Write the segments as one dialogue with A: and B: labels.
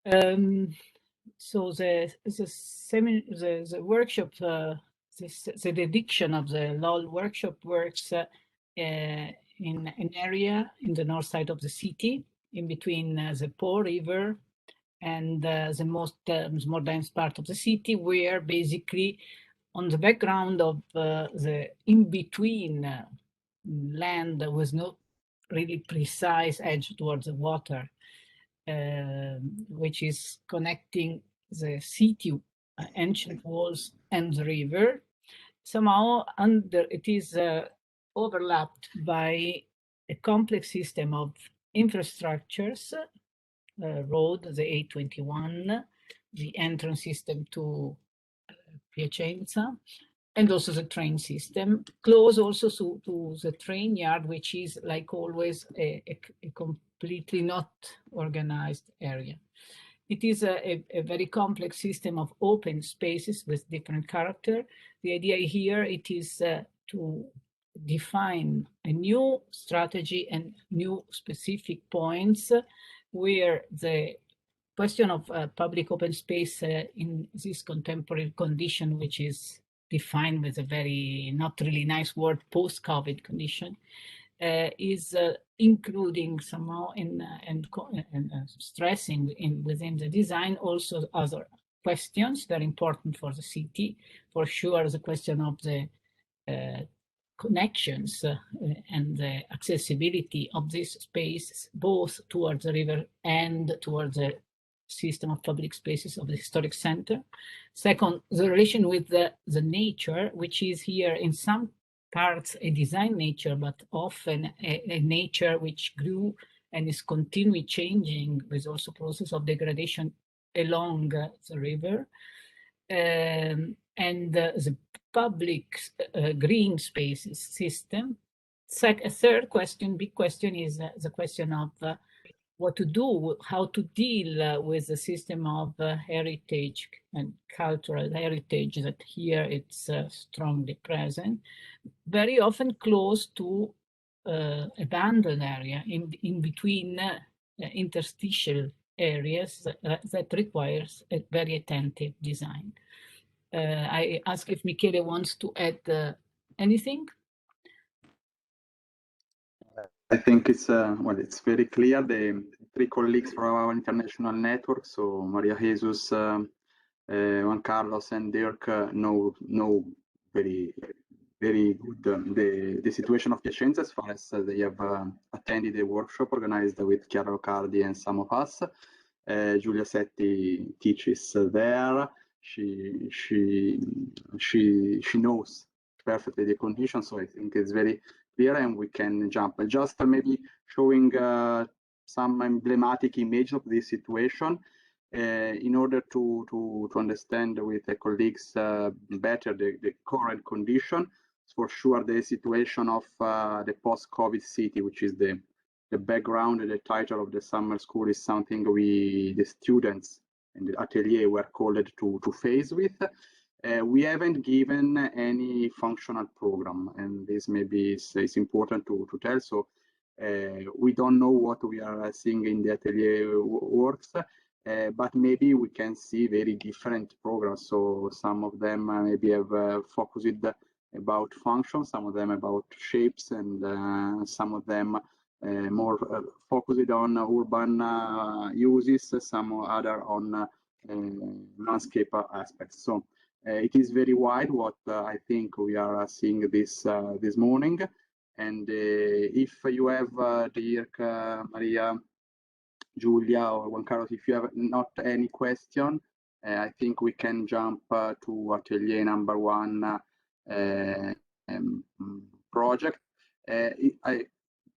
A: So the workshop, the dedication of the LOL workshop works in an area in the north side of the city, in between the Po River and the more dense part of the city, where basically on the background of the in-between land with no really precise edge towards the water, which is connecting the city ancient walls and the river. Somehow it is overlapped by a complex system of infrastructures, road, the A21, the entrance system to Piacenza, and also the train system, close also to the train yard, which is, like always, a completely not organized area. It is a very complex system of open spaces with different character. The idea here, it is to define a new strategy and new specific points where the question of public open space in this contemporary condition, which is defined with a very not really nice word, post-COVID condition, is including somehow and stressing within the design also other questions that are important for the city. For sure, the question of the connections and the accessibility of this space, both towards the river and towards the system of public spaces of the historic center. Second, the relation with the nature, which is here in some parts a design nature, but often a nature which grew and is continually changing with also process of degradation along the river. And the public green spaces system. A third question, big question, is the question of what to do, how to deal with the system of heritage and cultural heritage that here it's strongly present, very often close to abandoned area in between interstitial areas that requires a very attentive design. I ask if Michele wants to add anything.
B: I think it's well, it's very clear. The three colleagues from our international network, so Maria Jesus, Juan Carlos, and Dirk, know very good the situation of Piacenza, as far as they have attended a workshop organized with Chiara Roccardi and some of us. Giulia Setti teaches there. She knows perfectly the conditions, so I think it's very clear, and we can jump. Just maybe showing some emblematic image of this situation in order to understand with the colleagues better the current condition. For sure, the situation of the post-COVID city, which is the background and the title of the summer school, is something the students and the atelier were called to face with. We haven't given any functional program, and this maybe is important to tell. So we don't know what we are seeing in the atelier works, but maybe we can see very different programs. So some of them maybe have focused about functions, some of them about shapes, and some of them more focused on urban uses, some other on landscape aspects. So it is very wide what I think we are seeing this morning. And if you have Dirk, Maria, Giulia, or Juan Carlos, if you have not any question, I think we can jump to atelier number 1 project.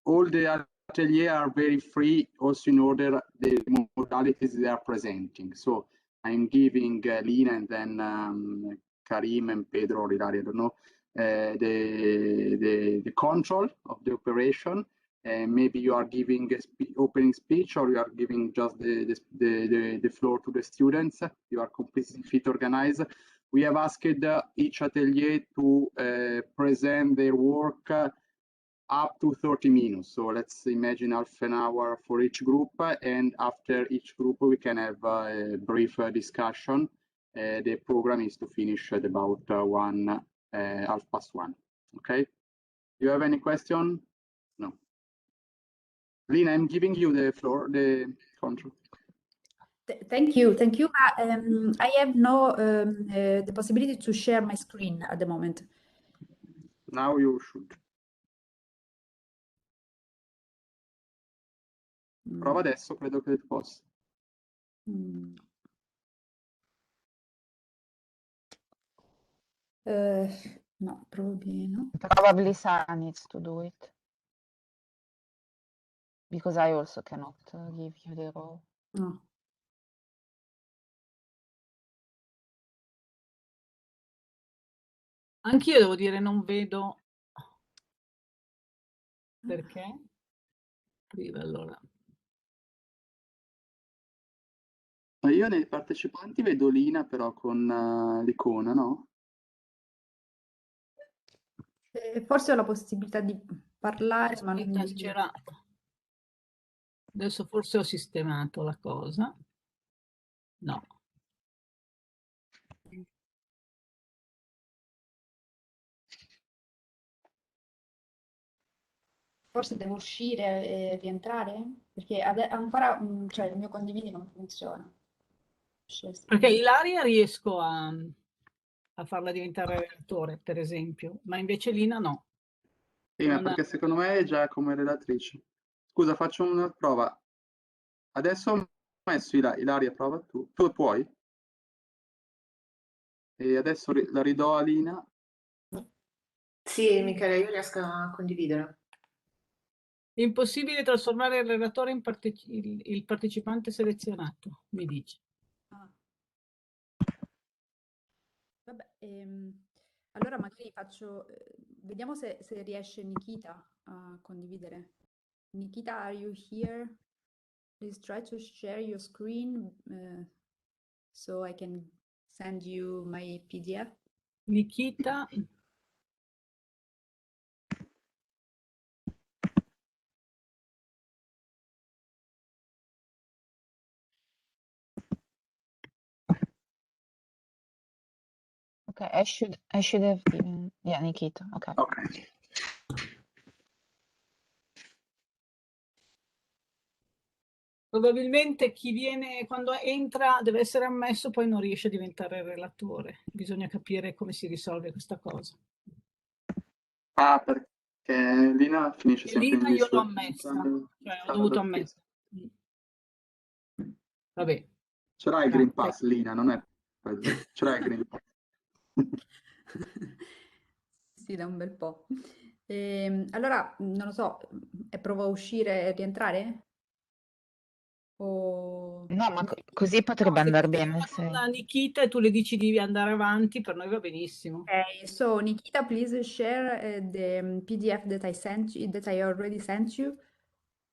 B: All the atelier are very free, also in order the modalities they are presenting. So I'm giving Lina and then Karim and Pedro or Ilaria, I don't know, the control of the operation. Maybe you are giving opening speech, or you are giving just the floor to the students. You are completely fit organized. We have asked each atelier to present their work up to 30 minutes. So let's imagine half an hour for each group, and after each group we can have a brief discussion. The program is to finish at about 1:30. Okay. Do you have any question? No. Lina, I'm giving you the floor, the control.
C: Thank you. I have no the possibility to share my screen at the moment.
B: Now you should. Prova adesso, credo che possa.
C: No, probably no.
D: Probably Sarah needs to do it. Because I also cannot give you the role.
C: No.
A: Anch'io devo dire, non vedo perché. Scrive allora.
B: Io nei partecipanti vedo Lina però con l'icona, no?
C: Forse ho la possibilità di parlare, ma non
A: Aspetta,
C: mi...
A: c'era. Adesso forse ho sistemato la cosa. No.
C: Forse devo uscire e rientrare? Perché ancora cioè, il mio condividi non funziona.
A: Perché Ilaria riesco a farla diventare relatore, per esempio, ma invece Lina no.
B: Ma perché secondo me è già come relatrice. Scusa, faccio una prova. Adesso ho messo Ilaria, prova tu. Tu puoi? E adesso la ridò a Lina.
E: Sì, Michele, io riesco a condividere.
A: Impossibile trasformare il relatore in il partecipante selezionato, mi dice.
C: Vabbè, allora magari faccio... vediamo se riesce Nikita a condividere. Nikita, are you here? Please try to share your screen so I can send you my PDF.
A: Nikita.
D: Okay, I should have given, yeah, Nikita. Okay.
B: Ok.
A: Probabilmente chi viene, quando entra, deve essere ammesso, poi non riesce a diventare relatore. Bisogna capire come si risolve questa cosa.
B: Ah, perché Lina finisce
A: E
B: sempre
A: Lina
B: in
A: io l'ho
B: lista.
A: ammessa, cioè ho dovuto ammettere. Vabbè.
B: Ce l'hai il Green Pass, Lina, non è... Ce l'hai il Green Pass.
C: Sì, da un bel po'. Allora, non lo so, provo a uscire e rientrare? O...
D: No, ma così potrebbe andare bene.
A: Una Nikita e tu le dici di andare avanti, per noi va benissimo.
C: Okay, so Nikita, please share the PDF that I sent you, that I already sent you.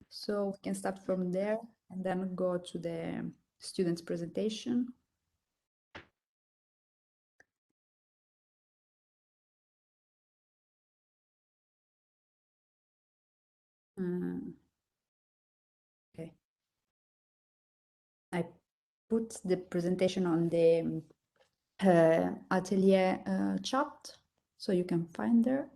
C: So we can start from there and then go to the student's presentation. Okay. I put the presentation on the atelier chat, so you can find there.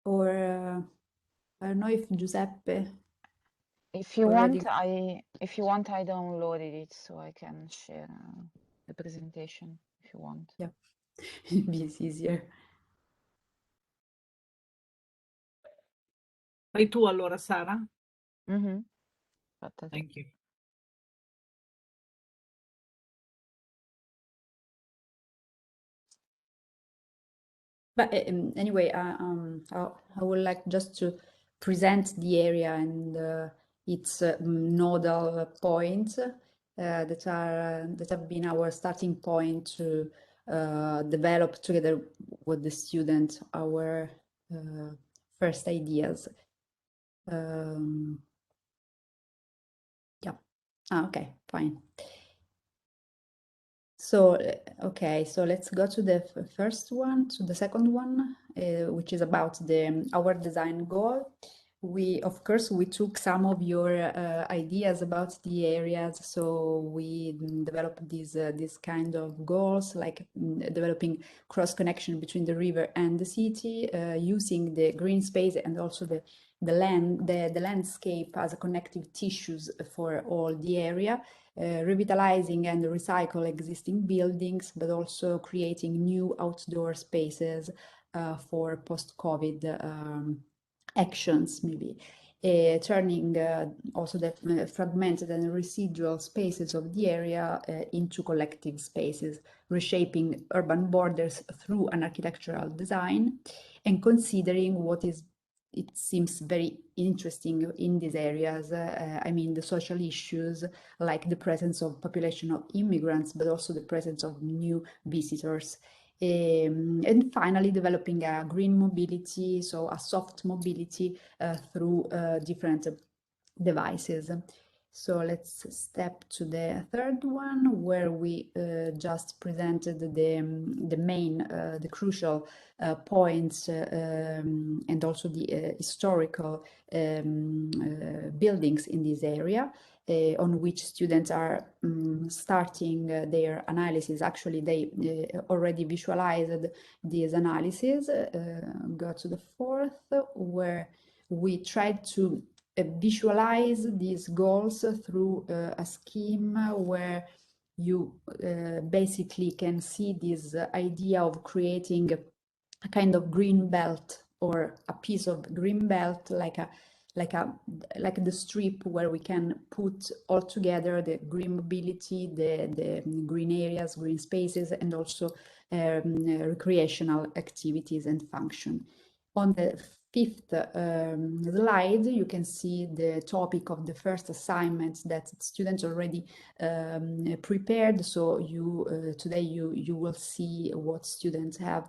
C: Or I don't know if Giuseppe.
D: If you
C: already...
D: want, I downloaded it so I can share the presentation if you want.
C: Yeah, it's easier.
A: Fai tu allora, Sara?
D: Mm-hmm.
A: Thank you.
C: But anyway, I would like just to present the area and its nodal points that have been our starting point to develop together with the student our first ideas. Yeah. Okay, fine. So, okay, so let's go to the first one, to the second one, which is about our design goal. Of course, we took some of your ideas about the areas, so we developed these kind of goals, like developing cross connection between the river and the city, using the green space and also the landscape as a connective tissues for all the area. Revitalizing and recycle existing buildings, but also creating new outdoor spaces for post-COVID actions, maybe. Turning also the fragmented and residual spaces of the area into collective spaces, reshaping urban borders through an architectural design, and considering what is it seems very interesting in these areas. I mean, the social issues, like the presence of population of immigrants, but also the presence of new visitors. And finally, developing a green mobility, so a soft mobility through different devices. So let's step to the third one, where we just presented the main, the crucial points and also the historical buildings in this area. On which students are starting their analysis. Actually, they already visualized these analyses. Go to the fourth, where we tried to visualize these goals through a scheme where you basically can see this idea of creating a kind of green belt, or a piece of green belt, like the strip where we can put all together the green mobility, the green areas, green spaces, and also recreational activities and function. On the fifth slide, you can see the topic of the first assignment that students already prepared. So today you will see what students have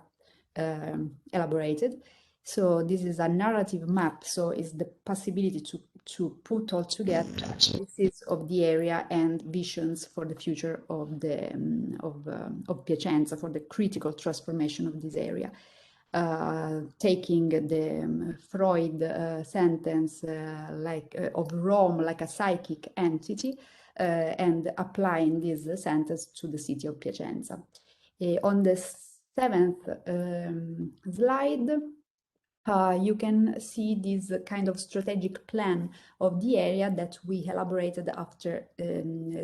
C: elaborated. So this is a narrative map, so it's the possibility to put all together analysis of the area and visions for the future of Piacenza, for the critical transformation of this area. Taking the Freud sentence of Rome like a psychic entity and applying this sentence to the city of Piacenza. On the seventh slide, you can see this kind of strategic plan of the area that we elaborated after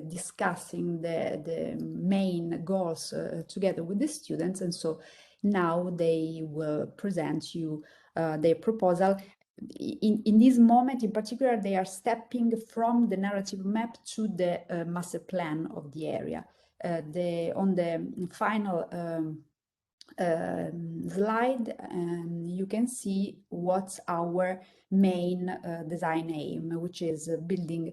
C: discussing the main goals together with the students. And so now they will present you their proposal. In this moment in particular, they are stepping from the narrative map to the master plan of the area. On the final slide, you can see what's our main design aim, which is building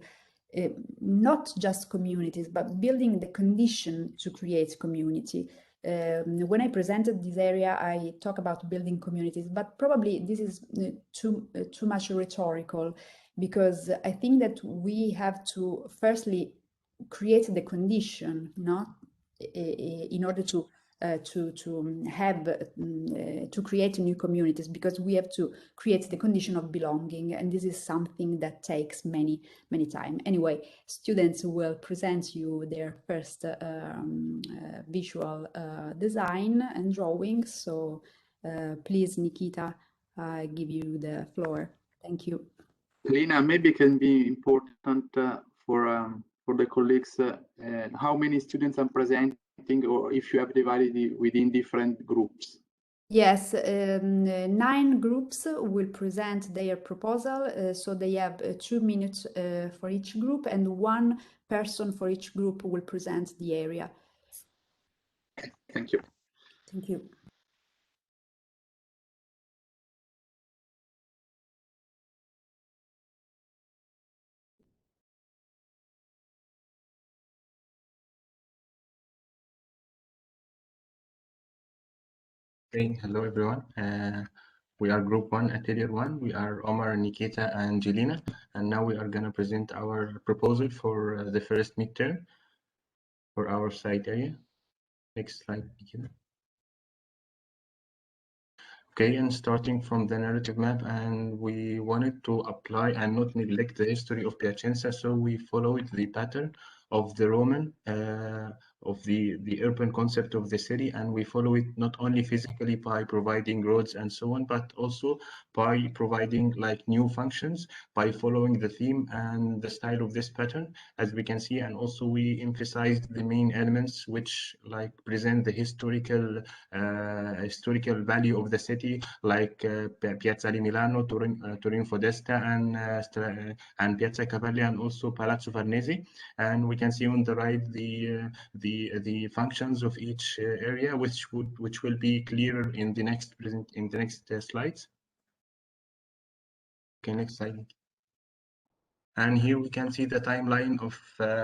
C: not just communities, but building the condition to create community. When I presented this area, I talk about building communities, but probably this is too much rhetorical, because I think that we have to firstly create the condition, in order to create new communities, because we have to create the condition of belonging, and this is something that takes many time. Anyway, students will present you their first visual design and drawing. So please, Nikita, I give you the floor. Thank you.
B: Lina, maybe it can be important for the colleagues how many students are presenting, or if you have divided it within different groups.
C: Yes, 9 groups will present their proposal, so they have 2 minutes for each group, and 1 person for each group will present the area.
B: Thank you.
C: Thank you.
F: Okay, hello everyone. We are Group 1, Atelier 1. We are Omar, Nikita, and Jelena. And now we are going to present our proposal for the first midterm for our site area. Next slide, Nikita. Okay, and starting from the narrative map, and we wanted to apply and not neglect the history of Piacenza, so we followed the pattern of the Roman, of the urban concept of the city, and we follow it not only physically by providing roads and so on, but also by providing like new functions, by following the theme and the style of this pattern, as we can see, and also we emphasized the main elements which like present the historical value of the city, like Piazza di Milano, Turin Podesta, and Piazza Cavalli, and also Palazzo Farnese. And we can see on the right the functions of each area, which will be clearer in the next slides. Okay, next slide. And here we can see the timeline of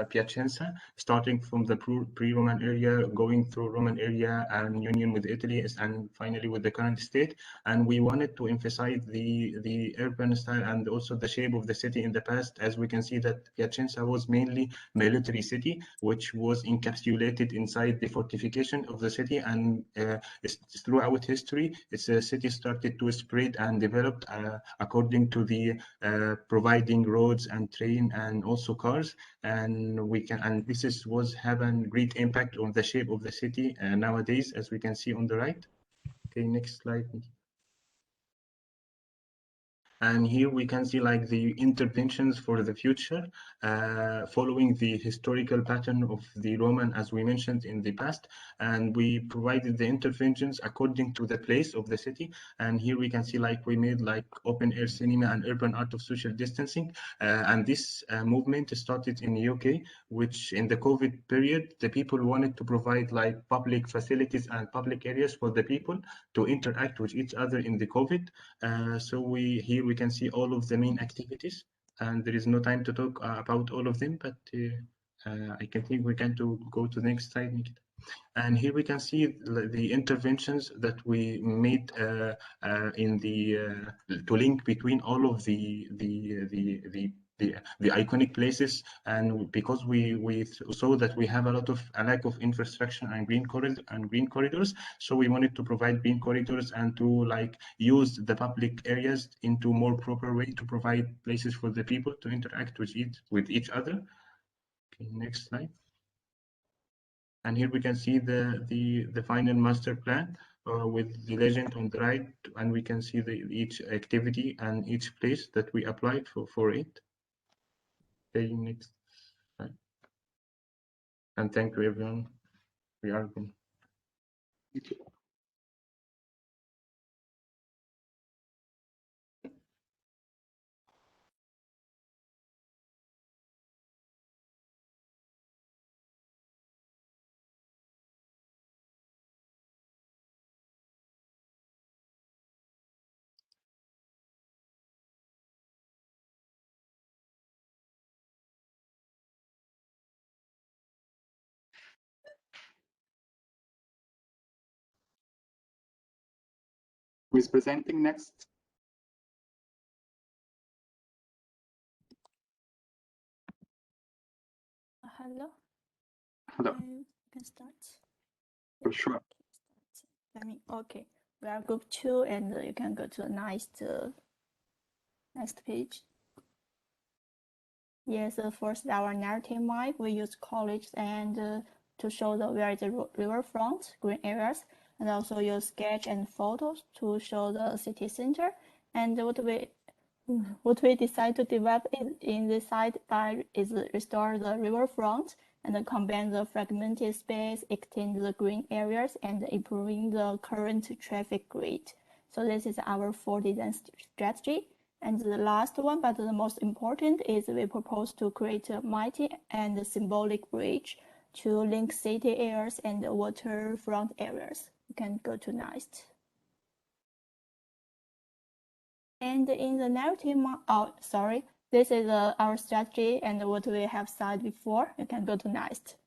F: Piacenza, starting from the pre-Roman area, going through Roman area and union with Italy, and finally with the current state. And we wanted to emphasize the urban style and also the shape of the city in the past, as we can see that Piacenza was mainly military city, which was encapsulated inside the fortification of the city. And throughout history, it's a city started to spread and develop according to the providing roads and train and also cars, and this was having great impact on the shape of the city nowadays, as we can see on the right. Okay, next slide. And here we can see like the interventions for the future, following the historical pattern of the Roman, as we mentioned in the past. And we provided the interventions according to the place of the city. And here we can see like we made like open air cinema and urban art of social distancing. And this movement started in the UK, which in the COVID period, the people wanted to provide like public facilities and public areas for the people to interact with each other in the COVID. So here we can see all of the main activities, and there is no time to talk about all of them, but I can think we can go to the next slide, Nikita. And here we can see the interventions that we made in to link between all of the iconic places. And because we saw that we have a lack of infrastructure and green corridors, so we wanted to provide green corridors and to like use the public areas into more proper way to provide places for the people to interact with each other. Okay, next slide. And here we can see the final master plan with the legend on the right, and we can see each activity and each place that we applied for it. Okay, next slide. And thank you, everyone. We are going.
B: Thank you. Who is presenting next?
G: Hello.
B: Hello.
G: I can start.
B: For sure.
G: Okay. We are group 2, and you can go to the next page. Yes, first our narrative map. We use colors and to show where the riverfront, green areas, and also use sketch and photos to show the city center. And what we decide to develop in this site is restore the riverfront and combine the fragmented space, extend the green areas, and improving the current traffic grid. So this is our 4 design strategy. And the last one, but the most important, is we propose to create a mighty and symbolic bridge to link city areas and waterfront areas. You can go to next. And in the narrative, this is our strategy and what we have said before. You can go to next.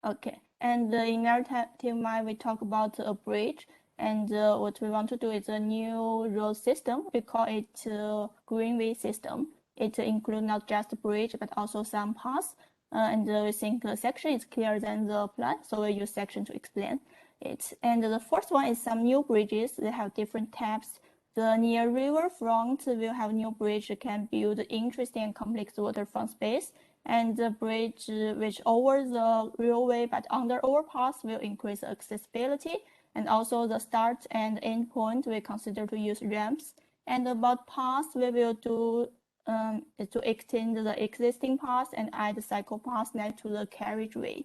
G: Okay, And in narrative map, we talk about a bridge. And what we want to do is a new road system. We call it greenway system. It includes not just the bridge, but also some paths. And we think the section is clearer than the plan, so we use section to explain it. And the fourth one is some new bridges. They have different types. The near riverfront will have new bridge that can build interesting and complex waterfront space. And the bridge which over the railway but under overpass will increase accessibility. And also the start and end point we consider to use ramps. And about paths, we will do to extend the existing paths and add cycle paths next to the carriageway.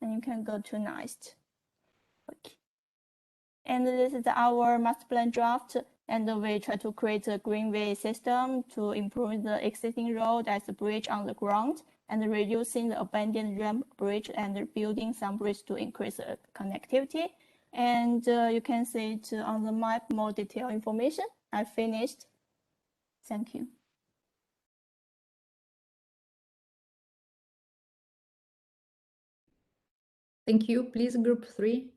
G: And you can go to next. Okay. And this is our master plan draft. And we try to create a greenway system to improve the existing road as a bridge on the ground and reducing the abandoned ramp bridge and building some bridge to increase the connectivity. And you can see it on the map, more detailed information. I finished. Thank you.
C: Thank you. Please, group 3.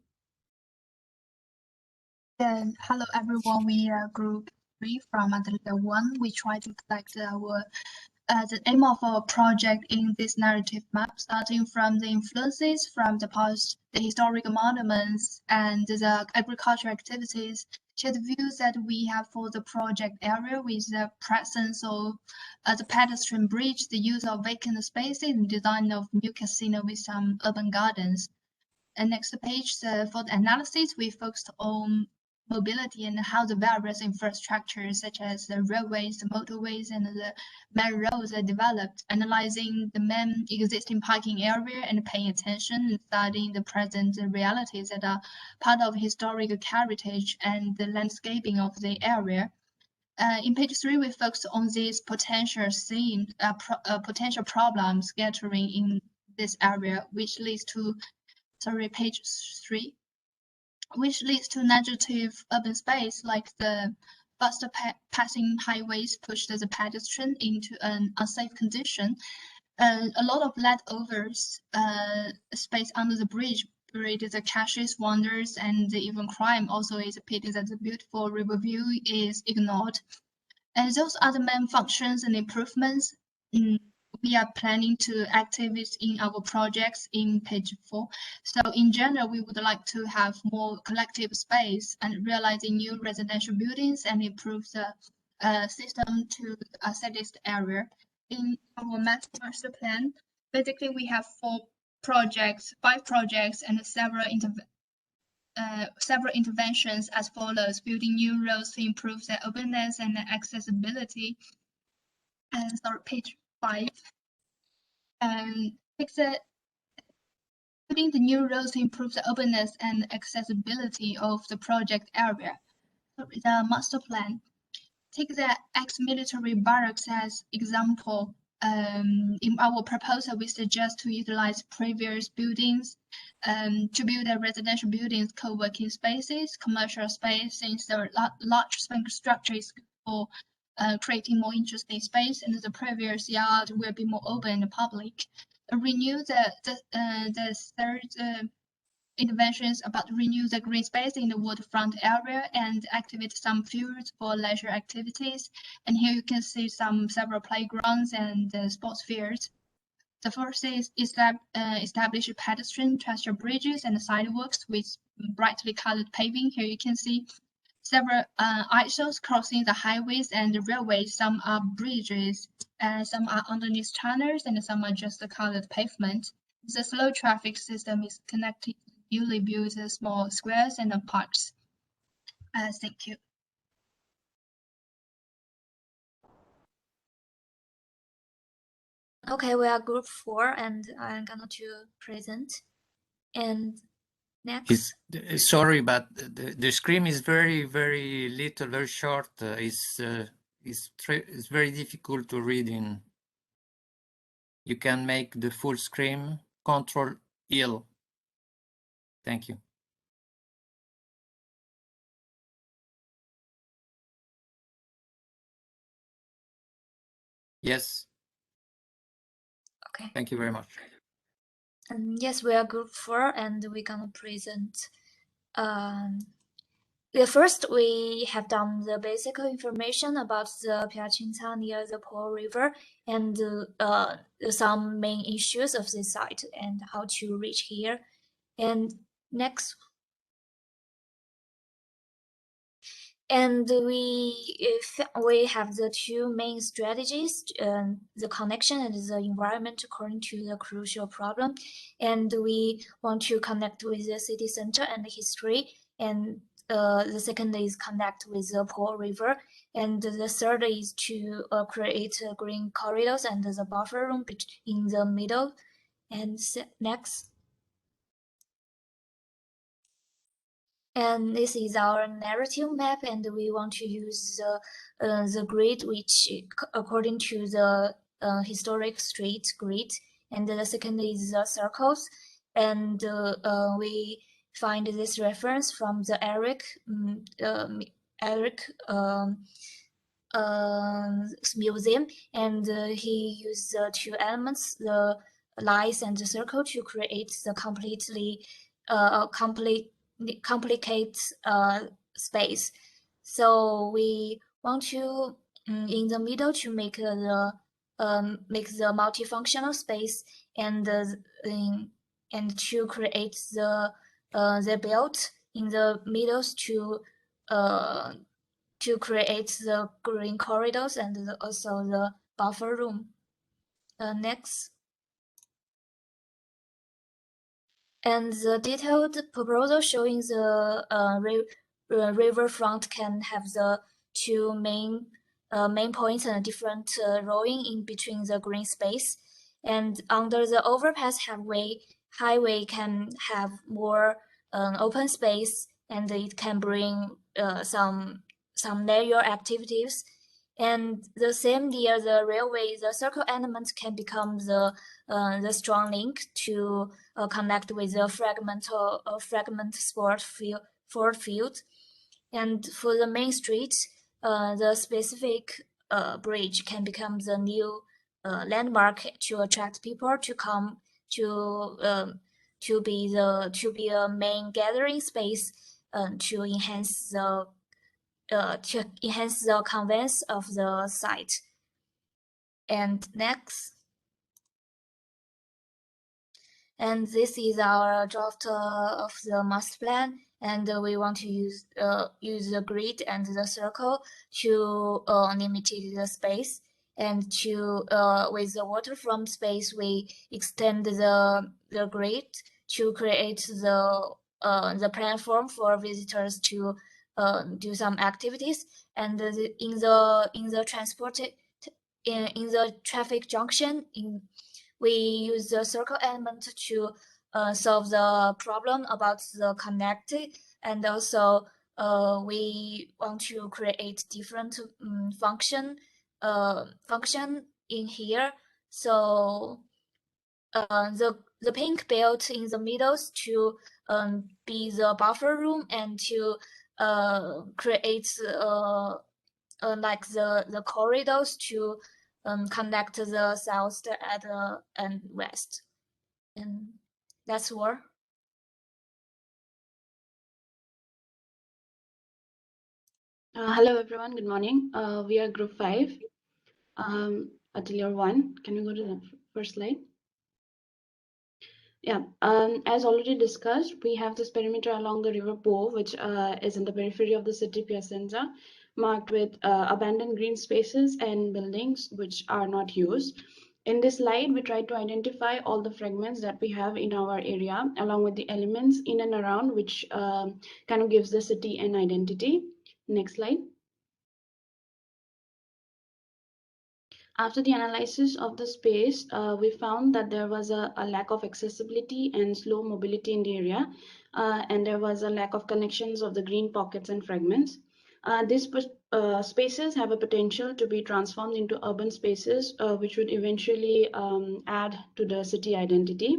H: Hello everyone, we are group 3 from Untitled 1. We try to collect the aim of our project in this narrative map, starting from the influences from the past, the historical monuments, and the agricultural activities, to the views that we have for the project area with the presence of the pedestrian bridge, the use of vacant spaces, and design of new casino with some urban gardens. And next page, for the analysis, we focused on mobility and how the various infrastructures such as the railways, the motorways, and the main roads are developed, analyzing the main existing parking area and paying attention and studying the present realities that are part of historical heritage and the landscaping of the area. In page 3, we focus on these potential themes, potential problems scattering in this area, which leads to, page 3. Which leads to negative urban space, like the faster passing highways push the pedestrian into an unsafe condition. A lot of leftovers space under the bridge created the caches, wonders, and even crime. Also, is a pity that the beautiful river view is ignored. And those are the main functions and improvements we are planning to activate in our projects in page 4. So in general, we would like to have more collective space and realizing new residential buildings and improve the system to assess this area. In our master plan, basically we have 5 projects, and several interventions as follows: building new roads to improve the openness and accessibility. And page 5. Building the new roads to improve the openness and accessibility of the project area. The master plan. Take the ex-military barracks as example. In our proposal, we suggest to utilize previous buildings to build a residential buildings, co-working spaces, commercial space, since the large structure is for creating more interesting space, and the previous yard will be more open and public. Renew the third interventions about renew the green space in the waterfront area and activate some fields for leisure activities. And here you can see several playgrounds and sports fields. The first is establish pedestrian transfer bridges and sidewalks with brightly colored paving. Here you can see several ISOs crossing the highways and the railways. Some are bridges, some are underneath tunnels, and some are just the colored pavement. The slow traffic system is connected to newly built small squares and parks. Thank you.
I: Okay, we are group 4, and I'm gonna to present. And next.
J: Sorry, but the screen is very, very little, very short. It's very difficult to read in. You can make the full screen, Control-L. Thank you. Yes.
I: Okay.
J: Thank you very much.
I: Yes, we are group 4 and we're gonna present. First, we have done the basic information about the Piacenza near the Po River and some main issues of this site and how to reach here. And next, and we have the two main strategies, the connection and the environment according to the crucial problem. And we want to connect with the city center and the history. And the second is connect with the Po River. And the third is to create green corridors and the buffer room in the middle. And next. And this is our narrative map, and we want to use the grid, which according to the historic street grid. And the second is the circles, and we find this reference from the Eric museum, and he used the two elements, the lines and the circle, to create the complicate space. So we want to in the middle to make the multifunctional space, and to create the belt in the middle to create the green corridors and also the buffer room. Next. And the detailed proposal showing the riverfront can have the two main points and different rowing in between the green space. And under the overpass highway can have more open space, and it can bring some leisure activities. And the same near the railway, the circle element can become the strong link to connect with the fragment sport field. And for the main street, the specific bridge can become the new landmark to attract people to come to be a main gathering space to enhance the convenience of the site. And next. And this is our draft of the master plan, and we want to use the grid and the circle to limit the space, and to with the waterfront space we extend the grid to create the platform for visitors to do some activities. And in the traffic junction we use the circle element to solve the problem about the connected, and also we want to create different function in here. So the pink belt in the middle to be the buffer room, and to create like the corridors to connect the south and west. And that's all.
K: Hello everyone, good morning. We are group 5, atelier 1. Can we go to the first slide? Yeah, as already discussed, we have this perimeter along the river Po, which is in the periphery of the city Piacenza, marked with abandoned green spaces and buildings which are not used. In this slide, we try to identify all the fragments that we have in our area, along with the elements in and around, which kind of gives the city an identity. Next slide. After the analysis of the space, we found that there was a lack of accessibility and slow mobility in the area, and there was a lack of connections of the green pockets and fragments. These spaces have a potential to be transformed into urban spaces, which would eventually add to the city identity.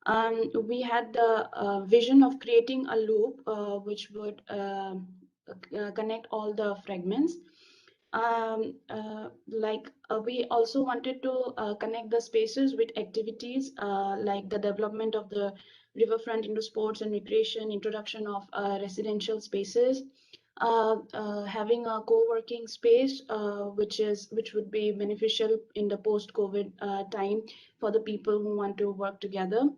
K: We had the vision of creating a loop which would connect all the fragments. we also wanted to connect the spaces with activities like the development of the riverfront into sports and recreation, introduction of residential spaces, having a co-working space which would be beneficial in the post-COVID time for the people who want to work together,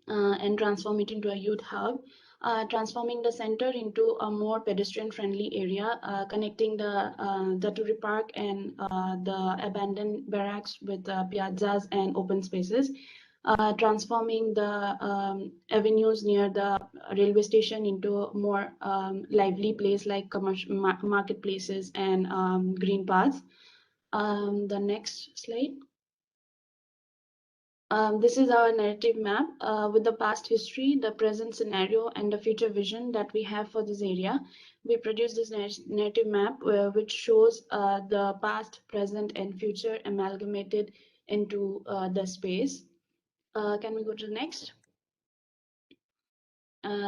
K: and transform it into a youth hub. Transforming the center into a more pedestrian-friendly area, connecting the Daturi Park and the abandoned barracks with piazzas and open spaces. Transforming the avenues near the railway station into a more lively place like commercial marketplaces and green paths. The next slide. This is our narrative map with the past history, the present scenario, and the future vision that we have for this area. We produced this narrative map which shows the past, present, and future amalgamated into the space. Can we go to the next?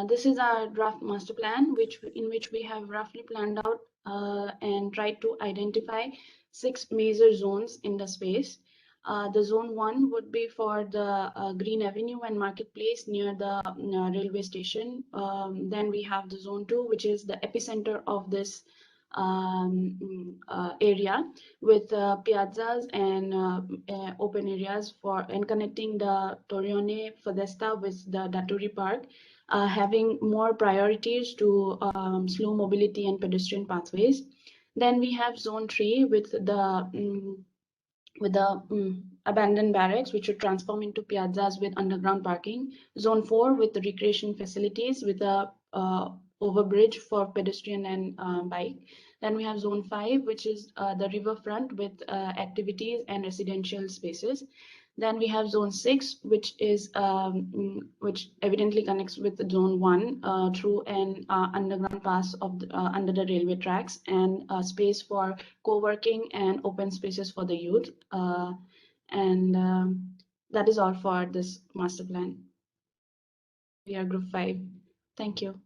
K: This is our draft master plan, in which we have roughly planned out and tried to identify 6 major zones in the space. The zone 1 would be for the Green Avenue and Marketplace near the railway station. Then we have the zone 2, which is the epicenter of this area with piazzas and open areas and connecting the Torrione Fodesta with the Daturi Park. Having more priorities to slow mobility and pedestrian pathways. Then we have zone 3 with the abandoned barracks, which would transform into piazzas with underground parking. Zone 4 with the recreation facilities with a overbridge for pedestrian and bike. Then we have zone 5, which is the riverfront with activities and residential spaces. Then we have zone 6, which is which evidently connects with the zone 1 through an underground pass of under the railway tracks, and space for co-working and open spaces for the youth. That is all for this master plan. We are group 5. Thank you.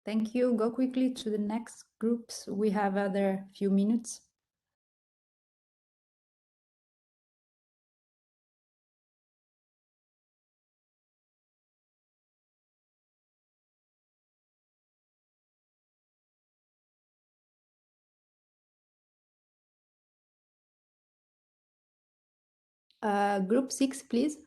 C: Thank you. Go quickly to the next groups. We have other few minutes. Group 6, please.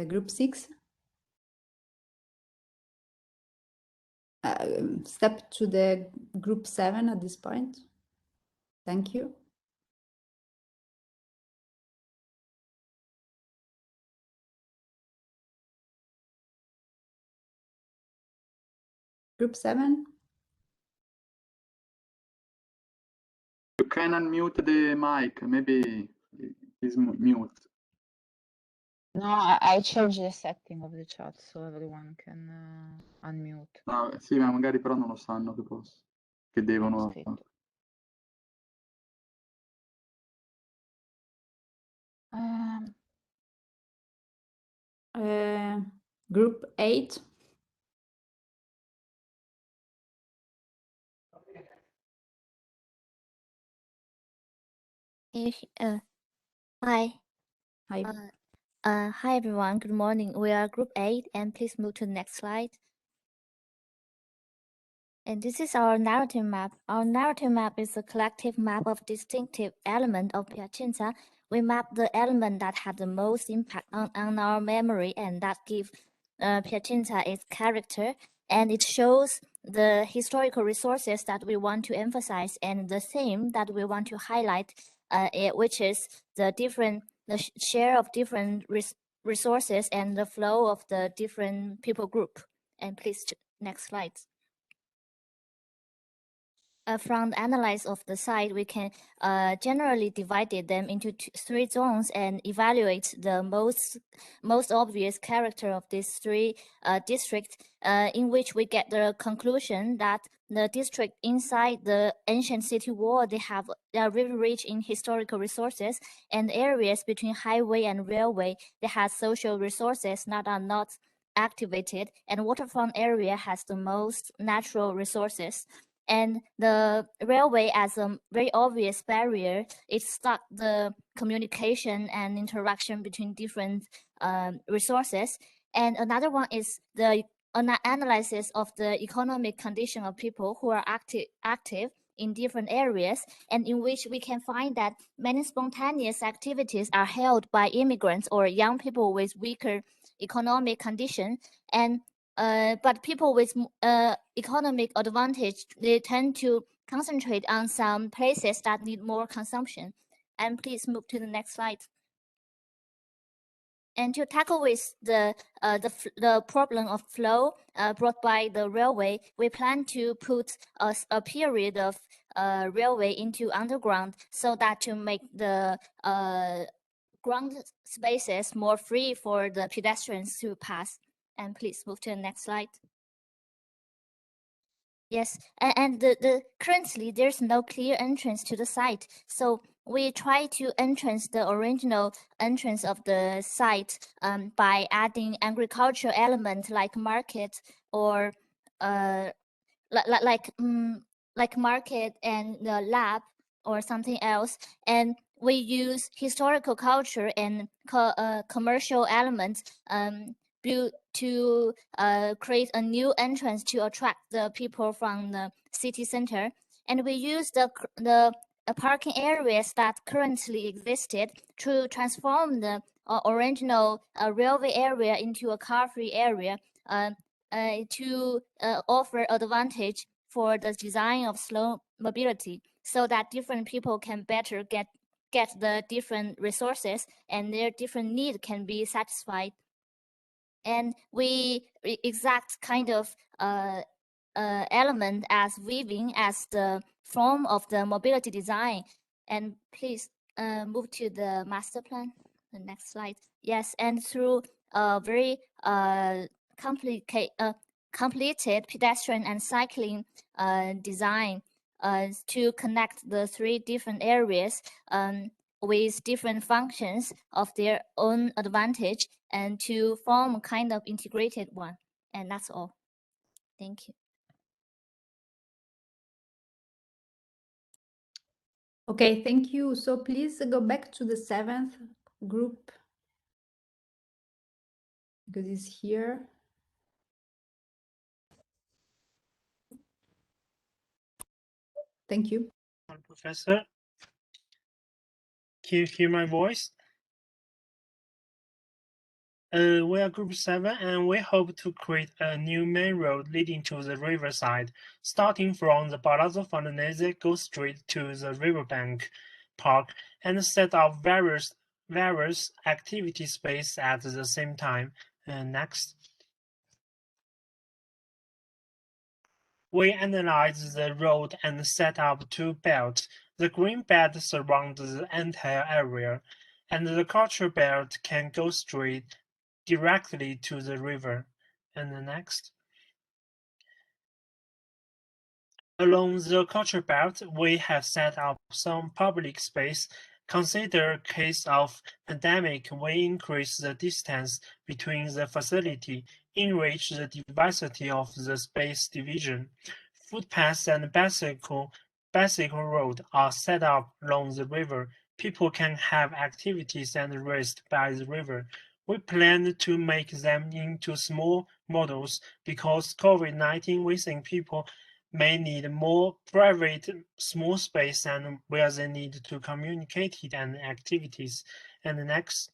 C: Group 6. Step to the group 7 at this point. Thank you. Group 7.
B: You can unmute the mic. Maybe it's mute.
D: No, I changed the setting of the chat so everyone can unmute.
B: No, sì, ma magari però non lo sanno che devono.
C: Group 8.
L: Hi.
C: Hi.
L: Hi everyone. Good morning. We are Group 8, and please move to the next slide. And this is our narrative map. Our narrative map is a collective map of distinctive elements of Piacenza. We map the element that have the most impact on our memory and that give Piacenza its character. And it shows the historical resources that we want to emphasize and the theme that we want to highlight, which is the share of different resources and the flow of the different people group. And please, next slide. from the analysis of the site, we can generally divide them into three zones and evaluate the most obvious character of these three districts, in which we get the conclusion that the district inside the ancient city wall, they are very rich in historical resources, and areas between highway and railway, they have social resources that are not activated, and waterfront area has the most natural resources. And the railway, as a very obvious barrier, it stops the communication and interaction between different resources. And another one is the analysis of the economic condition of people who are active in different areas, and in which we can find that many spontaneous activities are held by immigrants or young people with weaker economic condition. And but people with economic advantage, they tend to concentrate on some places that need more consumption. And please move to the next slide. And to tackle with the problem of flow brought by the railway, we plan to put a period of railway into underground, so that to make the ground spaces more free for the pedestrians to pass. And please move to the next slide. Yes, and currently there's no clear entrance to the site, so we try to entrance the original entrance of the site by adding agricultural element like market or like market and the lab or something else, and we use historical culture and commercial elements to create a new entrance to attract the people from the city center. And we use the parking areas that currently existed to transform the original railway area into a car-free area to offer advantage for the design of slow mobility, so that different people can better get the different resources and their different needs can be satisfied. And we exact kind of element as weaving as the form of the mobility design. And please move to the master plan, the next slide. Yes, and through a very completed pedestrian and cycling design to connect the three different areas with different functions of their own advantage, and to form a kind of integrated one. And that's all. Thank you.
C: Okay, thank you. So please go back to the 7th group, because it's here. Thank you.
M: Professor, can you hear my voice? We are Group 7, and we hope to create a new main road leading to the riverside. Starting from the Palazzo Farnese, go straight to the riverbank park and set up various activity space at the same time. Next. We analyze the road and set up two belts. The green belt surrounds the entire area, and the culture belt can go straight directly to the river. And the next. Along the culture belt, we have set up some public space. Consider case of pandemic, we increase the distance between the facility, enrich the diversity of the space division. Footpaths and bicycle road are set up along the river. People can have activities and rest by the river. We plan to make them into small models because COVID-19, we think people may need more private small space and where they need to communicate and activities. And the next.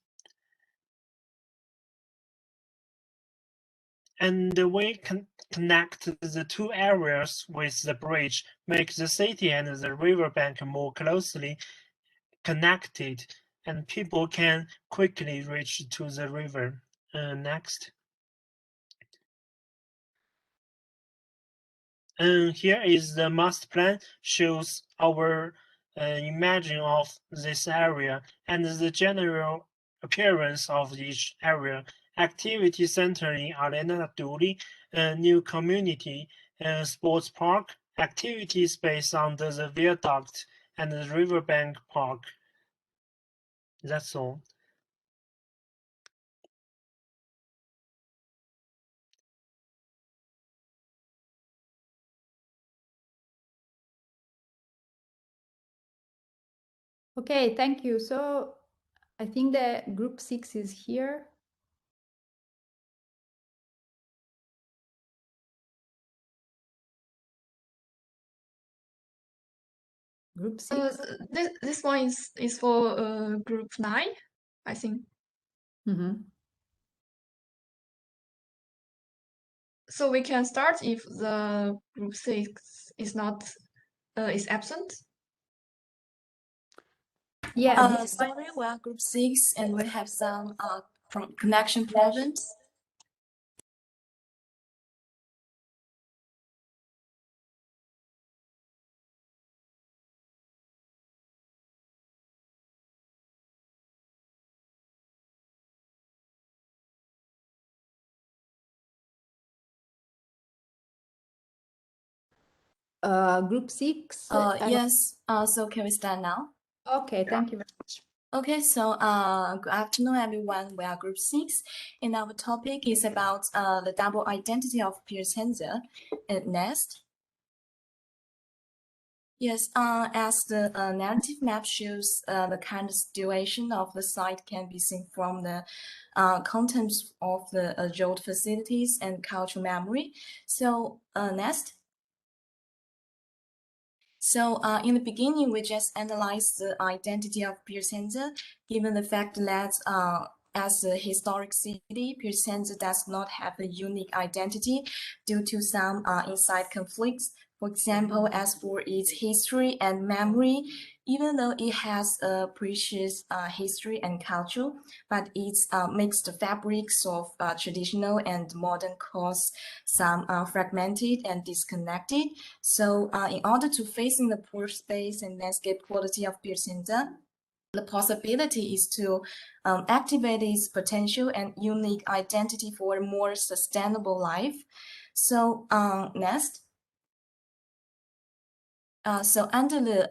M: And the way connect the two areas with the bridge, make the city and the riverbank more closely connected, and people can quickly reach to the river. Next. And here is the master plan, shows our imagine of this area and the general appearance of each area. Activity center in Arena Duli, a new community, sports park, activity space under the viaduct, and the riverbank park. That's all.
C: Okay, thank you. So I think that group 6 is here. Group 6?
N: This one is for group 9, I think. So we can start if the group 6 is not is absent.
C: Yeah.
O: Sorry, we are group 6 and we have some connection problems.
C: Group 6?
O: Yes, so can we start now?
C: Okay, thank you very much.
O: Okay, so good afternoon, everyone. We are group 6, and our topic is about the double identity of Piacenza and Nest. Yes, as the narrative map shows, the current situation of the site can be seen from the contents of the road facilities and cultural memory. So, Nest. So in the beginning, we just analyzed the identity of Piacenza, given the fact that as a historic city, Piacenza does not have a unique identity due to some inside conflicts. For example, as for its history and memory, even though it has a precious history and culture, but its mixed fabrics of traditional and modern cause some fragmented and disconnected. So in order to facing the poor space and landscape quality of Piacenza, the possibility is to activate its potential and unique identity for a more sustainable life. So next. So under the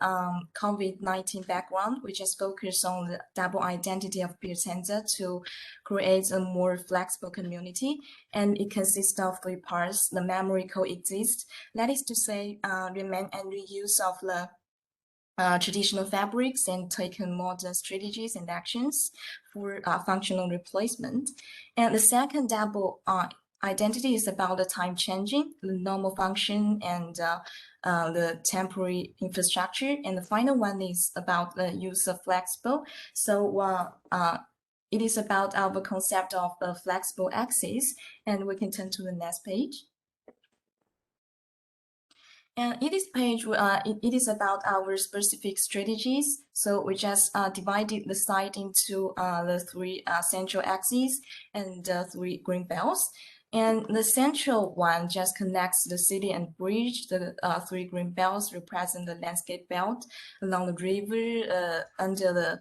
O: COVID-19 background, we just focus on the double identity of Piacenza to create a more flexible community. And it consists of 3 parts. The memory coexists. That is to say, remain and reuse of the traditional fabrics and taken modern strategies and actions for functional replacement. And the second double identity is about the time changing, the normal function, and the temporary infrastructure. And the final one is about the use of flexible. So it is about our concept of a flexible axis. And we can turn to the next page. And in this page, it is about our specific strategies. So we just divided the site into the 3 central axes and 3 green belts. And the central one just connects the city and bridge. The 3 green belts represent the landscape belt along the river, under the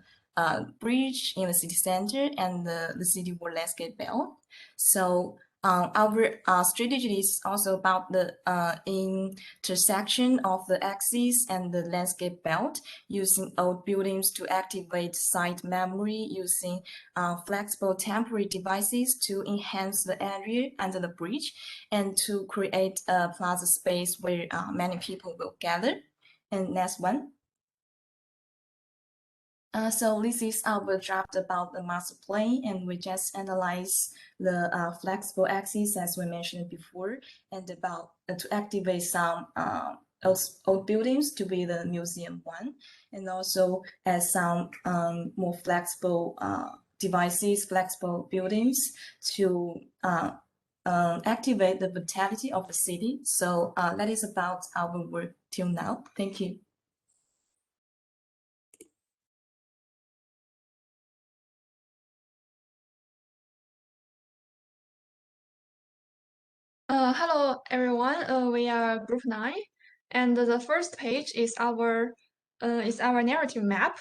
O: bridge in the city center, and the city wall landscape belt. So our strategy is also about the intersection of the axis and the landscape belt, using old buildings to activate site memory, using flexible temporary devices to enhance the area under the bridge, and to create a plaza space where many people will gather. And next one. So this is our draft about the master plan, and we just analyze the flexible axis as we mentioned before, and about to activate some old buildings to be the museum one, and also as some more flexible devices, flexible buildings to activate the vitality of the city. So that is about our work till now. Thank you.
N: Hello everyone. We are Group 9, and the first page is our narrative map.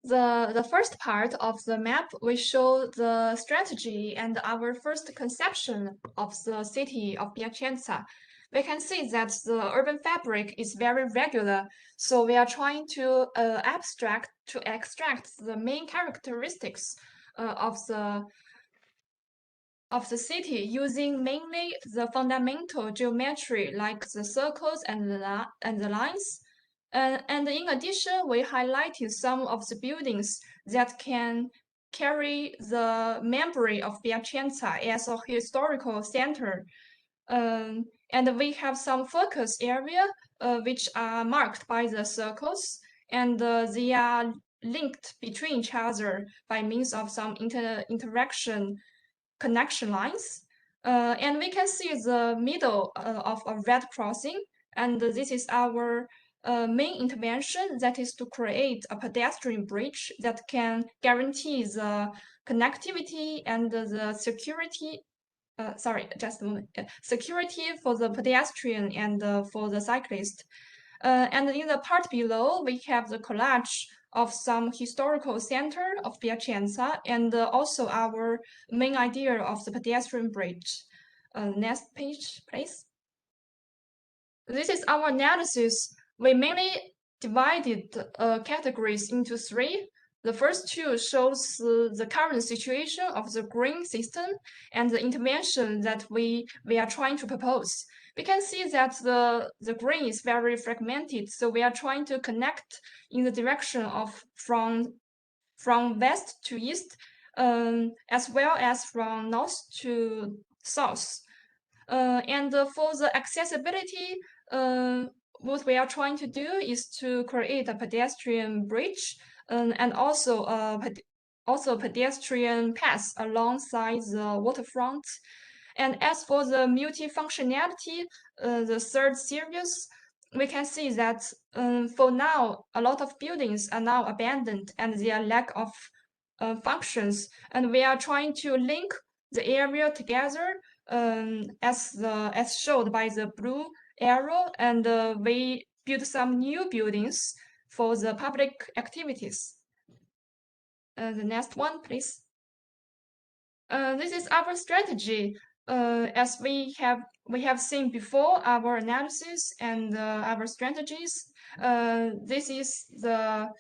N: The first part of the map we show the strategy and our first conception of the city of Piacenza. We can see that the urban fabric is very regular, so we are trying to extract the main characteristics of the city using mainly the fundamental geometry like the circles and the lines. And in addition, we highlighted some of the buildings that can carry the memory of Piacenza as a historical center. And we have some focus area which are marked by the circles, and they are linked between each other by means of some interaction connection lines. And we can see the middle of a red crossing, and this is our main intervention, that is to create a pedestrian bridge that can guarantee the connectivity and the security. Sorry, just a moment. Security for the pedestrian and for the cyclist. And in the part below, we have the collage of some historical center of Piacenza and also our main idea of the pedestrian bridge. Next page, please. This is our analysis. We mainly divided categories into three. The first two shows the current situation of the green system and the intervention that we are trying to propose. We can see that the green is very fragmented, so we are trying to connect in the direction of from west to east, as well as from north to south. And for the accessibility, what we are trying to do is to create a pedestrian bridge and also a pedestrian path alongside the waterfront. And as for the multifunctionality, the third series, we can see that for now, a lot of buildings are now abandoned and their lack of functions. And we are trying to link the area together as showed by the blue arrow, and we build some new buildings for the public activities. The next one, please. This is our strategy. As we have seen before, our analysis and our strategies. This is the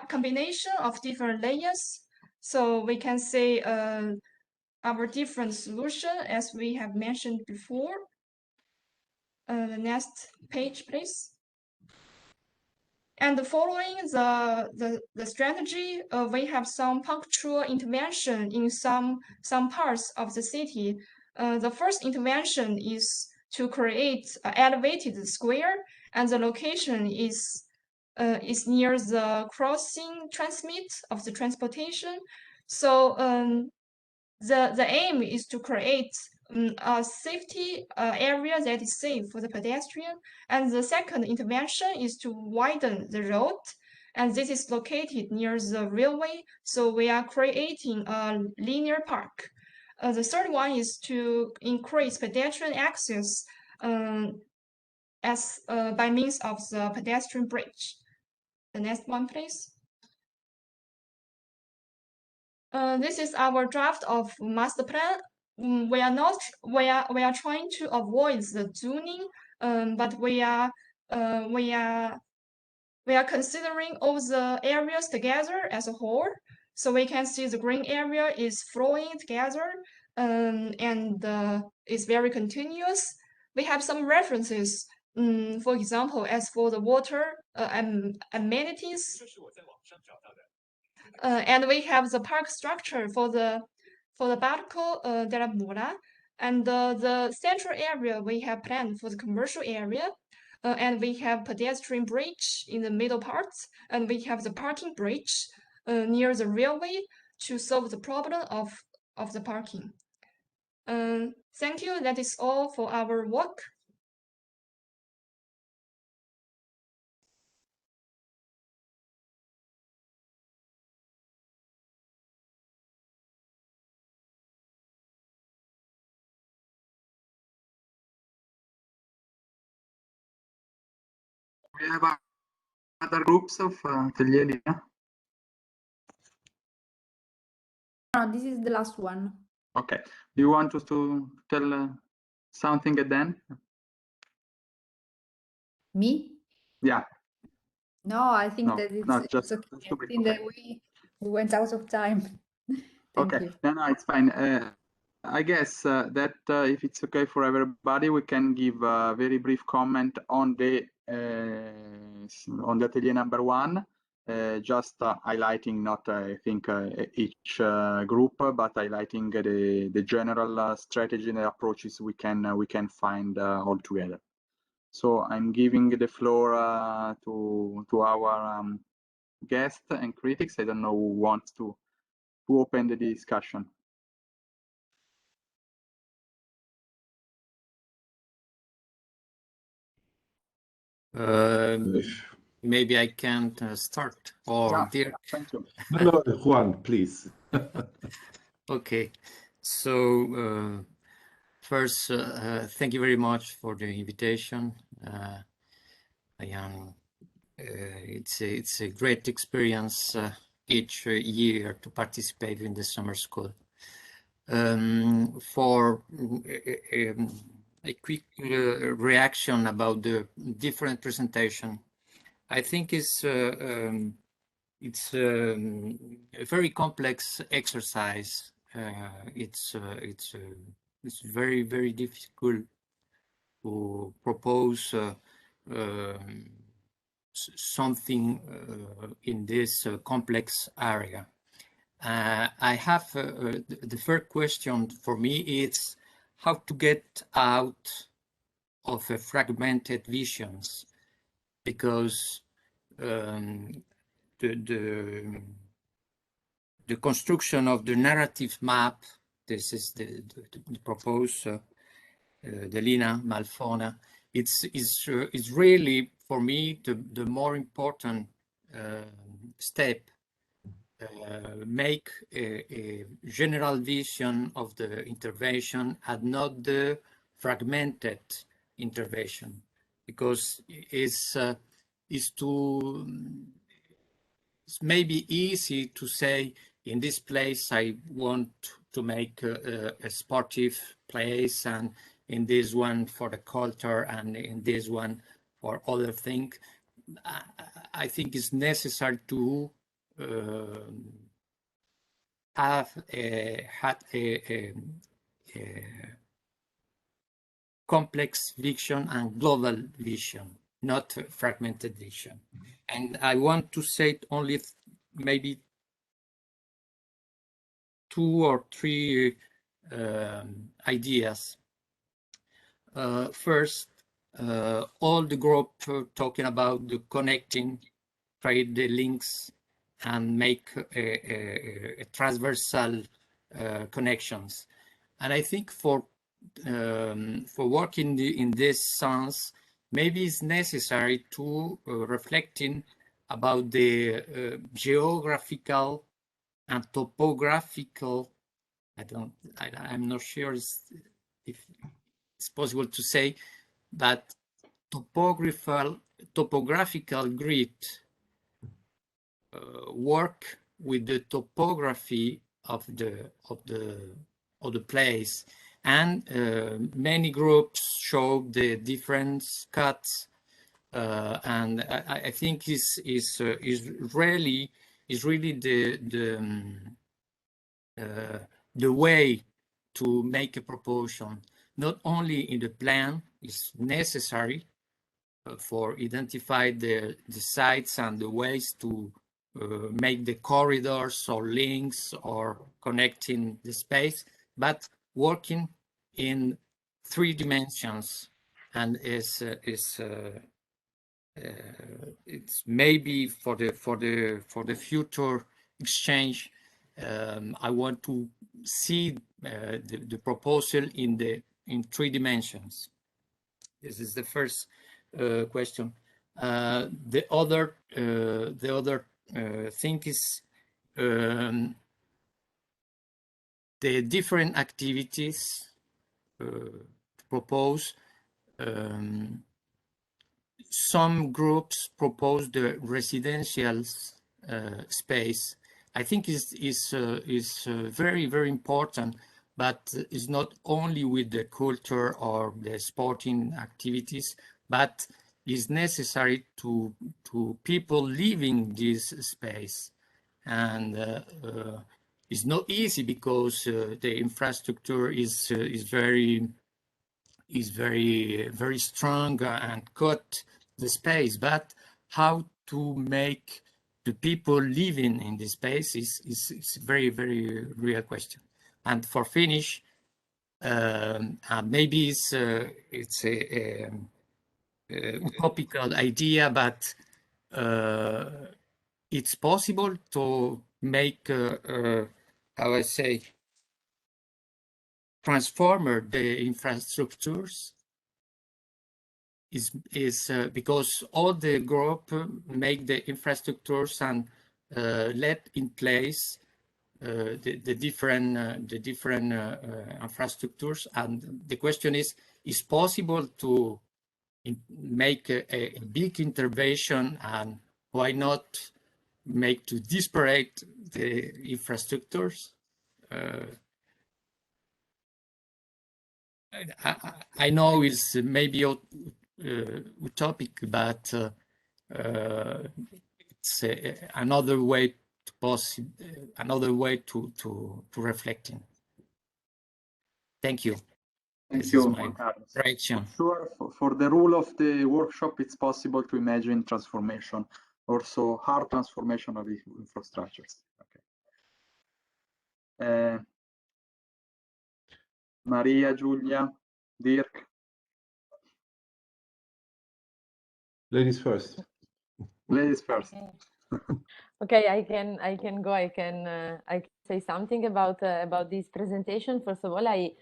N: combination of different layers. So we can say our different solution, as we have mentioned before. The next page, please. And following the strategy, we have some punctual intervention in some parts of the city. The first intervention is to create an elevated square, and the location is near the crossing transmit of the transportation. So the aim is to create a safety area that is safe for the pedestrian. And the second intervention is to widen the road. And this is located near the railway. So we are creating a linear park. The third one is to increase pedestrian access by means of the pedestrian bridge. The next one, please. This is our draft of master plan. We are trying to avoid the zoning, but we are considering all the areas together as a whole. So we can see the green area is flowing together, and it's very continuous. We have some references. For example, as for the water amenities. And we have the park structure for the Parco della Mura, and the central area we have planned for the commercial area, and we have pedestrian bridge in the middle part, and we have the parking bridge near the railway to solve the problem of the parking. Thank you. That is all for our work.
B: we have other groups of Atelier, Lina?
C: No, this is the last one.
B: Okay. You want us to tell something at the end?
C: Me?
B: Yeah.
C: No, I think
B: No,
C: that
B: no,
C: it's
B: just
C: okay.
B: to
C: I
B: be
C: think that we went out of time. Thank
B: okay.
C: you.
B: No, it's fine. I guess that if it's okay for everybody, we can give a very brief comment on the Atelier number 1, just highlighting not I think each group, but highlighting the general strategy and the approaches we can find all together. So I'm giving the floor to our guests and critics. I don't know who wants to open the discussion.
J: Maybe I can start, or Dirk.
B: Thank you.
P: No, Juan, please.
J: Okay, so first, thank you very much for the invitation. I am. It's a great experience each year to participate in the summer school. For a quick reaction about the different presentation, I think it's a very complex exercise. It's very, very difficult to propose something in this complex area. I have the first question for me is how to get out of fragmented visions, because the construction of the narrative map, this is the proposed Delina Malfona, it's really for me the more important step. Make a general vision of the intervention and not the fragmented intervention, because it's maybe easy to say, in this place I want to make a sportive place, and in this one for the culture, and in this one for other things. I think it's necessary to had a complex vision and global vision, not fragmented vision. And I want to say only maybe 2 or 3 ideas. First, all the group talking about the connecting, create the links and make a transversal connections. And I think for working in this sense, maybe it's necessary to reflecting about the geographical and topographical. I'm not sure if it's possible to say that topographical grid work with the topography of the place, and many groups show the different cuts, and I think is really the way to make a proportion. Not only in the plan is necessary for identify the sites and the ways to make the corridors or links or connecting the space, but working in 3 dimensions, and it's maybe for the future exchange. I want to see the proposal in 3 dimensions. This is the first question. The other thing is the different activities to propose some groups propose the residential space. I think is very, very important, but it's not only with the culture or the sporting activities, but is necessary to people living this space. And it's not easy because the infrastructure is very strong and cut the space. But how to make the people living in this space is very, very real question. And for finish, maybe it's a utopical idea, but it's possible to make, how I say, transformer the infrastructures is because all the group make the infrastructures and let in place the different infrastructures. And the question is possible to make a big intervention, and why not make to disparate the infrastructures? I know it's maybe utopic, but it's another way to reflecting. Thank you.
B: Thank
J: This
B: you,
J: is my
B: Juan Carlos.
J: reaction.
B: Sure, for the rule of the workshop, it's possible to imagine transformation, also hard transformation of infrastructures. Okay. Maria, Giulia, Dirk.
P: Ladies first.
B: Ladies first.
Q: Okay, I can go. I can say something about this presentation. First of all, I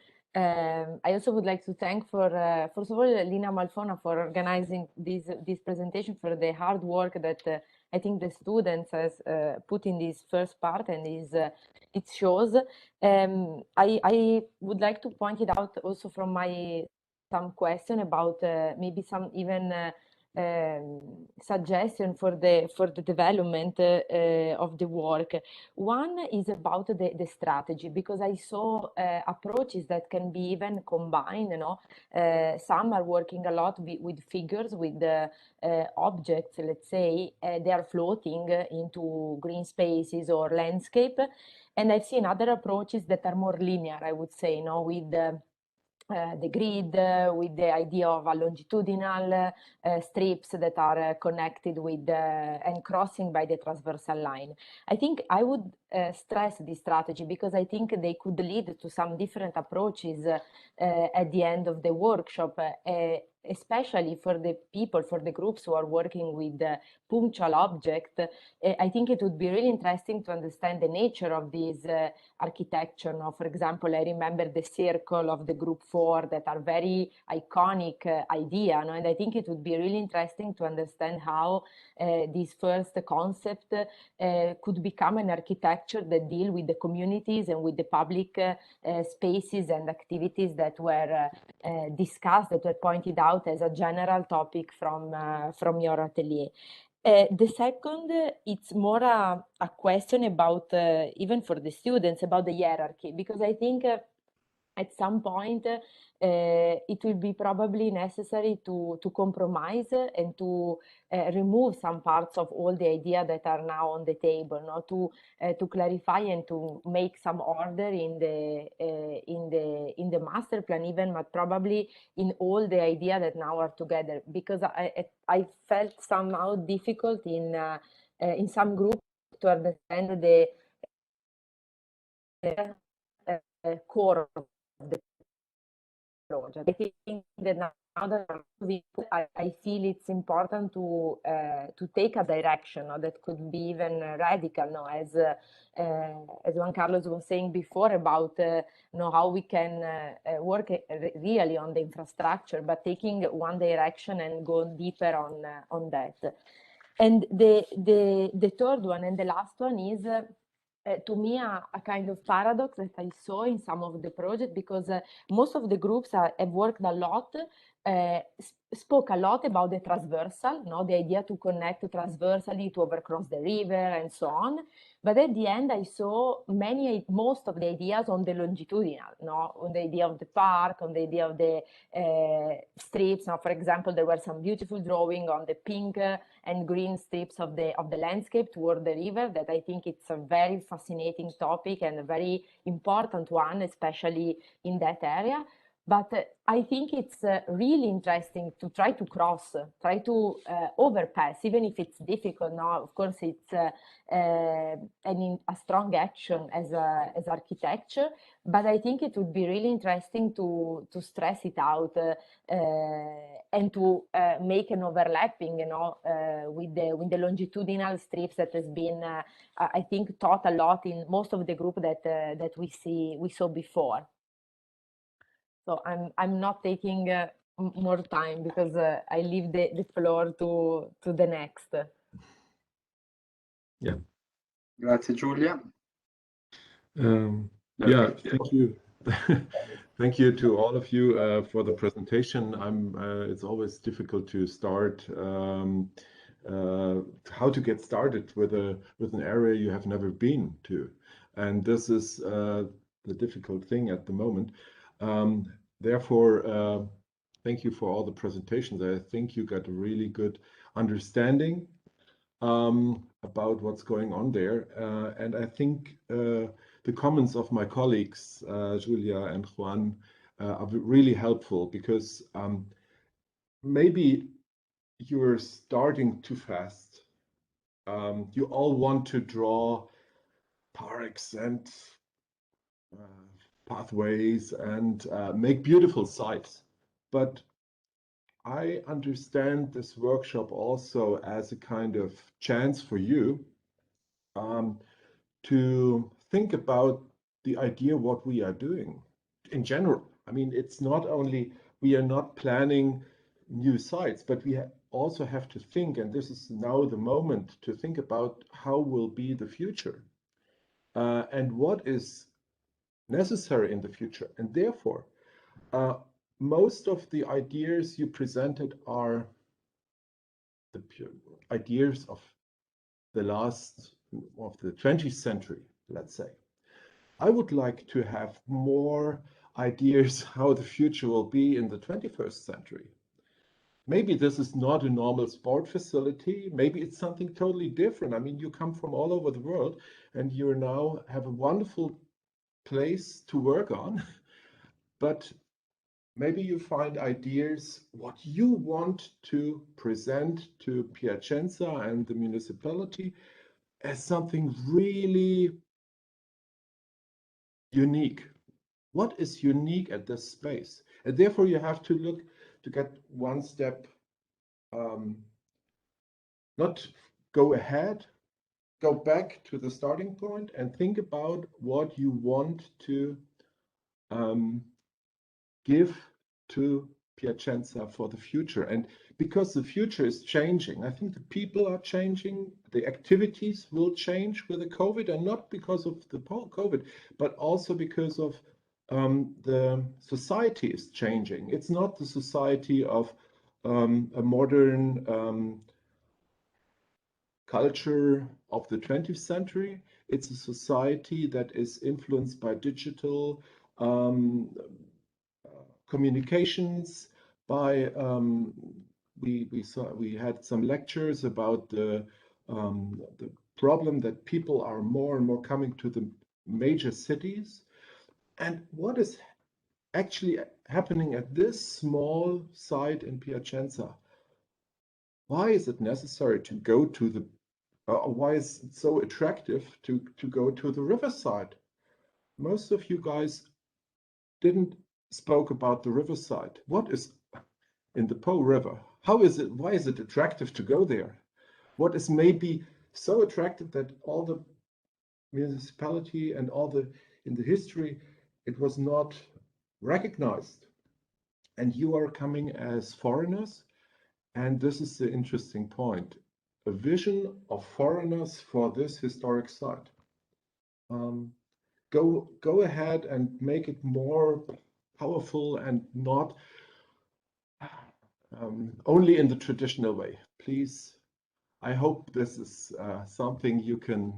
Q: also would like to thank first of all Lina Malfona for organizing this presentation, for the hard work that I think the students has put in this first part, and it shows. I would like to point it out also from some question about maybe some even suggestion for the development of the work. One is about the strategy, because I saw approaches that can be even combined. Some are working a lot with figures, with objects, let's say, they are floating into green spaces or landscape, and I've seen other approaches that are more linear, I would say, with the grid, with the idea of a longitudinal strips that are connected with and crossing by the transversal line. I think I would stress this strategy, because I think they could lead to some different approaches at the end of the workshop, especially for the people, for the groups who are working with punctual object. I think it would be really interesting to understand the nature of this architecture. For example, I remember the circle of the group 4 that are very iconic idea, and I think it would be really interesting to understand how this first concept could become an architecture that deal with the communities and with the public spaces and activities that were discussed, that were pointed out as a general topic from your atelier. The second, it's more a question about, even for the students, about the hierarchy, because I think at some point it will be probably necessary to compromise and to remove some parts of all the ideas that are now on the table, to clarify and to make some order in the master plan even, but probably in all the ideas that now are together, because I felt somehow difficult in some groups to understand the core of the project. I think that now that I feel it's important to take a direction that could be even radical, as Juan Carlos was saying before about how we can work really on the infrastructure, but taking one direction and go deeper on that. And the third one and the last one is to me a kind of paradox that I saw in some of the projects, because most of the groups have worked a lot spoke a lot about the transversal, the idea to connect transversally, to overcross the river and so on. But at the end, I saw most of the ideas on the longitudinal, on the idea of the park, on the idea of the strips. Now, for example, there were some beautiful drawing on the pink and green strips of the landscape toward the river that I think it's a very fascinating topic and a very important one, especially in that area. But I think it's really interesting to try to try to overpass, even if it's difficult. Now, of course, it's a strong action as architecture, but I think it would be really interesting to stress it out and to make an overlapping, with the longitudinal strips that has been, I think, taught a lot in most of the group that we saw before. So I'm not taking more time because I leave the floor to the next.
P: Yeah.
B: Grazie Giulia.
P: Yeah, thank you. Thank you to all of you for the presentation. It's always difficult to start how to get started with an area you have never been to, and this is the difficult thing at the moment. Therefore, thank you for all the presentations. I think you got a really good understanding about what's going on there, and I think the comments of my colleagues, Julia and Juan, are really helpful because maybe you're starting too fast. You all want to draw parks and pathways and make beautiful sites. But I understand this workshop also as a kind of chance for you to think about the idea what we are doing in general. I mean, it's not only we are not planning new sites, but we also have to think, and this is now the moment to think about how will be the future and what is necessary in the future. And therefore, most of the ideas you presented are the pure ideas of the 20th century, let's say. I would like to have more ideas how the future will be in the 21st century. Maybe this is not a normal sport facility. Maybe it's something totally different. I mean, you come from all over the world and you now have a wonderful place to work on, but maybe you find ideas what you want to present to Piacenza and the municipality as something really unique. What is unique at this space? And therefore you have to look to get one step, not go ahead, go back to the starting point and think about what you want to give to Piacenza for the future. And because the future is changing, I think the people are changing, the activities will change with the COVID, and not because of the COVID, but also because of the society is changing. It's not the society of a modern culture of the 20th century. It's a society that is influenced by digital communications, by we had some lectures about the problem that people are more and more coming to the major cities, and what is actually happening at this small site in Piacenza. Why is it necessary to go to the why is it so attractive to go to the riverside? Most of you guys didn't spoke about the riverside. What is in the Po River? How is it? Why is it attractive to go there? What is maybe so attractive that all the municipality and all the in the history it was not recognized? And you are coming as foreigners, and this is the interesting point: a vision of foreigners for this historic site. Go ahead and make it more powerful and not only in the traditional way. Please, I hope this is something you can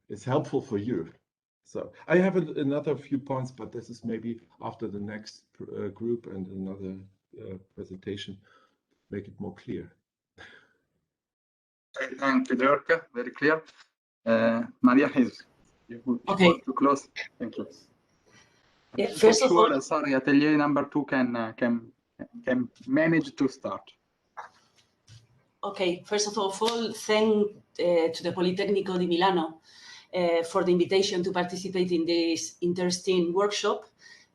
P: is helpful for you. So I have another few points, but this is maybe after the next group and another presentation, make it more clear.
B: Thank you, Dirk. Very clear. Maria Jesus, you want to close? Thank you.
R: Yeah, first of all,
B: sorry, Atelier number 2 can manage to start.
R: Okay, first of all, thank to the Politecnico di Milano for the invitation to participate in this interesting workshop.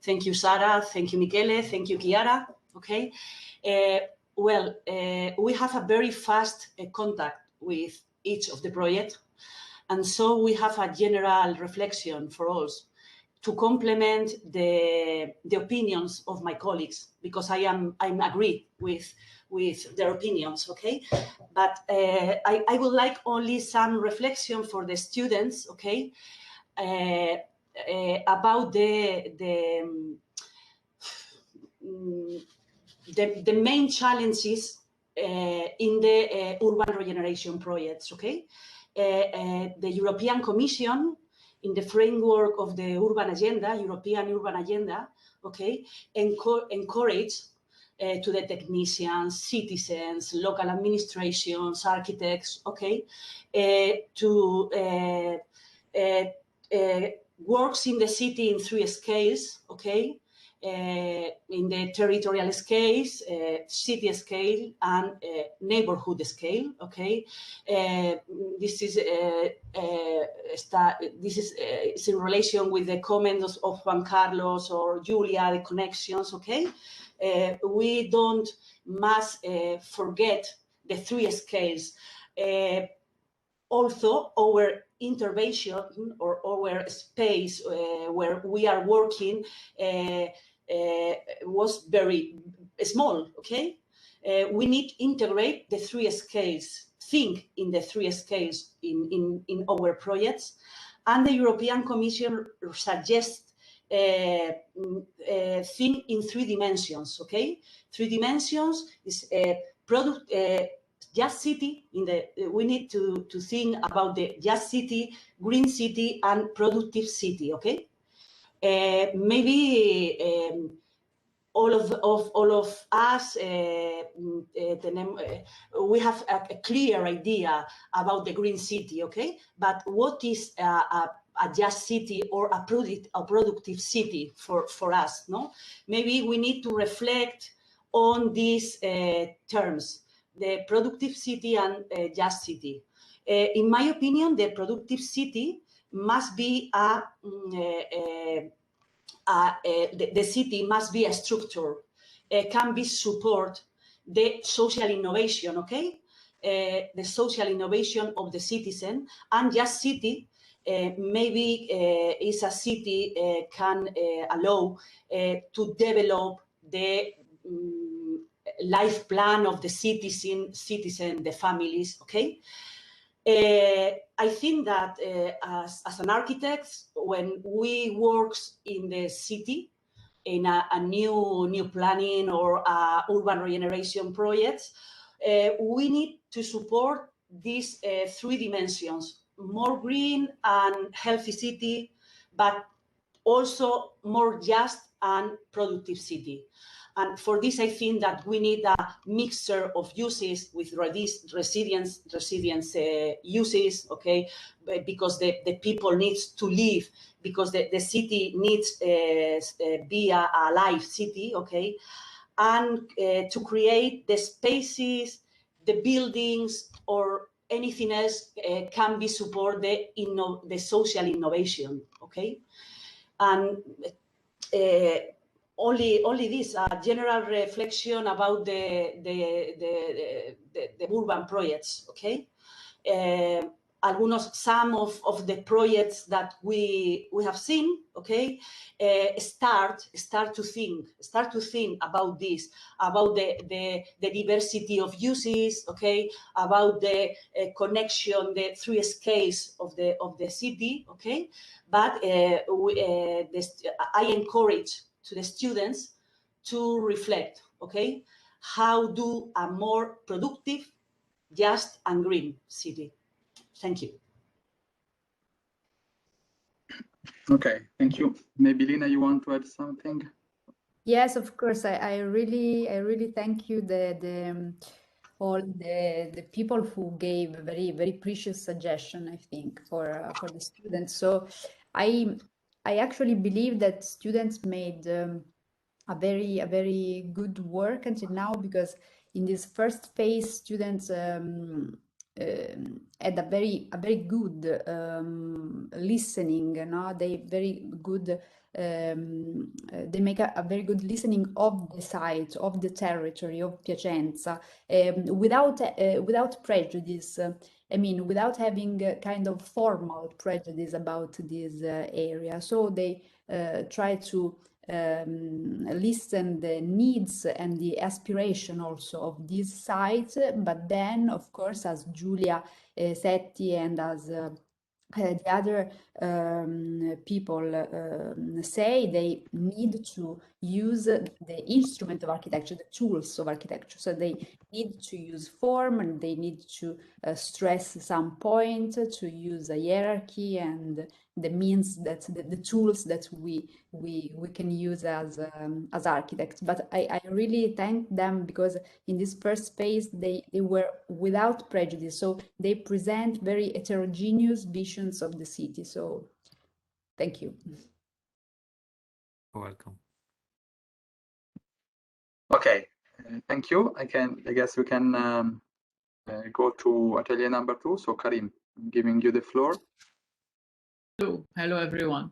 R: Thank you, Sara. Thank you, Michele. Thank you, Chiara. Okay. We have a very fast contact with each of the projects, and so we have a general reflection for us to complement the opinions of my colleagues, because I'm agree with their opinions, okay? But I would like only some reflection for the students, okay? About the main challenges in the urban regeneration projects, okay? The European Commission, in the framework of the urban agenda, European urban agenda, okay, encourage to the technicians, citizens, local administrations, architects, okay, to works in the city in 3 scales, okay, in the territorial scales, city scale, and neighborhood scale. Okay, this is it's in relation with the comments of Juan Carlos or Julia, the connections. Okay, we don't must forget the 3 scales. Also, our intervention or our space where we are working was very small, okay? We need to integrate the 3 scales, think in the 3 scales in our projects, and the European Commission suggests think in 3 dimensions, okay? 3 dimensions is product, just city, we need to think about the just city, green city, and productive city, okay? Maybe all of us, we have a clear idea about the green city, okay? But what is a just city or a productive city for us, no? Maybe we need to reflect on these terms, the productive city and just city. In my opinion, the productive city must be the city must be a structure, can be support the social innovation, okay? The social innovation of the citizen, and just city maybe is a city can allow to develop the life plan of the citizen, the families, okay? I think that as an architect, when we work in the city, in a new planning or urban regeneration projects, we need to support these 3 dimensions: more green and healthy city, but also more just and productive city. And for this, I think that we need a mixture of uses with resilience uses, okay? Because the people needs to live, because the city needs be a live city, okay? And to create the spaces, the buildings, or anything else can be support the social innovation, okay? And only this general reflection about the urban projects, okay? Some of the projects that we have seen, okay, start to think about this, about the diversity of uses, okay, about the connection, the 3 scales of the city, okay. But I encourage to the students to reflect, okay? How do a more productive, just and green city? Thank you.
B: Okay, thank you. Maybe Lina, you want to add something?
C: Yes, of course. I really thank you all the people who gave very precious suggestion, I think, for the students. So I actually believe that students made a very good work until now, because in this first phase students had a very good listening, no? They very good they make a very good listening of the site, of the territory of Piacenza, without prejudice. I mean, without having a kind of formal prejudice about this area. So they try to listen the needs and the aspiration also of this site, but then, of course, as Giulia Setti and as the other people say, they need to use the instrument of architecture, the tools of architecture. So they need to use form, and they need to stress some point, to use a hierarchy and the means that the tools that we can use as architects. But I really thank them, because in this first phase they were without prejudice, so they present very heterogeneous visions of the city. So thank you.
J: You're welcome.
B: Okay, thank you. I guess we can go to atelier number 2. So Karim, I'm giving you the floor.
S: Hello everyone.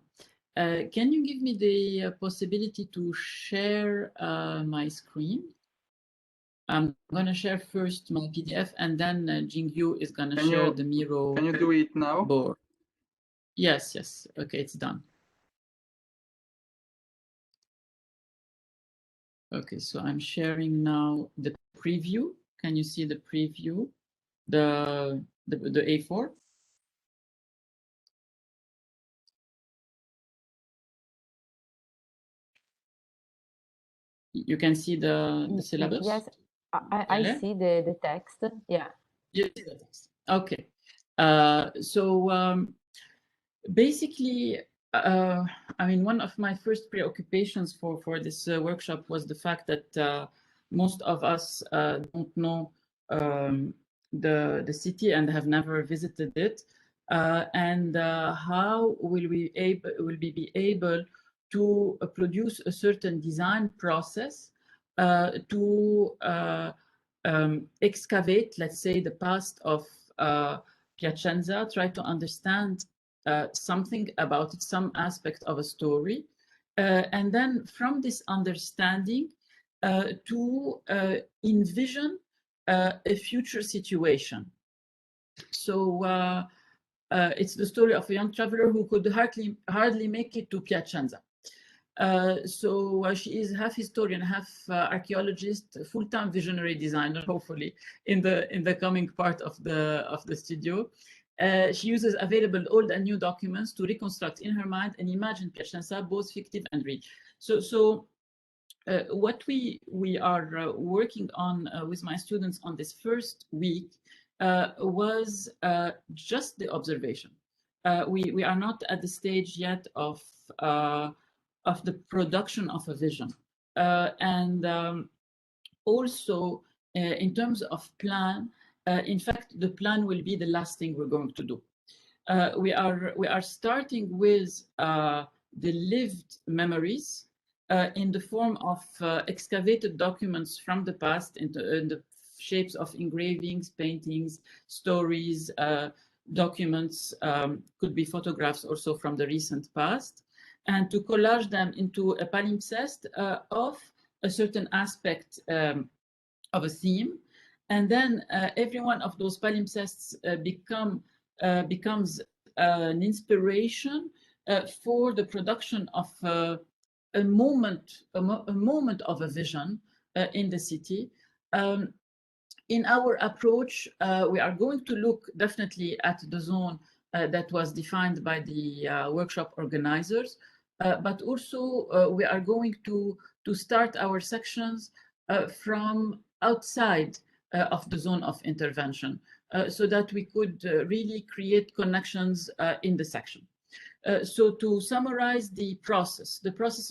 S: Can you give me the possibility to share my screen? I'm going to share first my PDF, and then Jingyu is going to share the Miro.
B: Can you do it now?
S: Board. Yes. Okay, it's done. Okay, so I'm sharing now the preview. Can you see the preview? The A4? You can see the syllabus?
Q: Yes, I see the text. Yeah.
S: You see the text. Okay. Basically, I mean, one of my first preoccupations for this workshop was the fact that most of us don't know the city and have never visited it. And how will we be able to produce a certain design process to excavate, let's say, the past of Piacenza, try to understand something about it, some aspect of a story, and then from this understanding to envision a future situation. So it's the story of a young traveler who could hardly make it to Piacenza. She is half historian, half archaeologist, full-time visionary designer, hopefully in the coming part of the studio. She uses available old and new documents to reconstruct in her mind and imagine Piacenza, both fictive and real. So what we are working on with my students on this first week was just the observation. We are not at the stage yet of the production of a vision. Also, in terms of plan, in fact, the plan will be the last thing we're going to do. We are starting with the lived memories in the form of excavated documents from the past in the shapes of engravings, paintings, stories, documents, could be photographs also from the recent past, and to collage them into a palimpsest of a certain aspect of a theme. And then every one of those palimpsests becomes an inspiration for the production of a moment of a vision in the city. In our approach, we are going to look definitely at the zone that was defined by the workshop organizers, but also we are going to start our sections from outside of the zone of intervention, so that we could really create connections in the section. So to summarize the process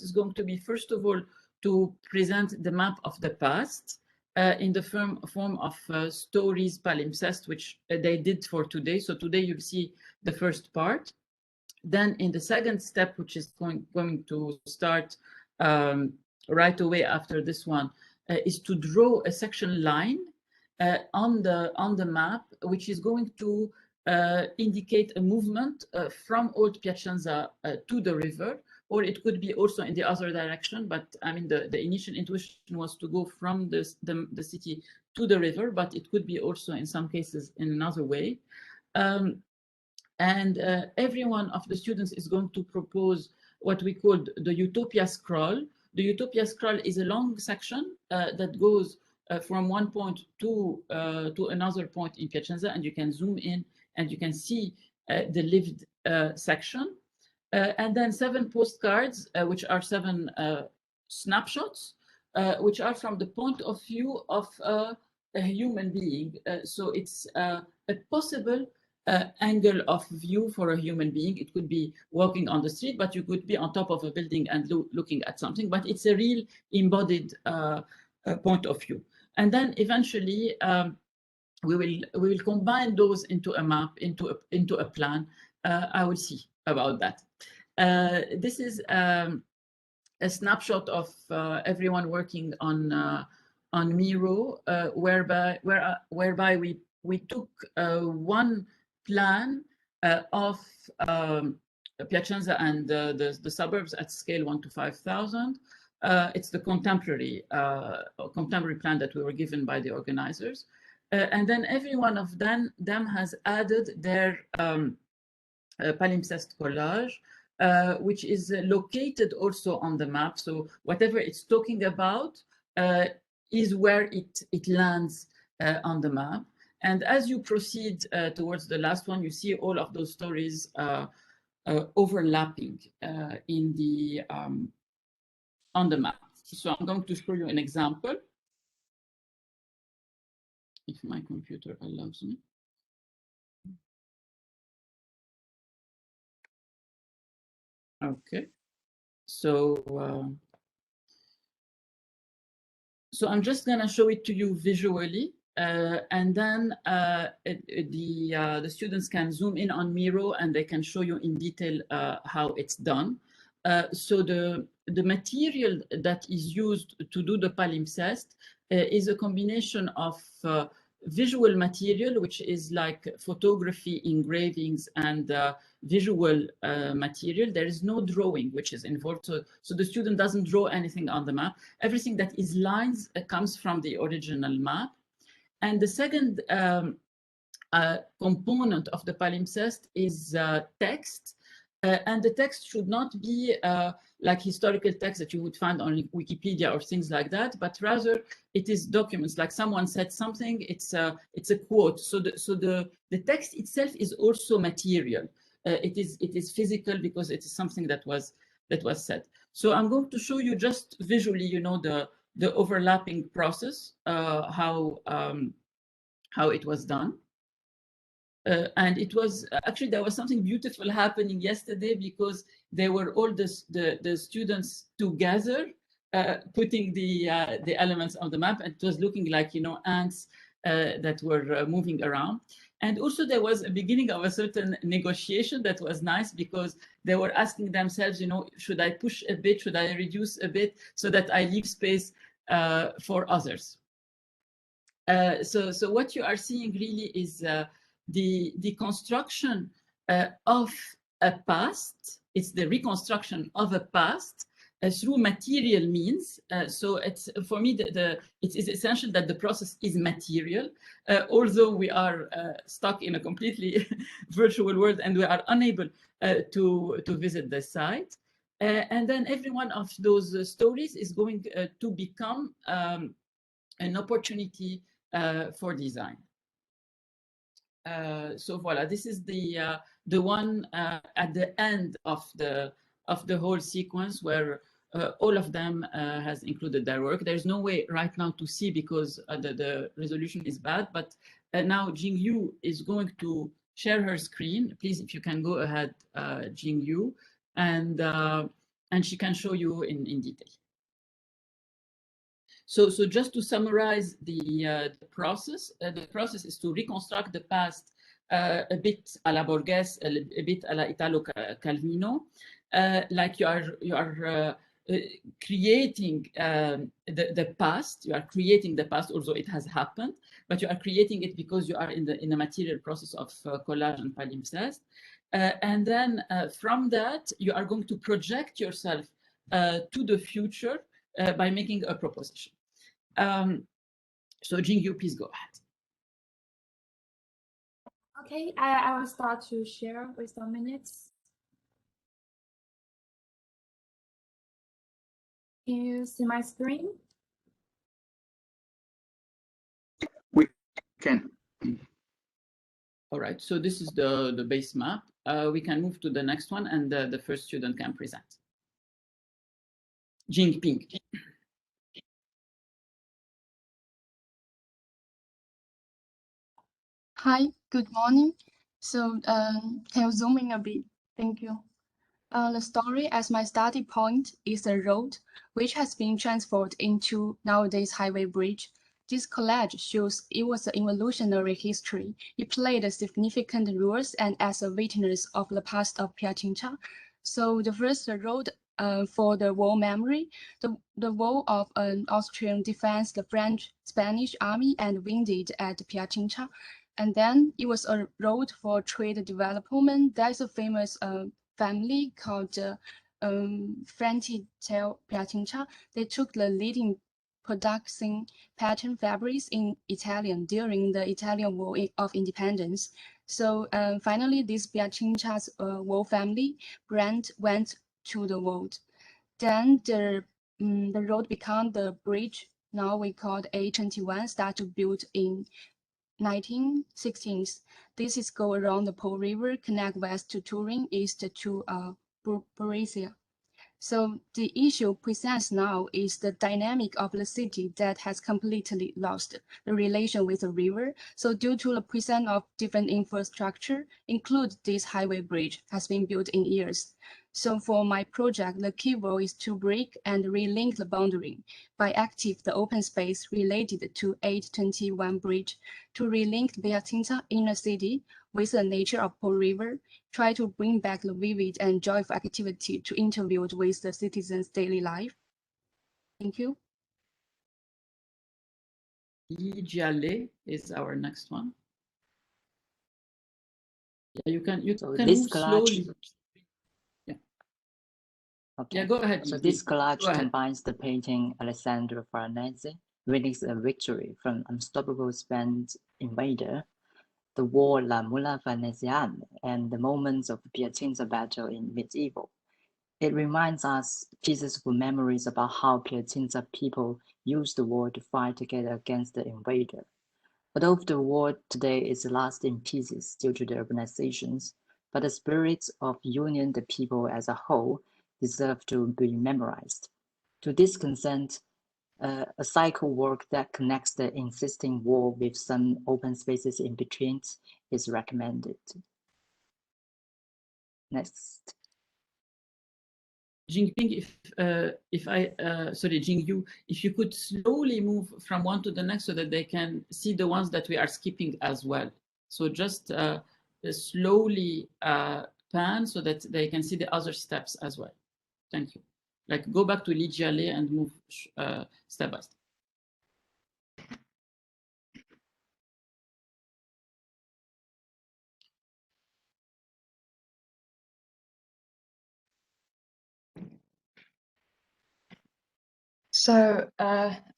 S: is going to be, first of all, to present the map of the past in the form of stories palimpsest, which they did for today. So today you'll see the first part. Then in the second step, which is going to start right away after this one, is to draw a section line on the map, which is going to indicate a movement from Old Piacenza to the river, or it could be also in the other direction. But I mean, the initial intuition was to go from the city to the river, but it could be also in some cases in another way. And every one of the students is going to propose what we call the Utopia Scroll. The Utopia Scroll is a long section that goes from one point to another point in Piacenza, and you can zoom in and you can see the lived section. And then 7 postcards, which are 7 snapshots, which are from the point of view of a human being. So it's a possible angle of view for a human being. It could be walking on the street, but you could be on top of a building and looking at something, but it's a real embodied point of view. And then eventually we will combine those into a map, into a plan. I will see about that. This is a snapshot of everyone working on Miro, whereby we took one plan of Piacenza and the suburbs at scale 1 to 5,000. It's the contemporary plan that we were given by the organizers. And then every one of them has added their palimpsest collage, which is located also on the map. So whatever it's talking about is where it lands on the map. And as you proceed towards the last one, you see all of those stories overlapping in the on the map. So I'm going to show you an example, if my computer allows me. Okay, so so I'm just going to show it to you visually, and then the students can zoom in on Miro and they can show you in detail how it's done. So the material that is used to do the palimpsest is a combination of visual material, which is like photography, engravings, and visual material. There is no drawing which is involved, so the student doesn't draw anything on the map. Everything that is lines comes from the original map. And the second component of the palimpsest is text. And the text should not be like historical text that you would find on Wikipedia or things like that, but rather it is documents. Like someone said something, it's a quote. So the text itself is also material. It is physical because it is something that was said. So I'm going to show you just visually, you know, the overlapping process, how it was done. And it was actually, there was something beautiful happening yesterday because they were all the students together putting the elements on the map, and it was looking like, you know, ants that were moving around. And also there was a beginning of a certain negotiation that was nice, because they were asking themselves, you know, should I push a bit, should I reduce a bit so that I leave space for others. So what you are seeing really is the construction of a past. It's the reconstruction of a past through material means. So it's, for me, it is essential that the process is material, although we are stuck in a completely virtual world and we are unable to visit the site. And then every one of those stories is going to become an opportunity for design. So voila, this is the one at the end of the whole sequence, where all of them has included their work. There's no way right now to see because the resolution is bad, but now Jingyu is going to share her screen. Please, if you can go ahead, Jingyu, and she can show you in detail. So just to summarize the process is to reconstruct the past a bit a la Borges, a bit a la Italo Calvino, like you are creating the past. You are creating the past, although it has happened, but you are creating it because you are in the material process of collage and palimpsest. And then from that, you are going to project yourself to the future by making a proposition. So Jingyu, please go ahead.
N: Okay, I will start to share with some minutes. Can you see my screen?
B: We can.
S: All right, so this is the base map. We can move to the next one, and the first student can present. Jingping.
T: Hi, good morning. So can you zoom in a bit? Thank you. The story as my starting point is a road which has been transformed into nowadays highway bridge. This collage shows it was an evolutionary history. It played a significant roles and as a witness of the past of Pichincha. So the first road for the war memory, the war of Austrian defense, the French, Spanish army and wounded at Pichincha. And then it was a road for trade development. There's a famous family called Franti Tel Pichincha. They took the leading production pattern fabrics in Italian during the Italian War of Independence. So finally, this Pichincha's war family brand went to the world. Then the road became the bridge. Now we call A21, started built in 1916s. This is go around the Po River, connect west to Turin, east to Brescia. So the issue presents now is the dynamic of the city that has completely lost the relation with the river. So due to the presence of different infrastructure, include this highway bridge has been built in years. So for my project, the key role is to break and relink the boundary by active the open space related to 821 bridge to relink Pichincha inner city with the nature of Po River, try to bring back the vivid and joyful activity to interview with the citizens' daily life. Thank you.
S: Li Jiale is our next one. Yeah, you can move slowly. Yeah.
U: Okay.
S: Yeah, go ahead.
U: So this collage combines the painting Alessandro Farnese, Winning a Victory from Unstoppable Spanish Invader, the war La Mula Farnesiana, and the moments of the Pichincha battle in medieval. It reminds us pieces of memories about how Pichincha people used the war to fight together against the invader. Although the war today is lost in pieces due to the urbanizations, but the spirit of union the people as a whole deserve to be memorized. To this consent, a cycle work that connects the existing wall with some open spaces in between is recommended. Next.
S: Jingping, Jingyu, if you could slowly move from one to the next so that they can see the ones that we are skipping as well. So just slowly pan so that they can see the other steps as well. Thank you. Like go back to Li Jiale and move step by step.
V: So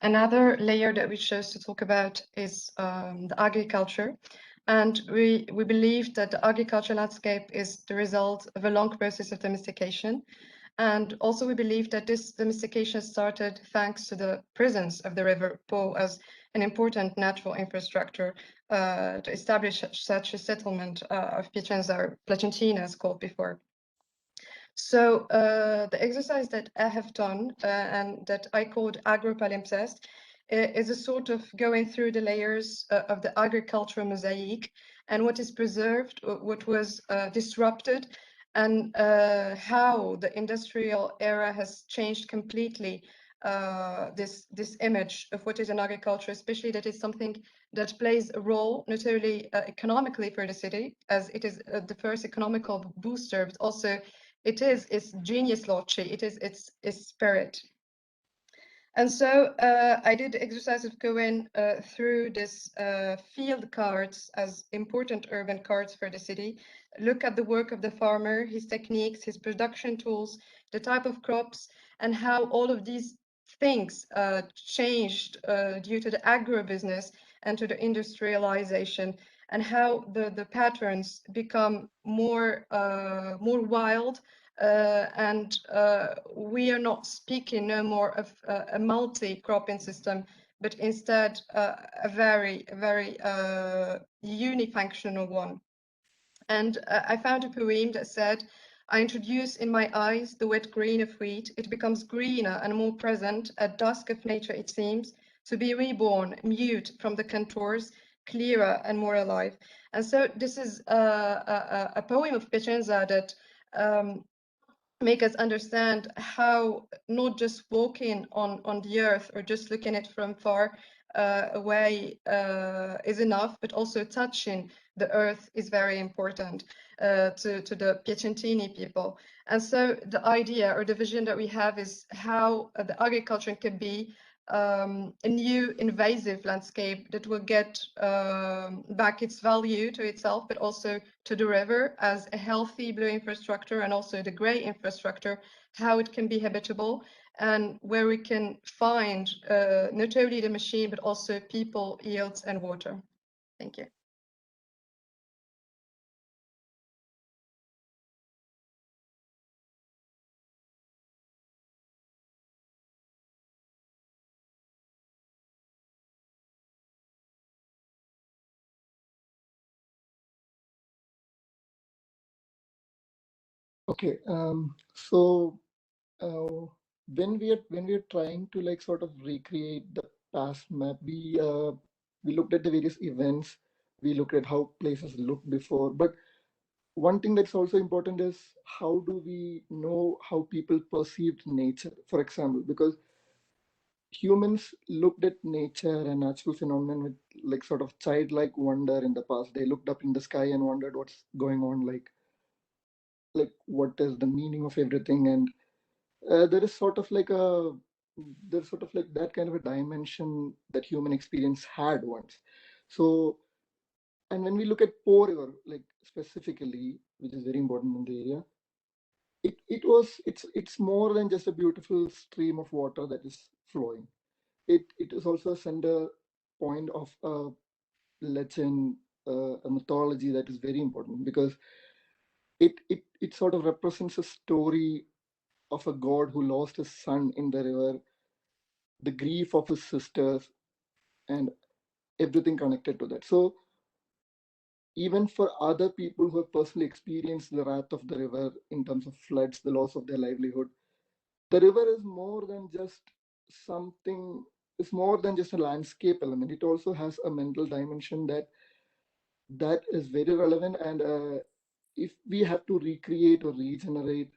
V: another layer that we chose to talk about is the agriculture. And we believe that the agriculture landscape is the result of a long process of domestication. And also we believe that this domestication started thanks to the presence of the river Po as an important natural infrastructure to establish such a settlement of Piacenza, or Placentina as called before. So the exercise that I have done and that I called agropalimpsest is a sort of going through the layers of the agricultural mosaic and what is preserved, what was disrupted, and how the industrial era has changed completely this image of what is an agriculture, especially that is something that plays a role not only economically for the city, as it is the first economical booster, but also it is its genius loci, it is its spirit. And so I did the exercise of going through this field cards as important urban cards for the city, look at the work of the farmer, his techniques, his production tools, the type of crops, and how all of these things changed due to the agribusiness and to the industrialization, and how the patterns become more wild. And we are not speaking no more of a multi-cropping system, but instead a very unifunctional one. And I found a poem that said, I introduce in my eyes the wet green of wheat. It becomes greener and more present at dusk of nature, it seems, to be reborn, mute from the contours, clearer and more alive. And so this is a poem of Piacenza that make us understand how not just walking on the earth or just looking at it from far away is enough, but also touching the earth is very important to the Piacentini people. And so the idea or the vision that we have is how the agriculture can be a new invasive landscape that will get back its value to itself, but also to the river as a healthy blue infrastructure, and also the grey infrastructure, how it can be habitable, and where we can find not only the machine, but also people, yields, and water. Thank you.
A: Okay, so when we are trying to like sort of recreate the past map, we looked at the various events, we looked at how places looked before, but one thing that's also important is how do we know how people perceived nature, for example, because humans looked at nature and natural phenomenon with like sort of childlike wonder in the past. They looked up in the sky and wondered what's going on, like what is the meaning of everything. And there's sort of like that kind of a dimension that human experience had once. So, and when we look at Po River, like specifically, which is very important in the area, it's more than just a beautiful stream of water that is flowing. It is also a center point of a legend, a mythology that is very important, because it sort of represents a story of a god who lost his son in the river, the grief of his sisters, and everything connected to that. So even for other people who have personally experienced the wrath of the river in terms of floods, the loss of their livelihood, the river is more than just something, it's more than just a landscape element. It also has a mental dimension that is very relevant. And if we have to recreate or regenerate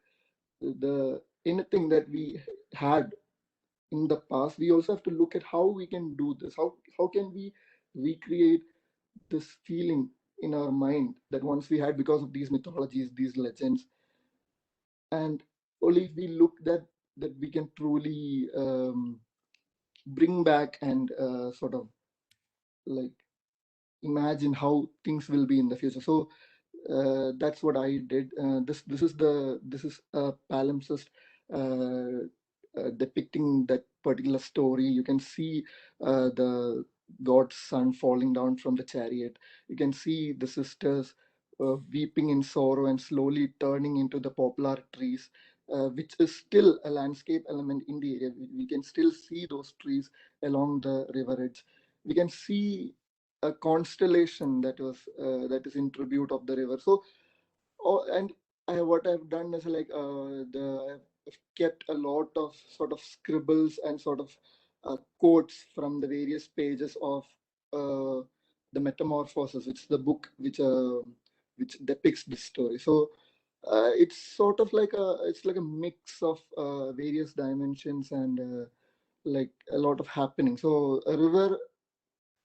A: the anything that we had in the past, we also have to look at how we can do this. How can we recreate this feeling in our mind that once we had because of these mythologies, these legends? And only if we look that we can truly bring back and sort of like imagine how things will be in the future. So that's what I did. This is a palimpsest depicting that particular story. You can see the god's son falling down from the chariot. You can see the sisters weeping in sorrow and slowly turning into the poplar trees, which is still a landscape element in the area. We can still see those trees along the river edge. We can see a constellation that is in tribute of the river. So, and what I've done is like I've kept a lot of sort of scribbles and sort of quotes from the various pages of the Metamorphosis, which is the book which depicts this story. So it's sort of like a mix of various dimensions and like a lot of happening. So a river,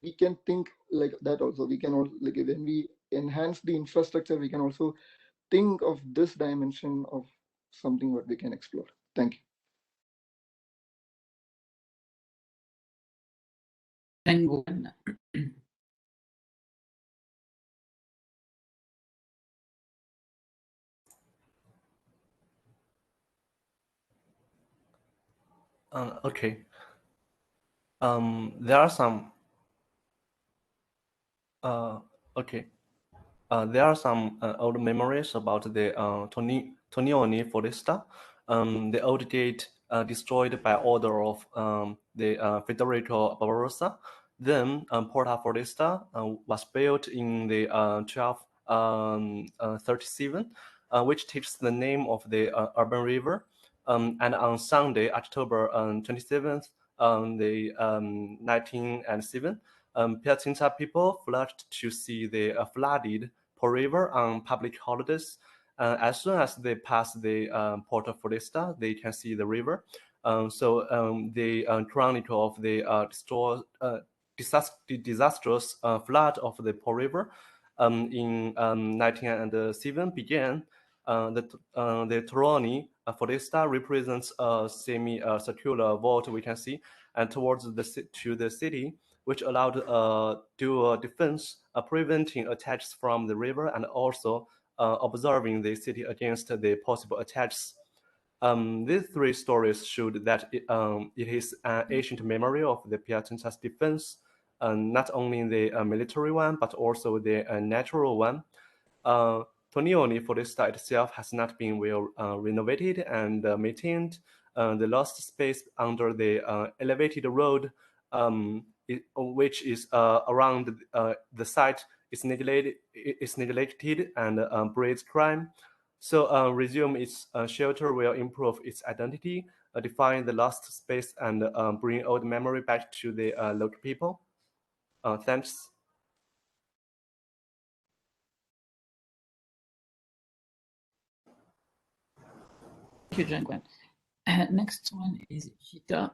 A: we can think like that also. We can also, like, when we enhance the infrastructure, we can also think of this dimension of something what we can explore. Thank you.
S: Penguin.
E: Okay. There are some. Okay. There are some old memories about the Tonioni Foresta, the old gate destroyed by order of the Federico Barbarossa. Then Porta Foresta was built in the 1237, which takes the name of the urban river. And on Sunday, October 27th, the 1907, Piacenza people flocked to see the flooded Po River on public holidays. As soon as they pass the Porta Foresta, they can see the river. The chronicle of the disastrous flood of the Po River in 1907 began. The Toroni Foresta represents a semi-circular vault we can see, and towards the city, which allowed dual defense, preventing attacks from the river and also observing the city against the possible attacks. These three stories showed that it is an ancient memory of the Piacenza's defense, not only the military one, but also the natural one. Tonioni Foresta itself has not been well renovated and maintained. The lost space under the elevated road, which is around the site, is neglected and breeds crime. So resume its shelter will improve its identity, define the lost space, and bring old memory back to the local people. Thanks.
S: Thank you, Jangwan. Next one is Hita.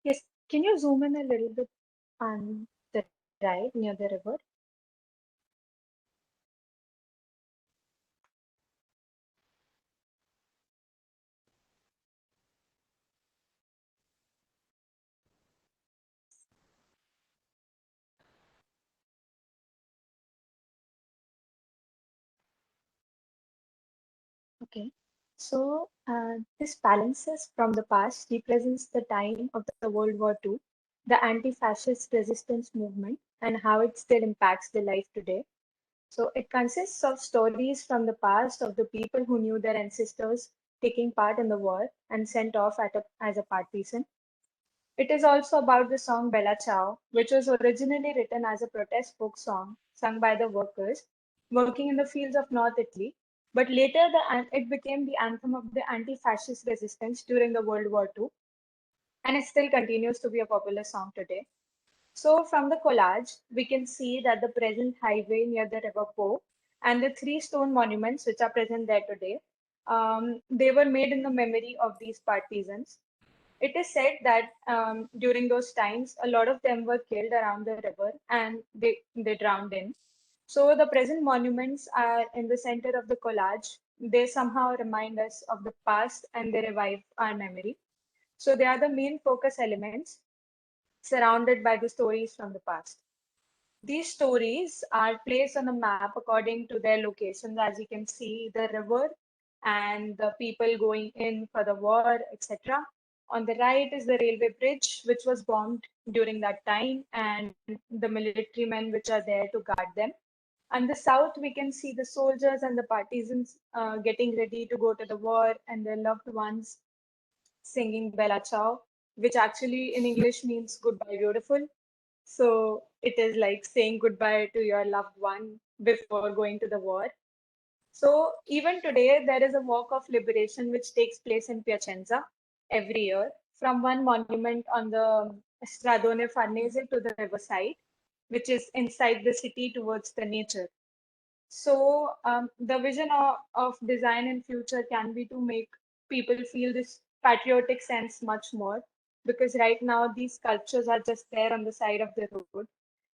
F: Yes, can you zoom in a little bit on the right near the river? Okay, so this palimpsest from the past represents the time of the World War II, the anti-fascist resistance movement, and how it still impacts the life today. So it consists of stories from the past of the people who knew their ancestors taking part in the war and sent off as a partisan. It is also about the song Bella Ciao, which was originally written as a protest folk song sung by the workers working in the fields of North Italy, but later it became the anthem of the anti-fascist resistance during the World War II, and it still continues to be a popular song today. So from the collage, we can see that the present highway near the River Po and the three stone monuments which are present there today, they were made in the memory of these partisans. It is said that during those times, a lot of them were killed around the river and they drowned in. So the present monuments are in the center of the collage. They somehow remind us of the past and they revive our memory. So they are the main focus elements surrounded by the stories from the past. These stories are placed on a map according to their locations. As you can see, the river and the people going in for the war, etc. On the right is the railway bridge, which was bombed during that time, and the military men which are there to guard them. On the south, we can see the soldiers and the partisans getting ready to go to the war, and their loved ones singing Bella Ciao, which actually in English means goodbye, beautiful. So it is like saying goodbye to your loved one before going to the war. So even today, there is a walk of liberation which takes place in Piacenza every year, from one monument on the Stradone Farnese to the riverside, which is inside the city towards the nature. So the vision of design in future can be to make people feel this patriotic sense much more, because right now these sculptures are just there on the side of the road.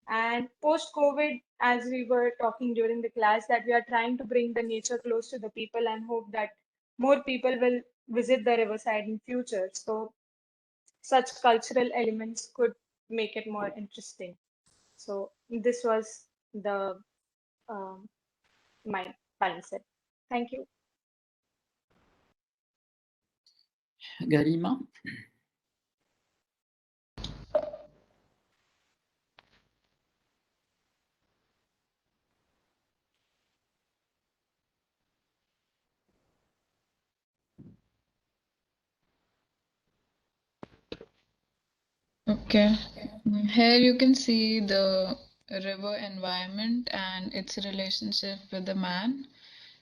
F: And post-COVID, as we were talking during the class, that we are trying to bring the nature close to the people and hope that more people will visit the riverside in future. So such cultural elements could make it more interesting. So this was the my mindset. Thank you.
S: Garima.
G: Okay, here you can see the river environment and its relationship with the man.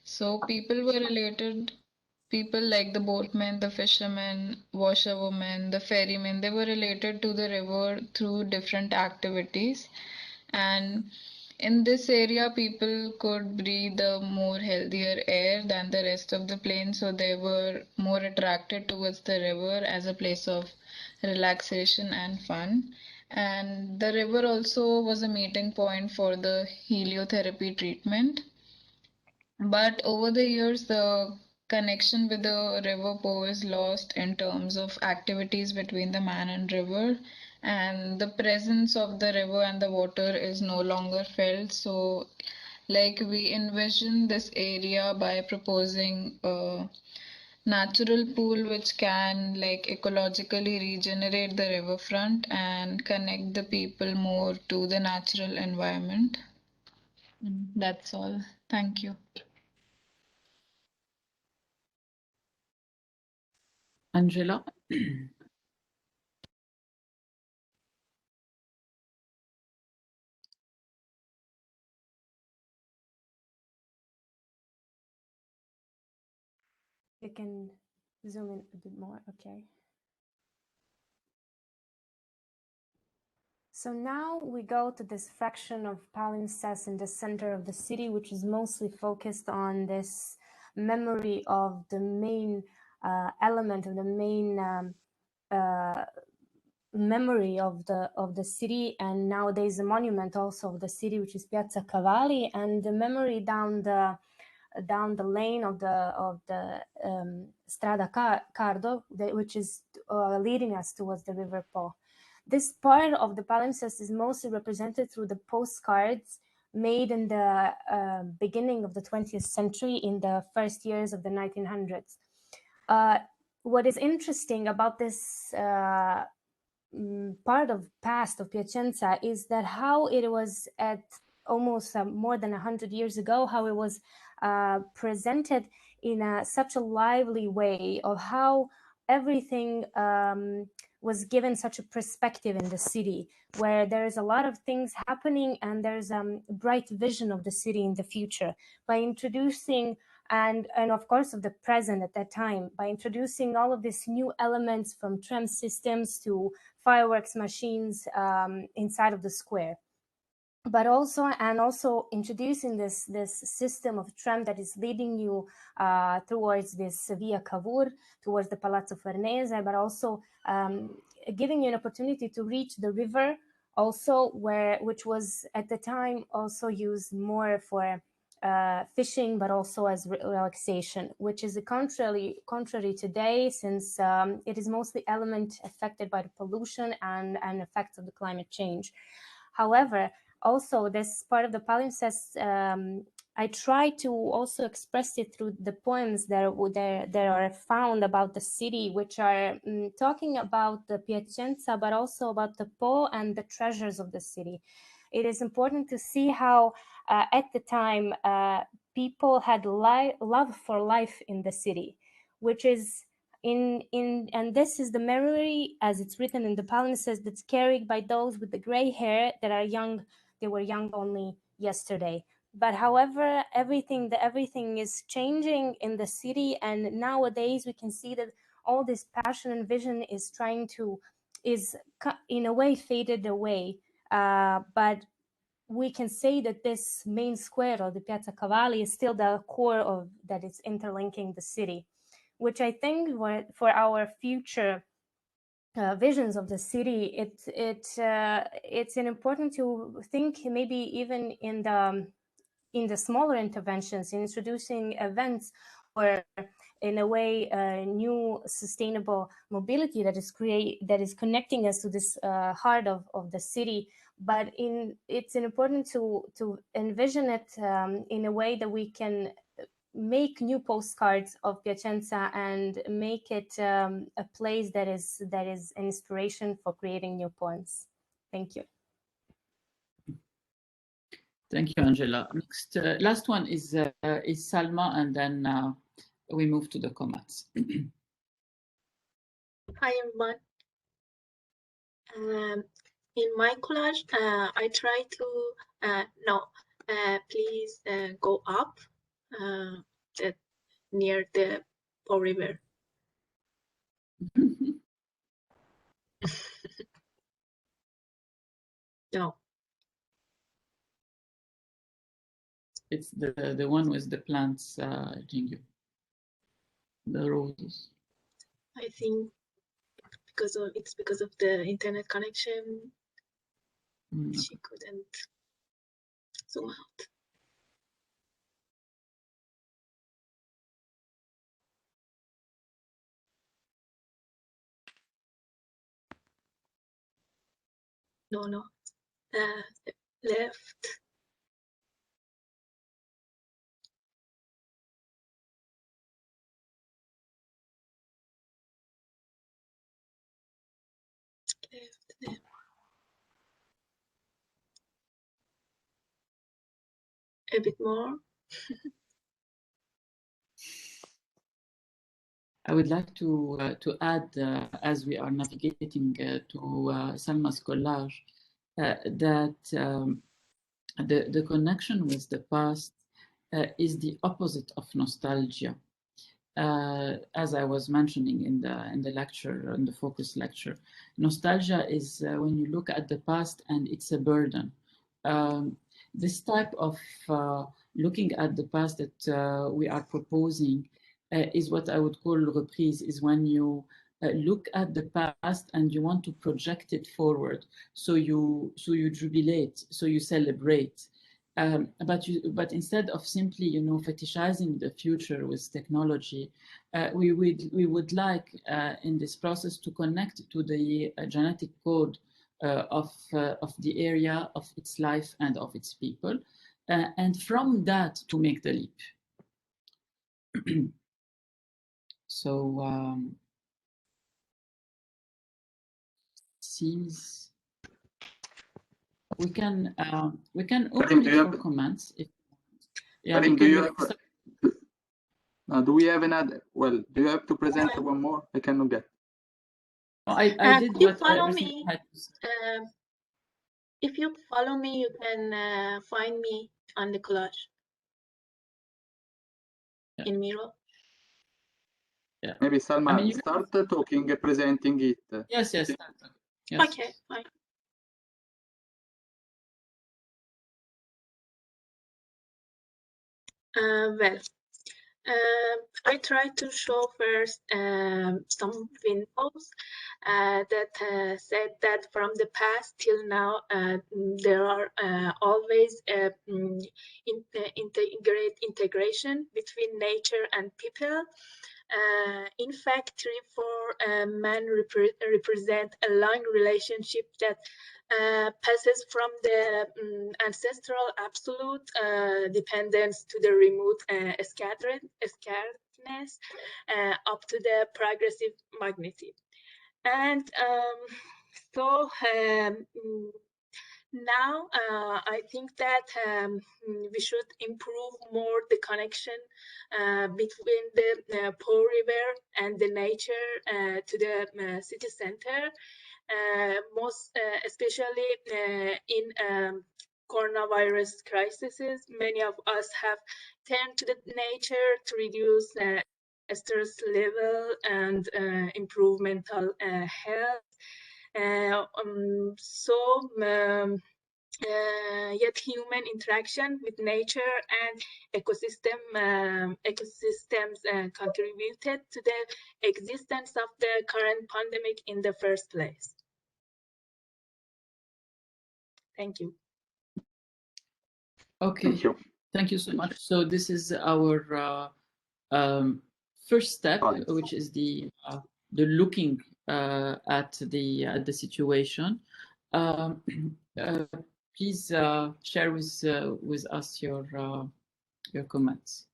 G: So people were related, people like the boatmen, the fishermen, washerwomen, the ferrymen, they were related to the river through different activities. And in this area, people could breathe a more healthier air than the rest of the plain, so they were more attracted towards the river as a place of relaxation and fun. And the river also was a meeting point for the heliotherapy treatment. But over the years, the connection with the river Po is lost in terms of activities between the man and river, and the presence of the river and the water is no longer felt. So, like, we envision this area by proposing a natural pool which can, like, ecologically regenerate the riverfront and connect the people more to the natural environment. That's all. Thank you.
S: Angela.
H: You can zoom in a bit more, okay. So now we go to this fraction of palimpsest in the center of the city, which is mostly focused on this memory of the main element of the main memory of the city, and nowadays a monument also of the city, which is Piazza Cavalli, and the memory down the lane of the Strada Cardo, which is leading us towards the River Po. This part of the palimpsest is mostly represented through the postcards made in the beginning of the 20th century, in the first years of the 1900s. What is interesting about this part of past of Piacenza is that how it was at almost more than 100 years ago, how it was presented in such a lively way, of how everything was given such a perspective in the city, where there's a lot of things happening and there's a bright vision of the city in the future, by introducing and of course of the present at that time, by introducing all of these new elements, from tram systems to fireworks machines inside of the square. But also introducing this system of tram that is leading you towards this Via Cavour, towards the Palazzo Farnese, but also giving you an opportunity to reach the river, also which was at the time also used more for fishing, but also as relaxation, which is contrary today, since it is mostly element affected by the pollution and effects of the climate change. However, also this part of the palimpsest I try to also express it through the poems that are found about the city, which are talking about the Piacenza, but also about the Po and the treasures of the city. It is important to see how at the time people had love for life in the city, which is and this is the memory, as it's written in the palimpsest, that's carried by those with the gray hair that are young. They were young only yesterday. But however, everything is changing in the city, and nowadays we can see that all this passion and vision is in a way faded away. But we can say that this main square of the Piazza Cavalli is still the core of that is interlinking the city, which I think for our future visions of the city, it's important to think maybe even in the smaller interventions, in introducing events or in a way new sustainable mobility that is connecting us to this heart of the city. But it's important to envision it in a way that we can make new postcards of Piacenza and make it a place that is an inspiration for creating new poems. Thank you.
S: Thank you, Angela. Next, last one is Salma, and then we move to the comments.
I: Hi, everyone. In my collage, I try to please go up near the Po River. No.
S: It's the one with the plants, Jingu. The roses.
I: I think because of the internet connection, she couldn't zoom out. No, left. Left there. A bit more.
S: I would like to add, as we are navigating to Salma's collage, that the connection with the past is the opposite of nostalgia. As I was mentioning in the lecture, in the focus lecture, nostalgia is when you look at the past and it's a burden. This type of looking at the past that we are proposing is what I would call reprise, is when you look at the past and you want to project it forward. So you jubilate, so you celebrate. But instead of simply, fetishizing the future with technology, we would like in this process to connect to the genetic code of the area, of its life and of its people, and from that to make the leap. So seems we can open it for comments. Yeah, we can.
B: Do we have another? Well, do you have to present one more? I cannot get.
S: I did what
I: follow me. If you follow me, you can find me on the collage in Miro.
S: Yeah.
B: Maybe Salma, start talking, presenting it.
S: Yes. Yes.
I: Okay, fine. I try to show first some windows that said that from the past till now there are always integration between nature and people. In fact, 3-4 men represent a long relationship that passes from the ancestral absolute dependence to the remote scatterness up to the progressive magnitude. And so now I think that we should improve more the connection between the Po River and the nature to the city center, most especially in coronavirus crises. Many of us have turned to the nature to reduce stress level and improve mental health. Yet human interaction with nature and ecosystems contributed to the existence of the current pandemic in the first place. Thank you.
S: Okay, thank you so much. So this is our first step, which is the looking at the situation. Please share with us your comments.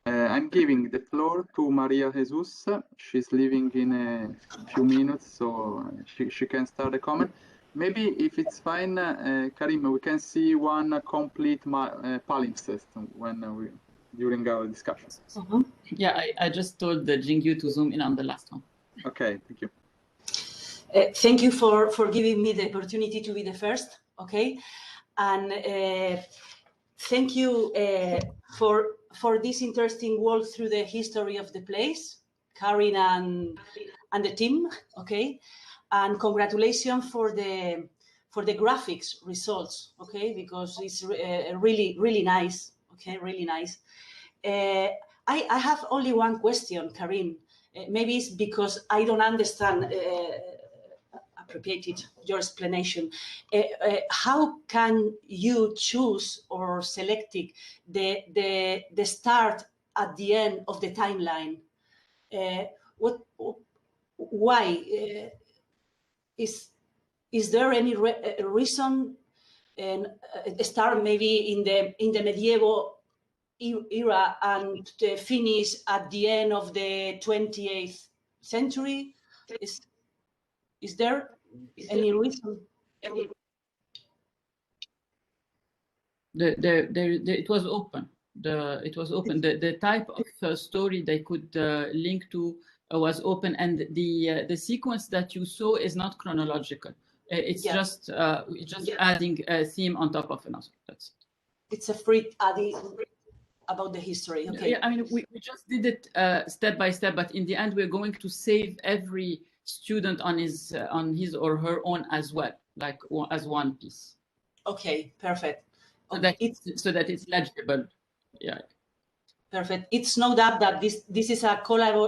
B: I'm giving the floor to Maria Jesus. She's leaving in a few minutes, so she can start the comment. Maybe if it's fine, Karim, we can see one complete palimpsest during our discussion.
S: Yeah, I just told Jingyu to zoom in on the last one.
B: Okay, thank you.
R: Thank you for giving me the opportunity to be the first, okay? And thank you for this interesting walk through the history of the place, Karin and the team, okay? And congratulations for the graphics results, okay? Because it's really nice, okay? Really nice. I have only one question, Karim. Maybe it's because I don't understand appropriated your explanation. How can you choose or select the start at the end of the timeline? Why? Is there any reason and start maybe in the medieval era and finish at the end of the 28th century? Is there any reason?
S: It was open. It was open. The type of story they could link to was open, and the sequence that you saw is not chronological. It's just adding a theme on top of another. That's
R: it's a free adding about the history. Okay.
S: Yeah, I mean, we just did it step by step, but in the end, we're going to save every student on his or her own as well, like as one piece.
R: Okay, perfect.
S: So that it's legible. Yeah.
R: Perfect. It's no doubt that this is a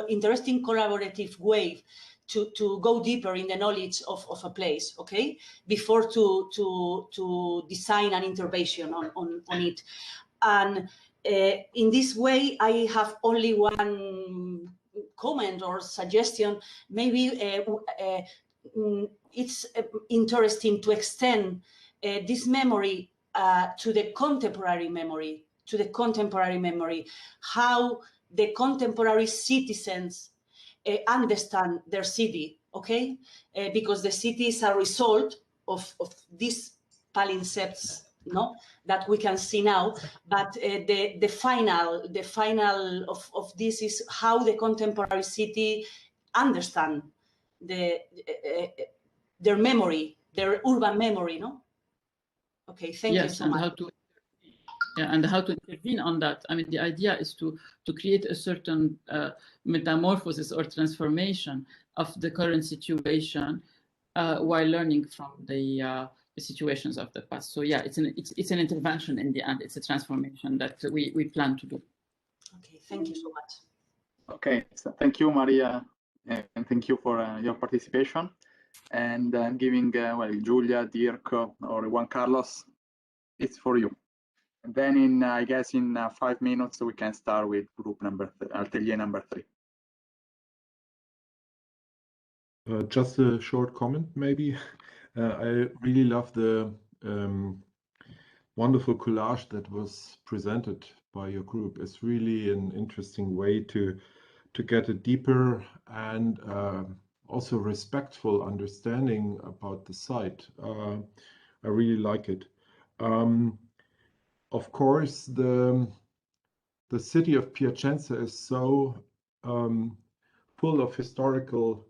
R: interesting collaborative way to go deeper in the knowledge of a place, okay, before to design an intervention on it. And in this way, I have only one comment or suggestion. Maybe it's interesting to extend this memory to the contemporary memory, how the contemporary citizens understand their city, okay? Because the city is a result of these palimpsests, no, that we can see now, but the final of this is how the contemporary city understand their memory, their urban memory, no? Okay, thank you so much.
S: And how to intervene on that. I mean, the idea is to create a certain metamorphosis or transformation of the current situation while learning from the situations of the past. So yeah, it's an intervention in the end. It's a transformation that we plan to do.
R: Okay, thank you so much.
B: Okay, so thank you, Maria, and thank you for your participation. And I'm giving Julia, Dirk, or Juan Carlos. It's for you. And then I guess in 5 minutes we can start with group atelier number 3.
P: Just a short comment, maybe. I really love the wonderful collage that was presented by your group. It's really an interesting way to get a deeper and also respectful understanding about the site. I really like it. Of course, the city of Piacenza is so full of historical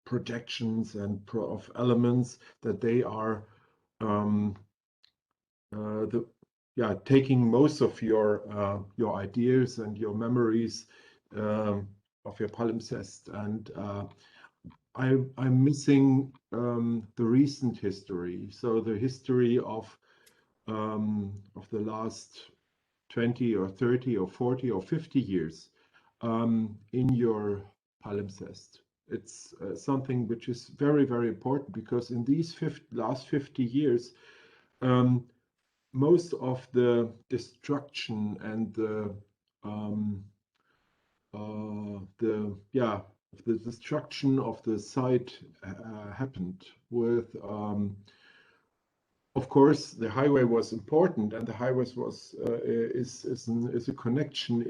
P: projections and of elements that they are taking most of your ideas and your memories of your palimpsest, and I'm missing the recent history. So the history of the last 20 or 30 or 40 or 50 years in your palimpsest. It's something which is very, very important, because in these last 50 years, most of the destruction and the destruction of the site happened with. Of course, the highway was important, and the highway is a connection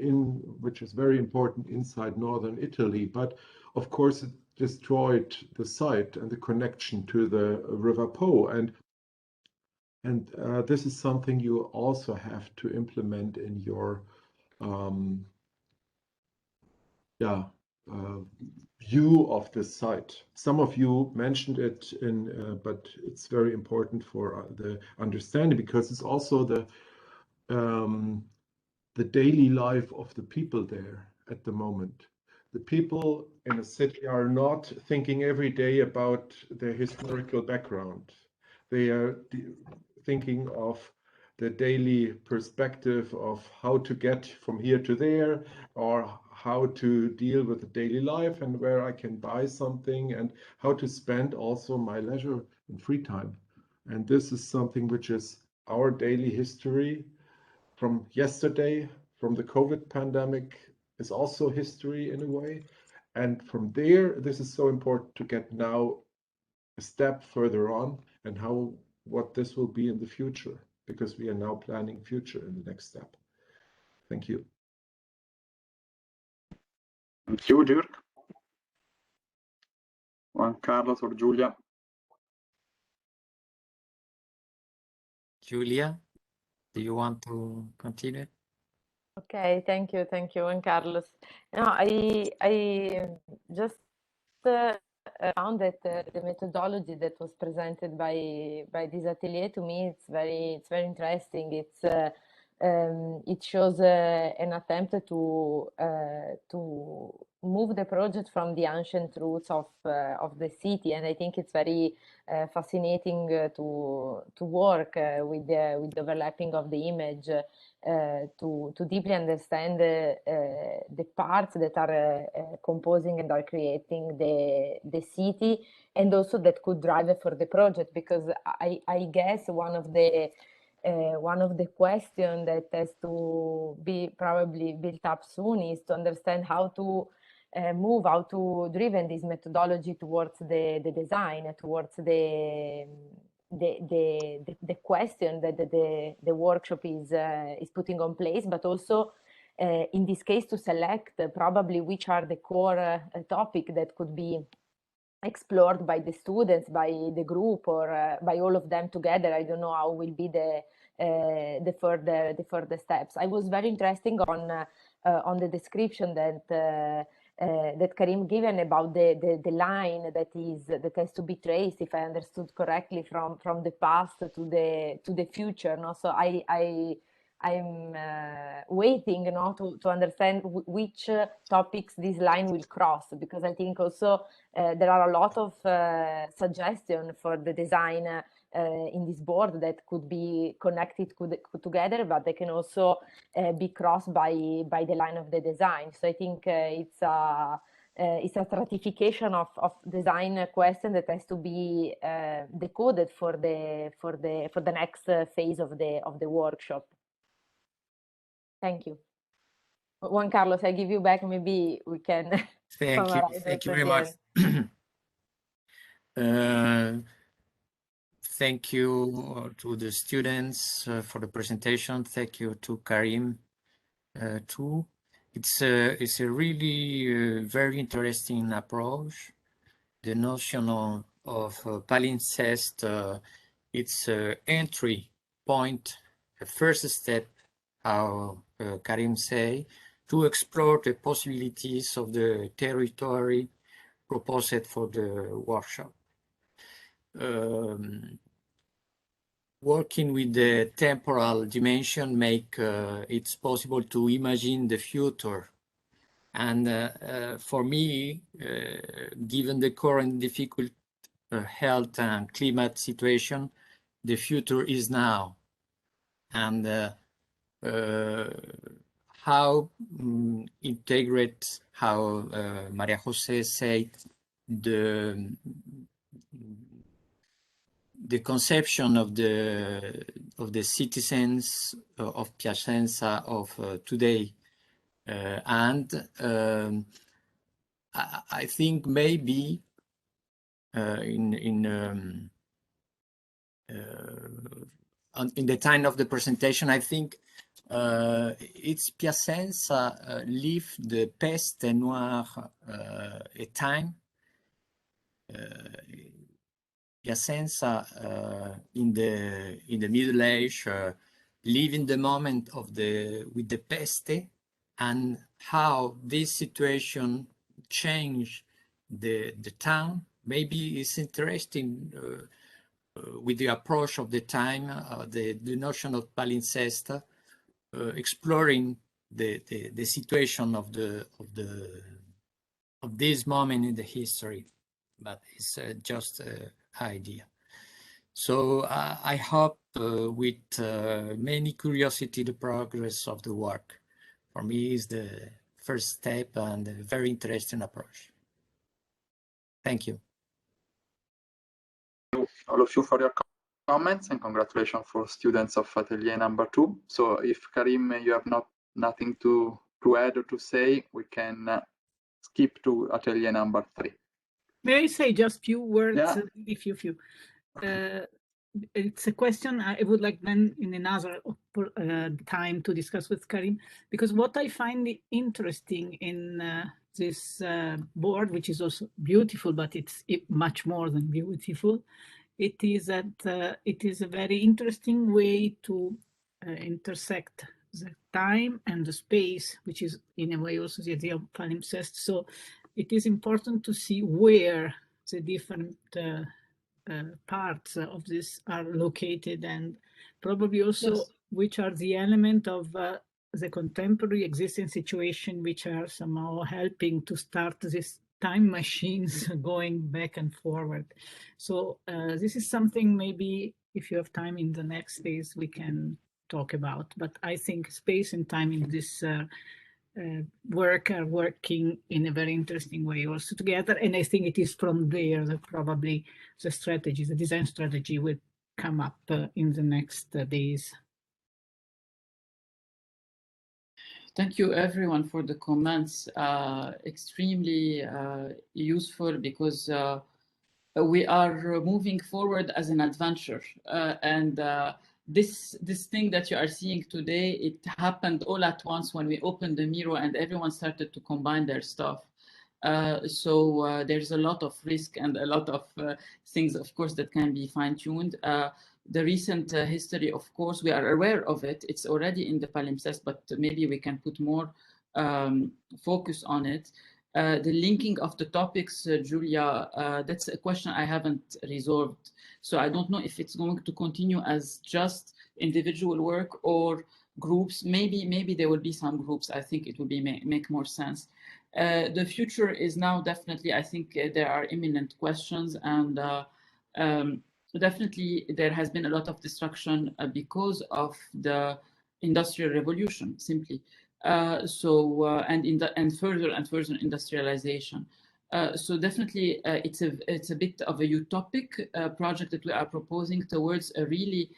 P: which is very important inside northern Italy. But of course, it destroyed the site and the connection to the River Po, and this is something you also have to implement in your view of the site. Some of you mentioned it but it's very important for the understanding, because it's also the daily life of the people there at the moment. The people in a city are not thinking every day about their historical background. They are thinking of the daily perspective of how to get from here to there, or how to deal with the daily life and where I can buy something, and how to spend also my leisure and free time. And this is something which is our daily history from yesterday, from the COVID pandemic, is also history in a way. And from there, this is so important to get now a step further on, and what this will be in the future, because we are now planning future in the next step. Thank you.
B: Thank you, Dirk. Juan Carlos or Julia?
J: Julia, do you want to continue?
Q: Okay, thank you, Juan Carlos. No, I just found that the methodology that was presented by this atelier, to me, it's very interesting. It shows an attempt to move the project from the ancient roots of the city, and I think it's very fascinating to work with the overlapping of the image to deeply understand the parts that are composing and are creating the city, and also that could drive for the project, because I guess one of the questions that has to be probably built up soon is to understand how to driven this methodology towards the design, towards the question that the workshop is putting on place, but also in this case to select probably which are the core topic that could be explored by the students, by the group, or by all of them together. I don't know how will be the further steps. I was very interested on the description that Karim given about the line that has to be traced, if I understood correctly, from the past to the future. No? So I'm waiting to understand which topics this line will cross, because I think also there are a lot of suggestions for the design in this board that could be connected together, but they can also be crossed by the line of the design. So I think it's a stratification of design question that has to be decoded for the next phase of the workshop. Thank you. Juan Carlos, I give you back. Maybe we can
J: Thank you very much. Thank you to the students for the presentation. Thank you to Karim too. It's a really very interesting approach. The notion of palimpsest, it's an entry point, a first step, how Karim say, to explore the possibilities of the territory proposed for the workshop. Working with the temporal dimension make it's possible to imagine the future. And for me, given the current difficult health and climate situation, the future is now. And how integrate, how Maria Jose said, the conception of the citizens of Piacenza of today, and I think maybe in the time of the presentation, I think it's Piacenza lived the peste noire a time. Piacenza in the Middle Age, living the moment of with the peste, and how this situation changed the town. Maybe it's interesting with the approach of the time, the notion of palimpsest, exploring the situation of this moment in the history, but it's just an idea. So I hope with many curiosity the progress of the work. For me is the first step and a very interesting approach. Thank you.
B: All of you for your comments, and congratulations for students of Atelier number 2. So if Karim, you have nothing to add or to say, we can skip to Atelier number 3.
D: May I say just few words?
B: Yeah.
D: Few. It's a question I would like then in another time to discuss with Karim, because what I find interesting in this board, which is also beautiful, but it's much more than beautiful, it is that it is a very interesting way to intersect the time and the space, which is in a way also the idea of palimpsest. So it is important to see where the different parts of this are located, and probably also
S: Yes.
D: which are the element of the contemporary existing situation which are somehow helping to start this time machines going back and forward. So this is something maybe if you have time in the next days we can talk about, but I think space and time in this work are working in a very interesting way also together, and I think it is from there that probably the strategy, the design strategy will come up in the next days.
S: Thank you everyone for the comments. Extremely useful, because we are moving forward as an adventure, and this thing that you are seeing today, it happened all at once when we opened the Miro and everyone started to combine their stuff. So there's a lot of risk and a lot of things, of course, that can be fine-tuned. The recent history, of course, we are aware of it. It's already in the palimpsest, but maybe we can put more focus on it. The linking of the topics, Julia, that's a question I haven't resolved. So I don't know if it's going to continue as just individual work or groups. Maybe there will be some groups. I think it will be make more sense. The future is now definitely, I think there are imminent questions, and definitely there has been a lot of destruction because of the industrial revolution, simply. And further industrialization. So definitely it's a bit of a utopic project that we are proposing towards a really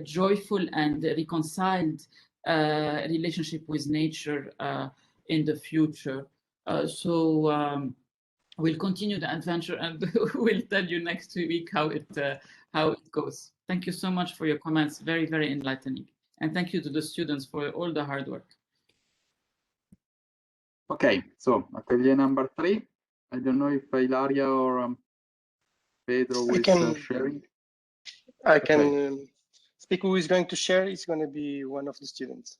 S: joyful and reconciled relationship with nature in the future. we'll continue the adventure, and we'll tell you next week how it goes. Thank you so much for your comments. Very, very enlightening. And thank you to the students for all the hard work.
B: Okay, so atelier number 3. I don't know if Ilaria or Pedro is sharing.
K: I can speak. Who is going to share? It's going to be one of the students.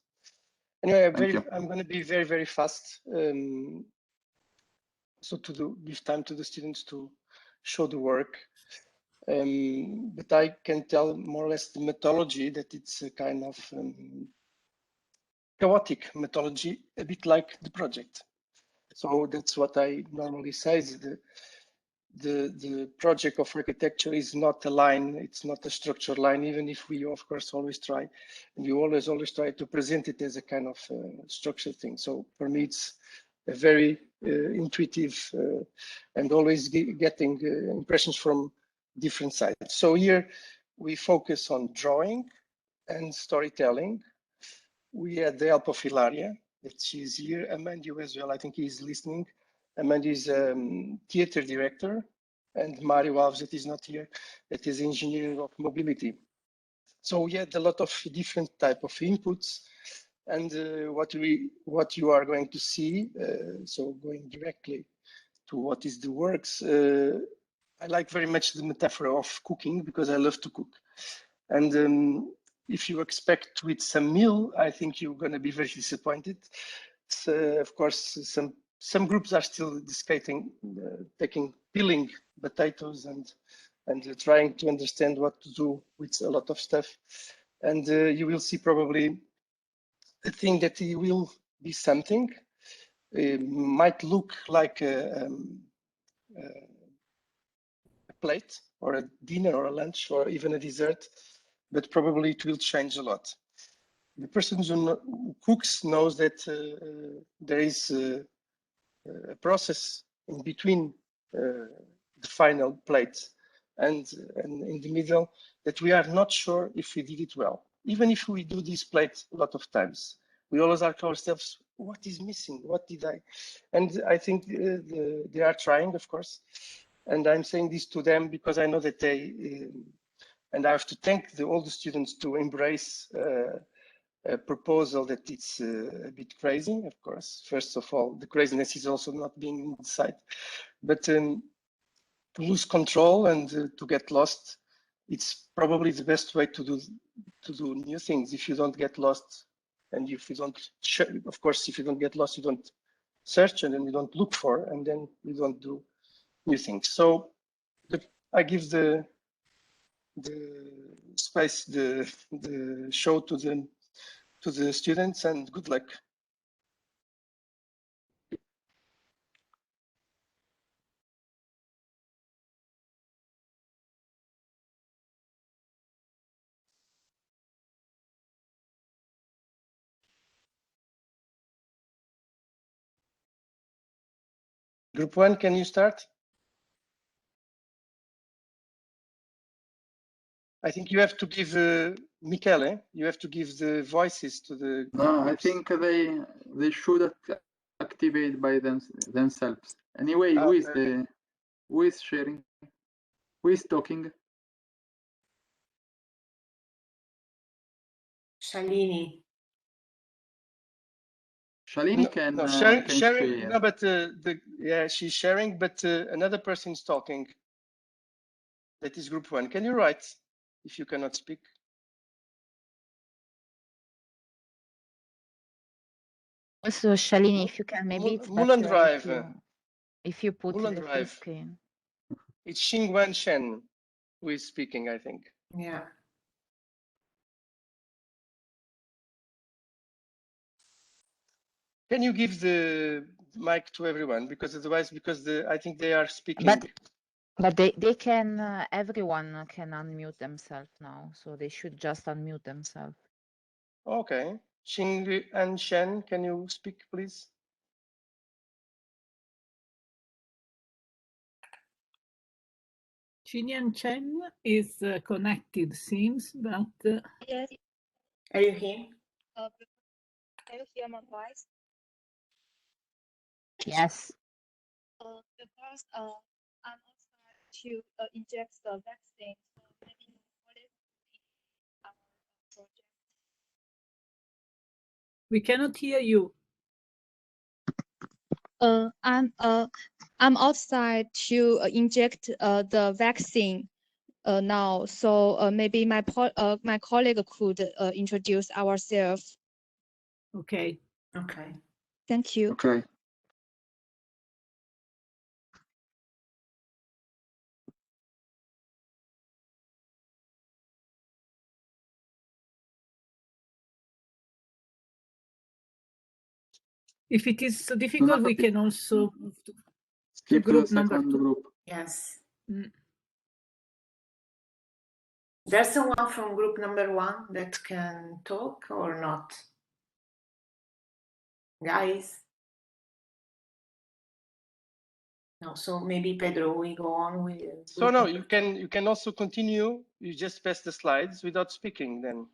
K: Anyway, I'm going to be very, very fast. So to give time to the students to show the work. But I can tell more or less the methodology, that it's a kind of chaotic methodology, a bit like the project. So that's what I normally say, is the project of architecture is not a line, it's not a structured line, even if we of course always try, and we always try to present it as a kind of structured thing. So for me it's a very intuitive and always getting impressions from different sides. So here we focus on drawing and storytelling. We had the help of Ilaria, that she's here, Amandio as well, I think he's listening. Amandio is theater director, and Mario Alves, that is not here, that is engineer of mobility. So we had a lot of different type of inputs, and what you are going to see, so going directly to what is the works, I like very much the metaphor of cooking, because I love to cook. And if you expect to eat some meal, I think you're going to be very disappointed. So, of course, some groups are still discussing, peeling potatoes and trying to understand what to do with a lot of stuff. And you will see probably a thing that it will be something. It might look like a plate or a dinner or a lunch or even a dessert, but probably it will change a lot. The person who cooks knows that there is a process in between the final plate and in the middle, that we are not sure if we did it well. Even if we do this plate a lot of times, we always ask ourselves, what is missing? What did I? And I think they are trying, of course. And I'm saying this to them because I know that they, and I have to thank all the students to embrace a proposal that it's a bit crazy, of course. First of all, the craziness is also not being inside, but to lose control and to get lost, it's probably the best way to do new things. If you don't get lost, and if you don't, of course, if you don't get lost, you don't search, and then you don't look for, and then you don't do new things. So I give the space, the show to the students, and good luck. Group 1, can you start? I think you have to give Michele, you have to give the voices to the
B: No,
K: groups.
B: I think they should activate by themselves. Anyway, who is sharing? Who is talking?
L: Shalini.
B: Shalini can
K: sharing.
B: share.
K: No, but yeah, she's sharing, but another person is talking. That is group 1. Can you write if you cannot speak?
W: So Shalini, if you can, maybe it's
K: Mulan
W: better
K: Drive.
W: if you put
K: Mulan
W: the full
K: Drive.
W: screen.
K: It's Xingwan Shen who is speaking, I think.
L: Yeah.
K: Can you give the mic to everyone? Because otherwise, I think they are speaking.
W: But they can, everyone can unmute themselves now, so they should just unmute themselves.
K: Okay. Xing and Shen, can you speak, please?
D: Xinyan Chen is connected, seems, but...
L: Yes. Are you here?
W: Can you hear my voice? Yes.
C: Because I'm also to inject the vaccine, so maybe what is our project?
D: We cannot hear you.
C: I'm outside to inject the vaccine now, so maybe my colleague could introduce ourselves.
D: Okay.
L: Okay.
C: Thank you.
B: Okay.
D: If it is so difficult, we can also move to
B: Skip to
D: group
B: the
D: number
B: second
D: 2.
B: group.
L: Yes.
D: Mm.
L: There's someone from group number 1 that can talk or not? Guys? No, so maybe Pedro, we go on with.
K: So no, you can also continue. You just pass the slides without speaking then.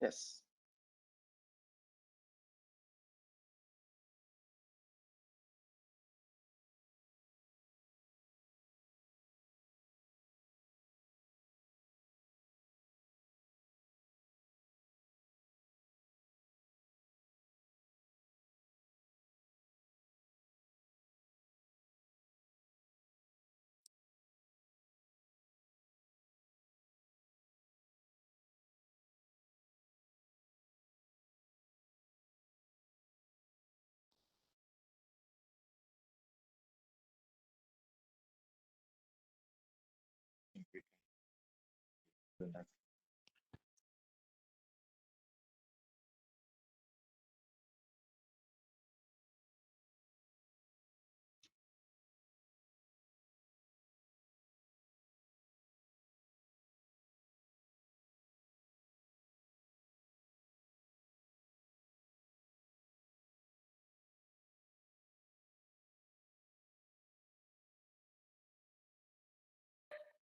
K: Yes.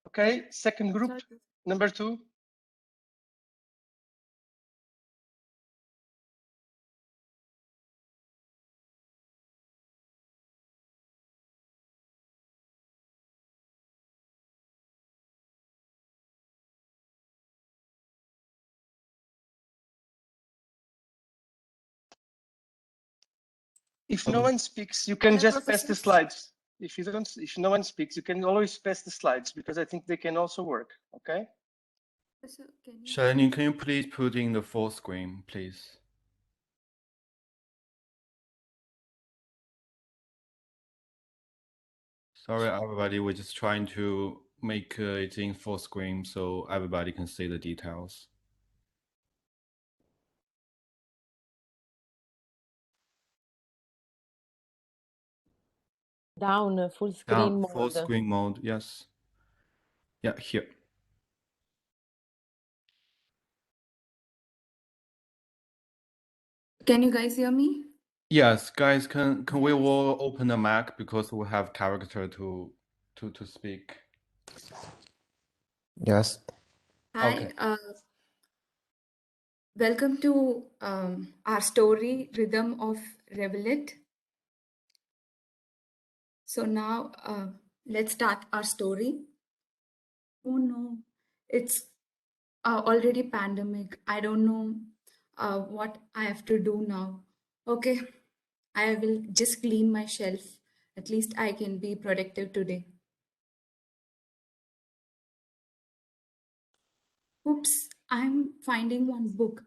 K: Okay, second group, number 2. If no one speaks, you can just pass the slides. If no one speaks, you can always pass the slides because I think they can also work. Okay.
M: Shalini, can you please put in the full screen, please? Sorry, everybody. We're just trying to make it in full screen so everybody can see the details.
Q: Down, full screen mode.
M: Full screen mode, yes. Yeah, here.
O: Can you guys hear me?
M: Yes, guys, can we all open the mic because we have character to speak?
X: Yes.
O: Hi,
M: Okay.
O: welcome to our story, Rhythm of Revelet. So now let's start our story. Oh no, it's already pandemic. I don't know what I have to do now. Okay, I will just clean my shelf. At least I can be productive today. Oops, I'm finding one book.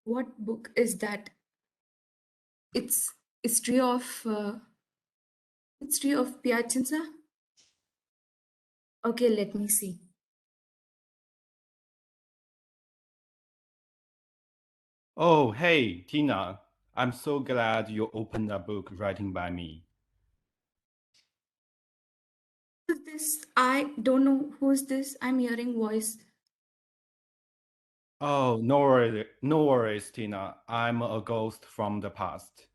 O: What book is that? It's history of Piacenza. Okay, let me see.
M: Oh, hey, Tina. I'm so glad you opened a book writing by me.
O: Who's this? I don't know who's this. I'm hearing voice.
M: Oh, no worries, Tina. I'm a ghost from the past.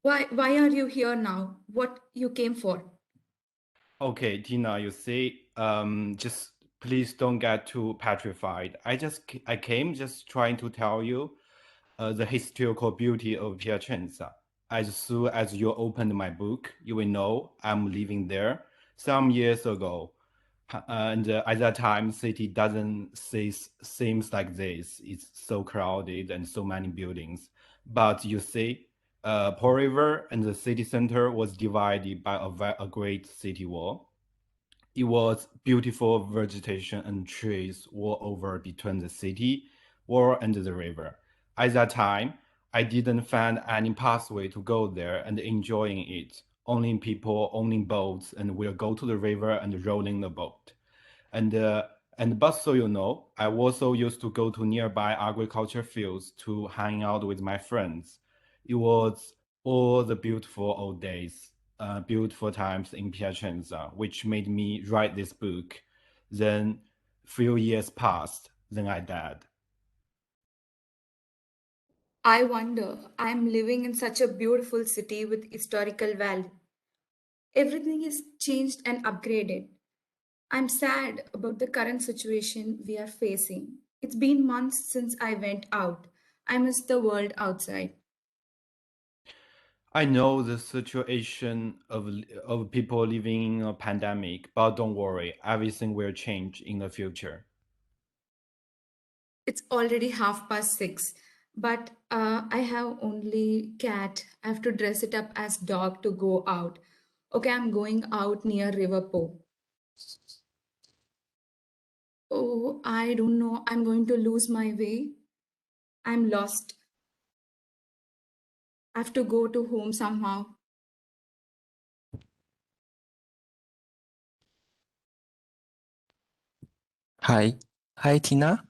O: Why are you here now? What you came for?
M: Okay, Tina, you see, just please don't get too petrified. I came just trying to tell you the historical beauty of Piacenza. as soon as you opened my book, you will know I'm living there some years ago. And at that time, city doesn't seems like this. It's so crowded and so many buildings. But you see, Pearl River and the city center was divided by a great city wall. It was beautiful vegetation and trees all over between the city wall and the river. At that time, I didn't find any pathway to go there and enjoying it. Only people owning boats and will go to the river and rolling the boat. And but so you know, I also used to go to nearby agriculture fields to hang out with my friends. It was all the beautiful old days, beautiful times in Piacenza, which made me write this book. Then, few years passed. Then I died.
O: I wonder, I'm living in such a beautiful city with historical value. Everything is changed and upgraded. I'm sad about the current situation we are facing. It's been months since I went out. I miss the world outside.
M: I know the situation of people living in a pandemic, but don't worry, everything will change in the future.
O: It's already 6:30, but I have only cat. I have to dress it up as dog to go out. Okay, I'm going out near River Po. Oh, I don't know. I'm going to lose my way. I'm lost. I have to go to home somehow.
N: Hi. Hi, Tina.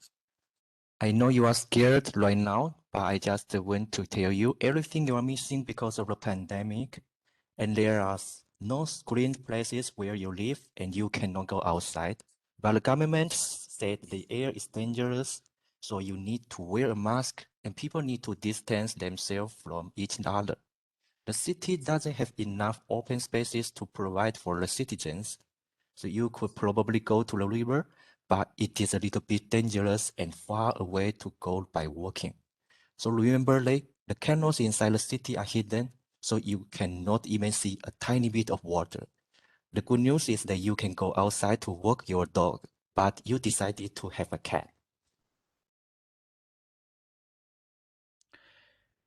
N: I know you are scared right now, but I just want to tell you everything you are missing because of the pandemic. And there are no screened places where you live and you cannot go outside. But the government said the air is dangerous, so you need to wear a mask and people need to distance themselves from each other. The city doesn't have enough open spaces to provide for the citizens. So you could probably go to the river, but it is a little bit dangerous and far away to go by walking. So remember, the canals inside the city are hidden, so you cannot even see a tiny bit of water. The good news is that you can go outside to walk your dog, but you decided to have a cat.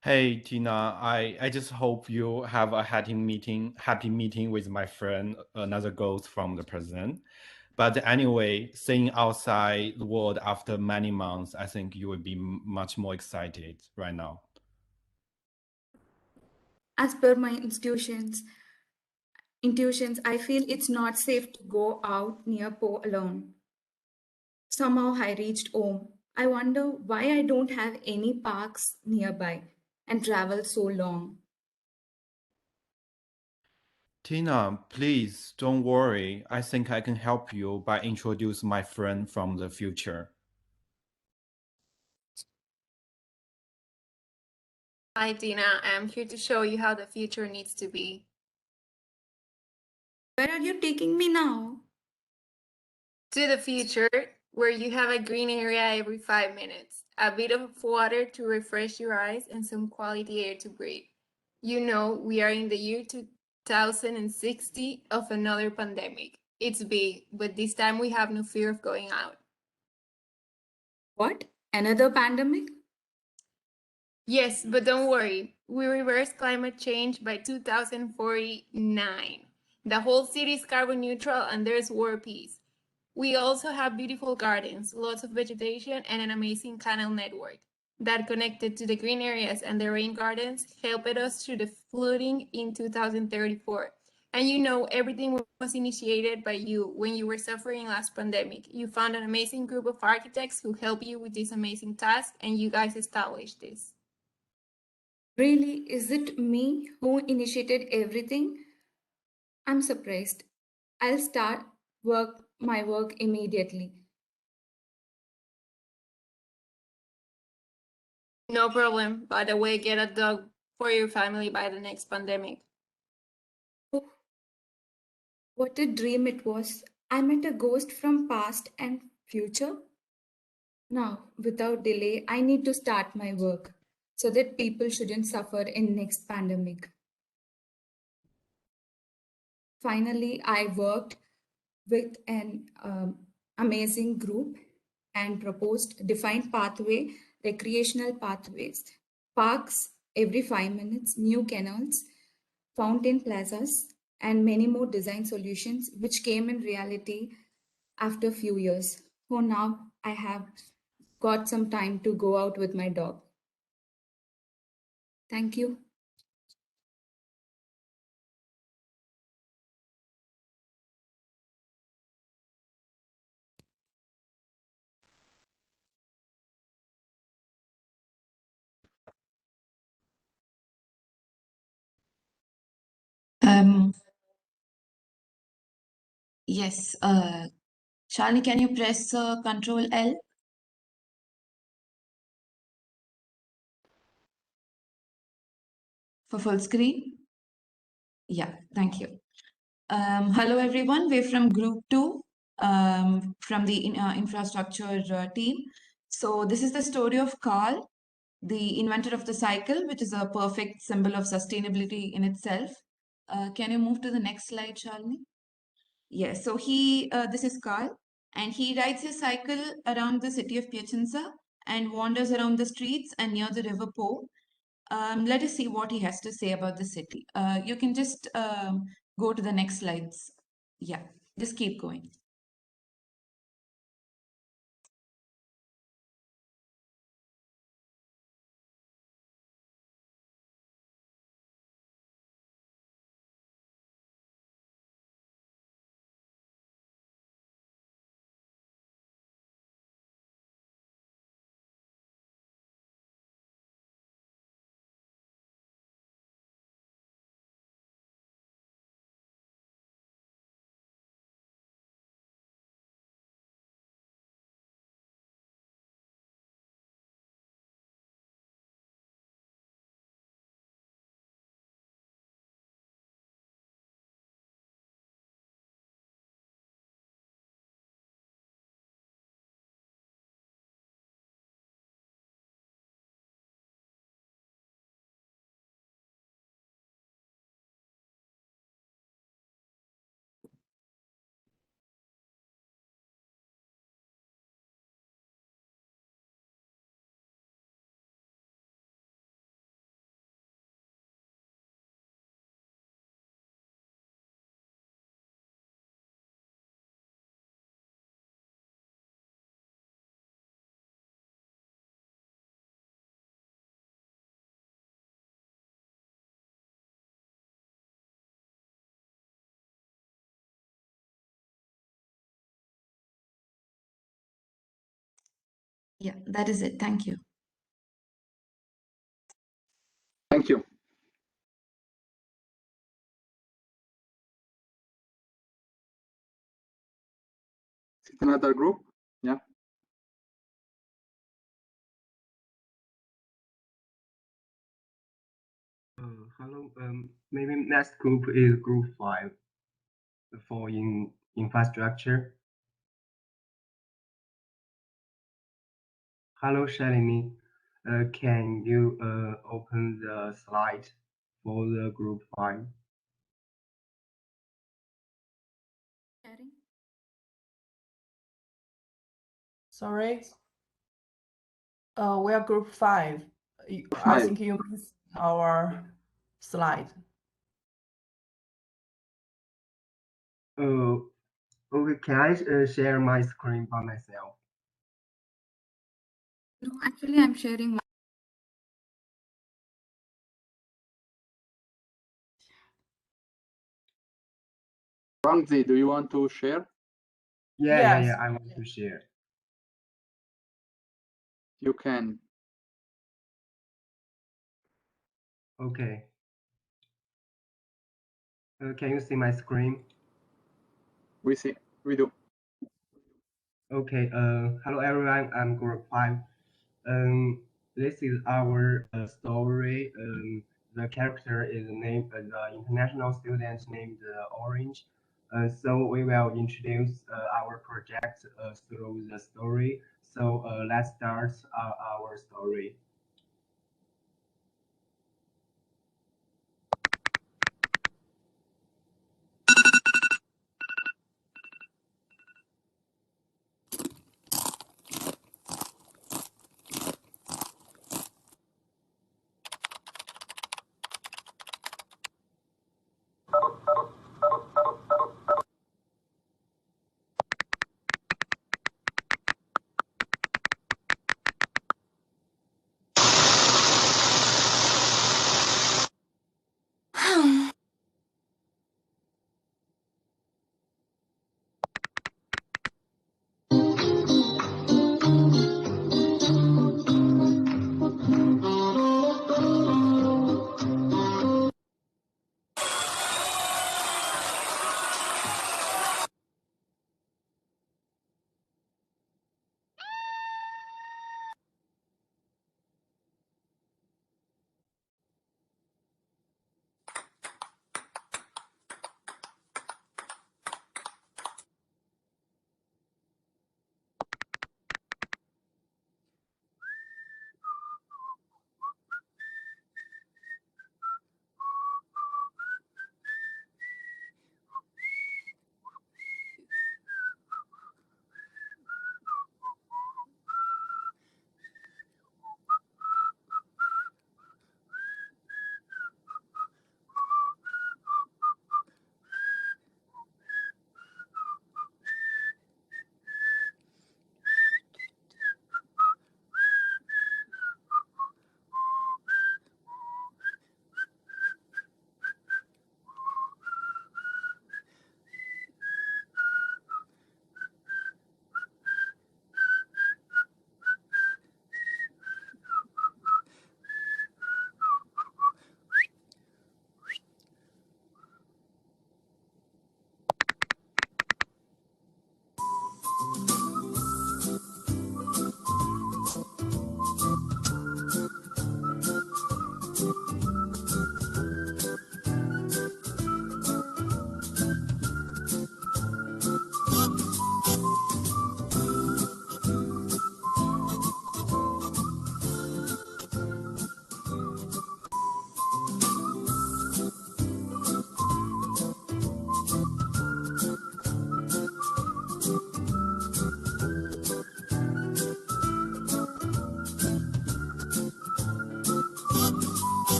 M: Hey Tina, I just hope you have a happy meeting with my friend, another ghost from the president. But anyway, seeing outside the world after many months, I think you will be much more excited right now.
O: As per my intuitions, I feel it's not safe to go out near Po alone. Somehow I reached home. I wonder why I don't have any parks nearby and travel so long.
M: Tina, please don't worry. I think I can help you by introducing my friend from the future.
T: Hi, Dina. I'm here to show you how the future needs to be.
O: Where are you taking me now?
T: To the future, where you have a green area every 5 minutes, a bit of water to refresh your eyes, and some quality air to breathe. You know, we are in the year 2060 of another pandemic. It's big, but this time we have no fear of going out.
O: What? Another pandemic?
T: Yes, but don't worry. We reverse climate change by 2049. The whole city is carbon neutral and there's world peace. We also have beautiful gardens, lots of vegetation, and an amazing canal network that connected to the green areas and the rain gardens helped us through the flooding in 2034. And you know, everything was initiated by you when you were suffering last pandemic. You found an amazing group of architects who helped you with this amazing task, and you guys established this.
O: Really? Is it me who initiated everything? I'm surprised. I'll start my work immediately.
T: No problem. By the way, get a dog for your family by the next pandemic.
O: Oh, what a dream it was. I met a ghost from past and future. Now, without delay, I need to start my work. so that people shouldn't suffer in next pandemic. Finally, I worked with an amazing group and proposed defined pathway, recreational pathways, parks every 5 minutes, new canals, fountain plazas, and many more design solutions, which came in reality after a few years. So now I have got some time to go out with my dog. Thank you.
A: Yes, Shalini, can you press Control L? For full screen? Yeah, thank you. Hello, everyone. We're from Group 2 from the infrastructure team. So this is the story of Carl, the inventor of the cycle, which is a perfect symbol of sustainability in itself. Can you move to the next slide, Shalini? Yes, so this is Carl, and he rides his cycle around the city of Piacenza and wanders around the streets and near the river Po. Let us see what he has to say about the city. You can just go to the next slides. Yeah, just keep going. Yeah, that is it. Thank you.
B: Thank you. Is it another group? Yeah.
U: Hello. Maybe next group is group 5 for infrastructure. Hello, Shalini. Can you open the slide for the group 5?
V: Sorry. We are group 5. I
B: Five.
V: think you missed our slide.
U: Okay, can I share my screen by myself?
O: No, actually, I'm sharing my.
B: Ramzi, do you want to share?
U: Yeah, I want to share.
B: You can.
U: Okay. Can you see my screen?
B: We see. We do.
U: Okay. Hello everyone. I'm group 5. This is our story. The character is named the international student named Orange. So we will introduce our project through the story. So let's start our story.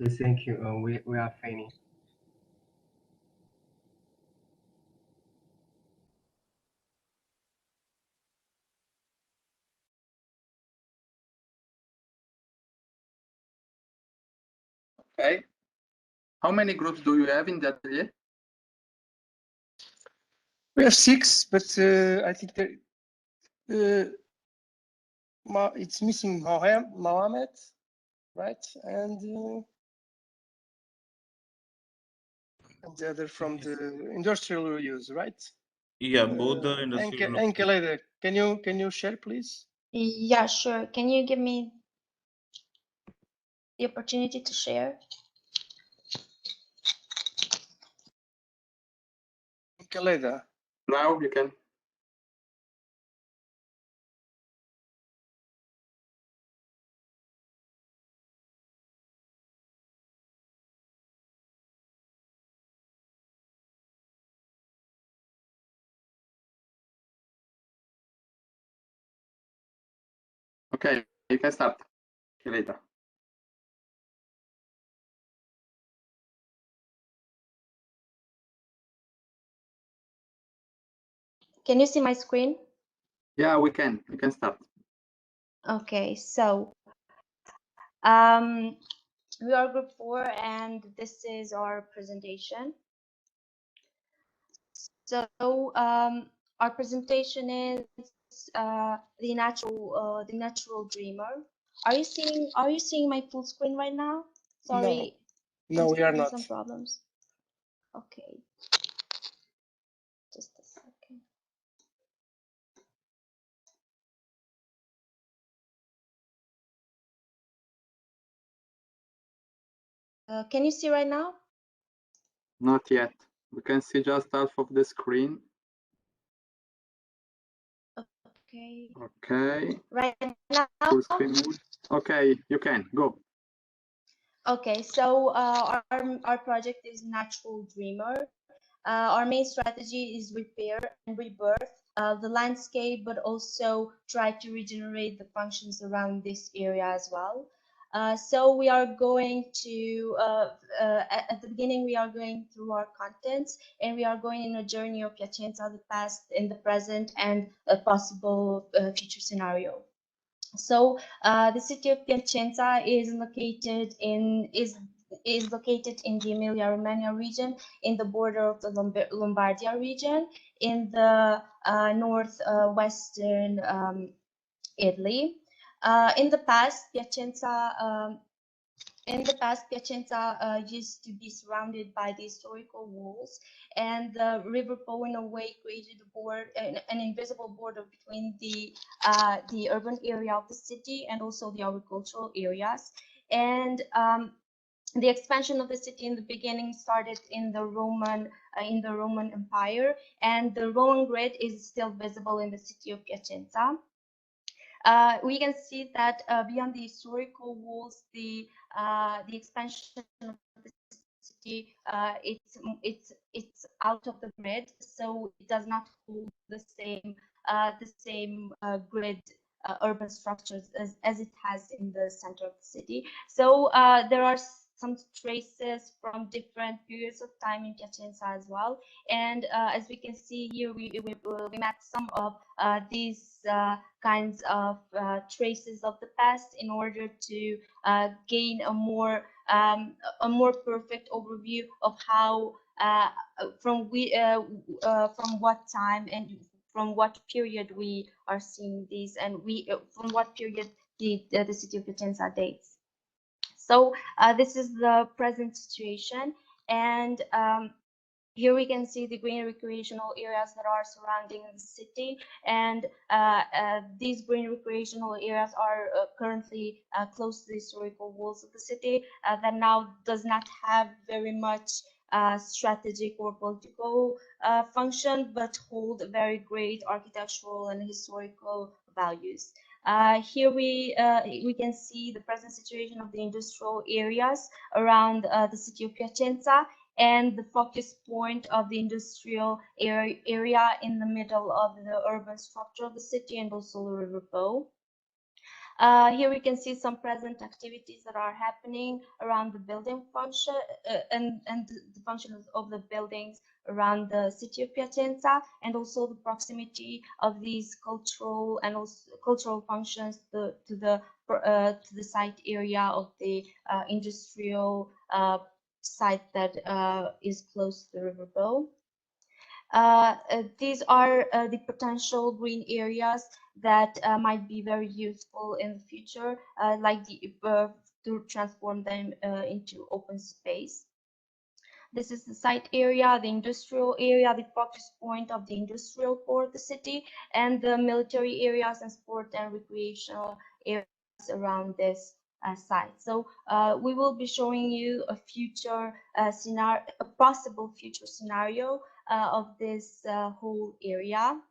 U: Okay, thank you. We are finished.
B: Okay. How many groups do you have in the atelier?
K: We have 6, but I think that it's missing Mohammed, right? And the other from the industrial use, right?
E: Yeah, both the industrial.
K: Enkelede, can you share, please?
F: Yeah, sure. Can you give me the opportunity to share?
K: Enkelede.
B: Now you can. Okay, you can start. See you later.
F: Can you see my screen?
B: Yeah, we can. You can start.
F: Okay, so we are group 4 and this is our presentation. So our presentation is the natural dreamer. Are you seeing my full screen right now? Sorry.
K: No, we are
F: having
K: not.
F: some problems. Okay. Just a second. Can you see right now?
B: Not yet. We can see just half of the screen.
F: Okay.
B: Okay.
F: Right now?
B: Full screen mode. Okay, you can go.
F: Okay, so our project is Natural Dreamer. Our main strategy is repair and rebirth the landscape, but also try to regenerate the functions around this area as well. So we are going to, at the beginning, we are going through our contents, and we are going in a journey of Piacenza, the past, in the present, and a possible future scenario. So the city of Piacenza is located in the Emilia-Romagna region, in the border of the Lombardia region, in the northwestern Italy. In the past, Piacenza used to be surrounded by the historical walls, and the River Po in a way created an invisible border between the urban area of the city and also the agricultural areas. And the expansion of the city in the beginning started in the Roman Empire, and the Roman grid is still visible in the city of Piacenza. We can see that beyond the historical walls, the expansion of the city it's out of the grid, so it does not hold the same grid urban structures as it has in the center of the city. So there are some traces from different periods of time in Piacenza as well. And as we can see here, we mapped some of these kinds of traces of the past in order to gain a more perfect overview of how from what time and from what period we are seeing these, and from what period the city of Piacenza dates. So this is the present situation, and here we can see the green recreational areas that are surrounding the city, and these green recreational areas are currently close to the historical walls of the city that now does not have very much strategic or political function, but hold very great architectural and historical values. Here we can see the present situation of the industrial areas around the city of Piacenza, and the focus point of the industrial area in the middle of the urban structure of the city, and also the River Po. Here we can see some present activities that are happening around the building function and the functions of the buildings around the city of Piacenza, and also the proximity of these cultural and also cultural functions to the site area of the industrial site that is close to the River Bow. These are the potential green areas that might be very useful in the future, like to transform them into open space. This is the site area, the industrial area, the focus point of the industrial core of the city, and the military areas and sport and recreational areas around this site. So we will be showing you a future scenario, a possible future scenario of this whole area.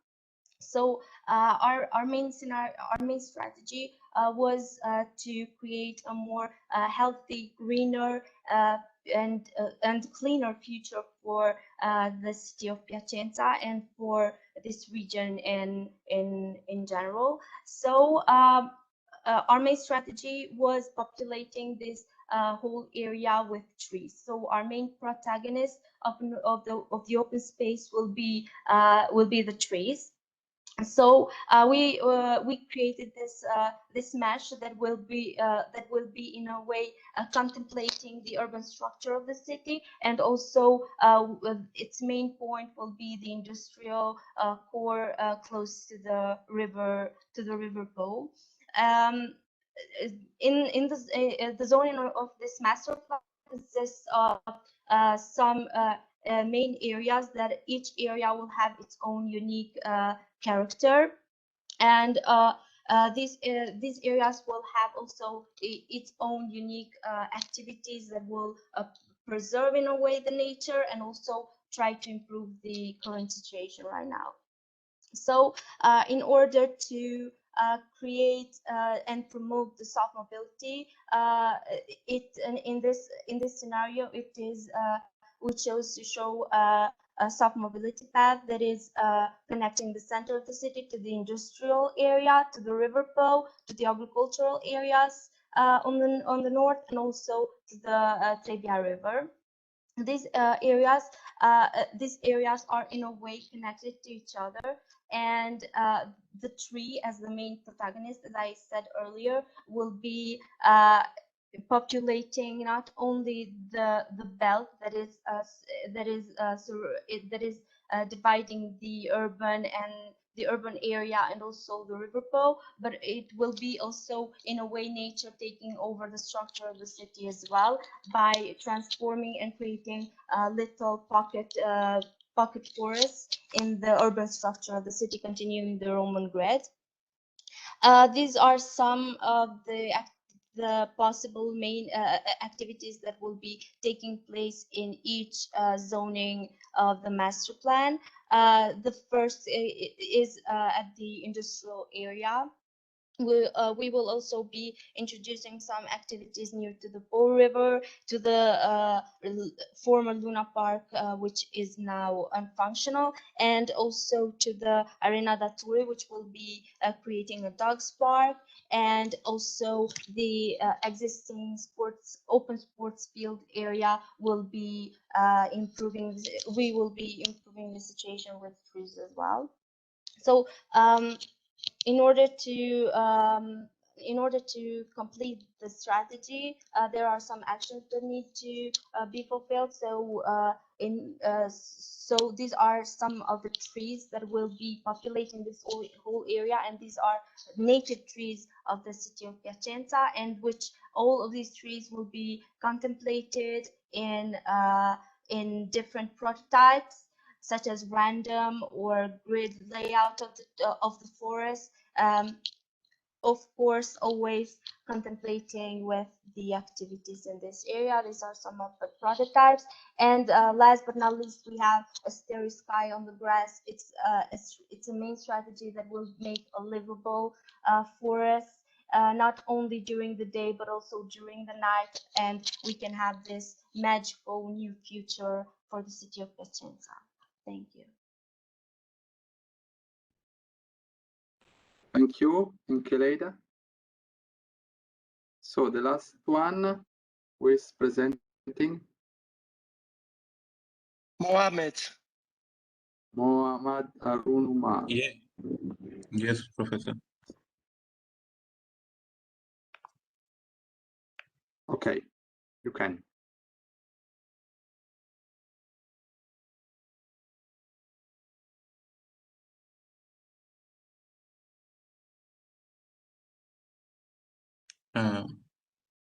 F: So our main strategy was to create a more healthy, greener, and cleaner future for the city of Piacenza and for this region in general. So our main strategy was populating this whole area with trees. So our main protagonist of the open space will be the trees. So we created this mesh that will be in a way contemplating the urban structure of the city, and also its main point will be the industrial core close to the river Bow. In the zoning of this master plan consists of some main areas that each area will have its own unique character, and these areas will have also its own unique activities that will preserve in a way the nature and also try to improve the current situation right now. So in order to create and promote the soft mobility, in this scenario, it is we chose to show a soft mobility path that is connecting the center of the city to the industrial area, to the river Bow, to the agricultural areas on the north, and also to the Trebbia River. These areas are in a way connected to each other, and the tree, as the main protagonist, as I said earlier, will be populating not only the belt that is dividing the urban area and also the river Bow, but it will be also in a way nature taking over the structure of the city as well by transforming and creating little pocket forests in the urban structure of the city, continuing the Roman grid. These are some of the possible main activities that will be taking place in each zoning of the master plan. The first is at the industrial area. We will also be introducing some activities near to the Bow River, to the former Luna Park, which is now unfunctional, and also to the Arena da Turi, which will be creating a dogs park, and also the existing open sports field area will be improving. We will be improving the situation with trees as well. So in order to complete the strategy, there are some actions that need to be fulfilled. So so these are some of the trees that will be populating this whole area, and these are native trees of the city of Piacenza, and which all of these trees will be contemplated in different prototypes, such as random or grid layout of the forest. Of course, always contemplating with the activities in this area. These are some of the prototypes. And last but not least, we have a starry sky on the grass. It's a main strategy that will make a livable forest, not only during the day, but also during the night. And we can have this magical new future for the city of Piacenza. Thank you.
B: Thank you, Leida. So the last one who is presenting?
K: Mohammed.
B: Mohammad Arun Umar.
E: Yeah. Yes, Professor.
B: Okay, you can.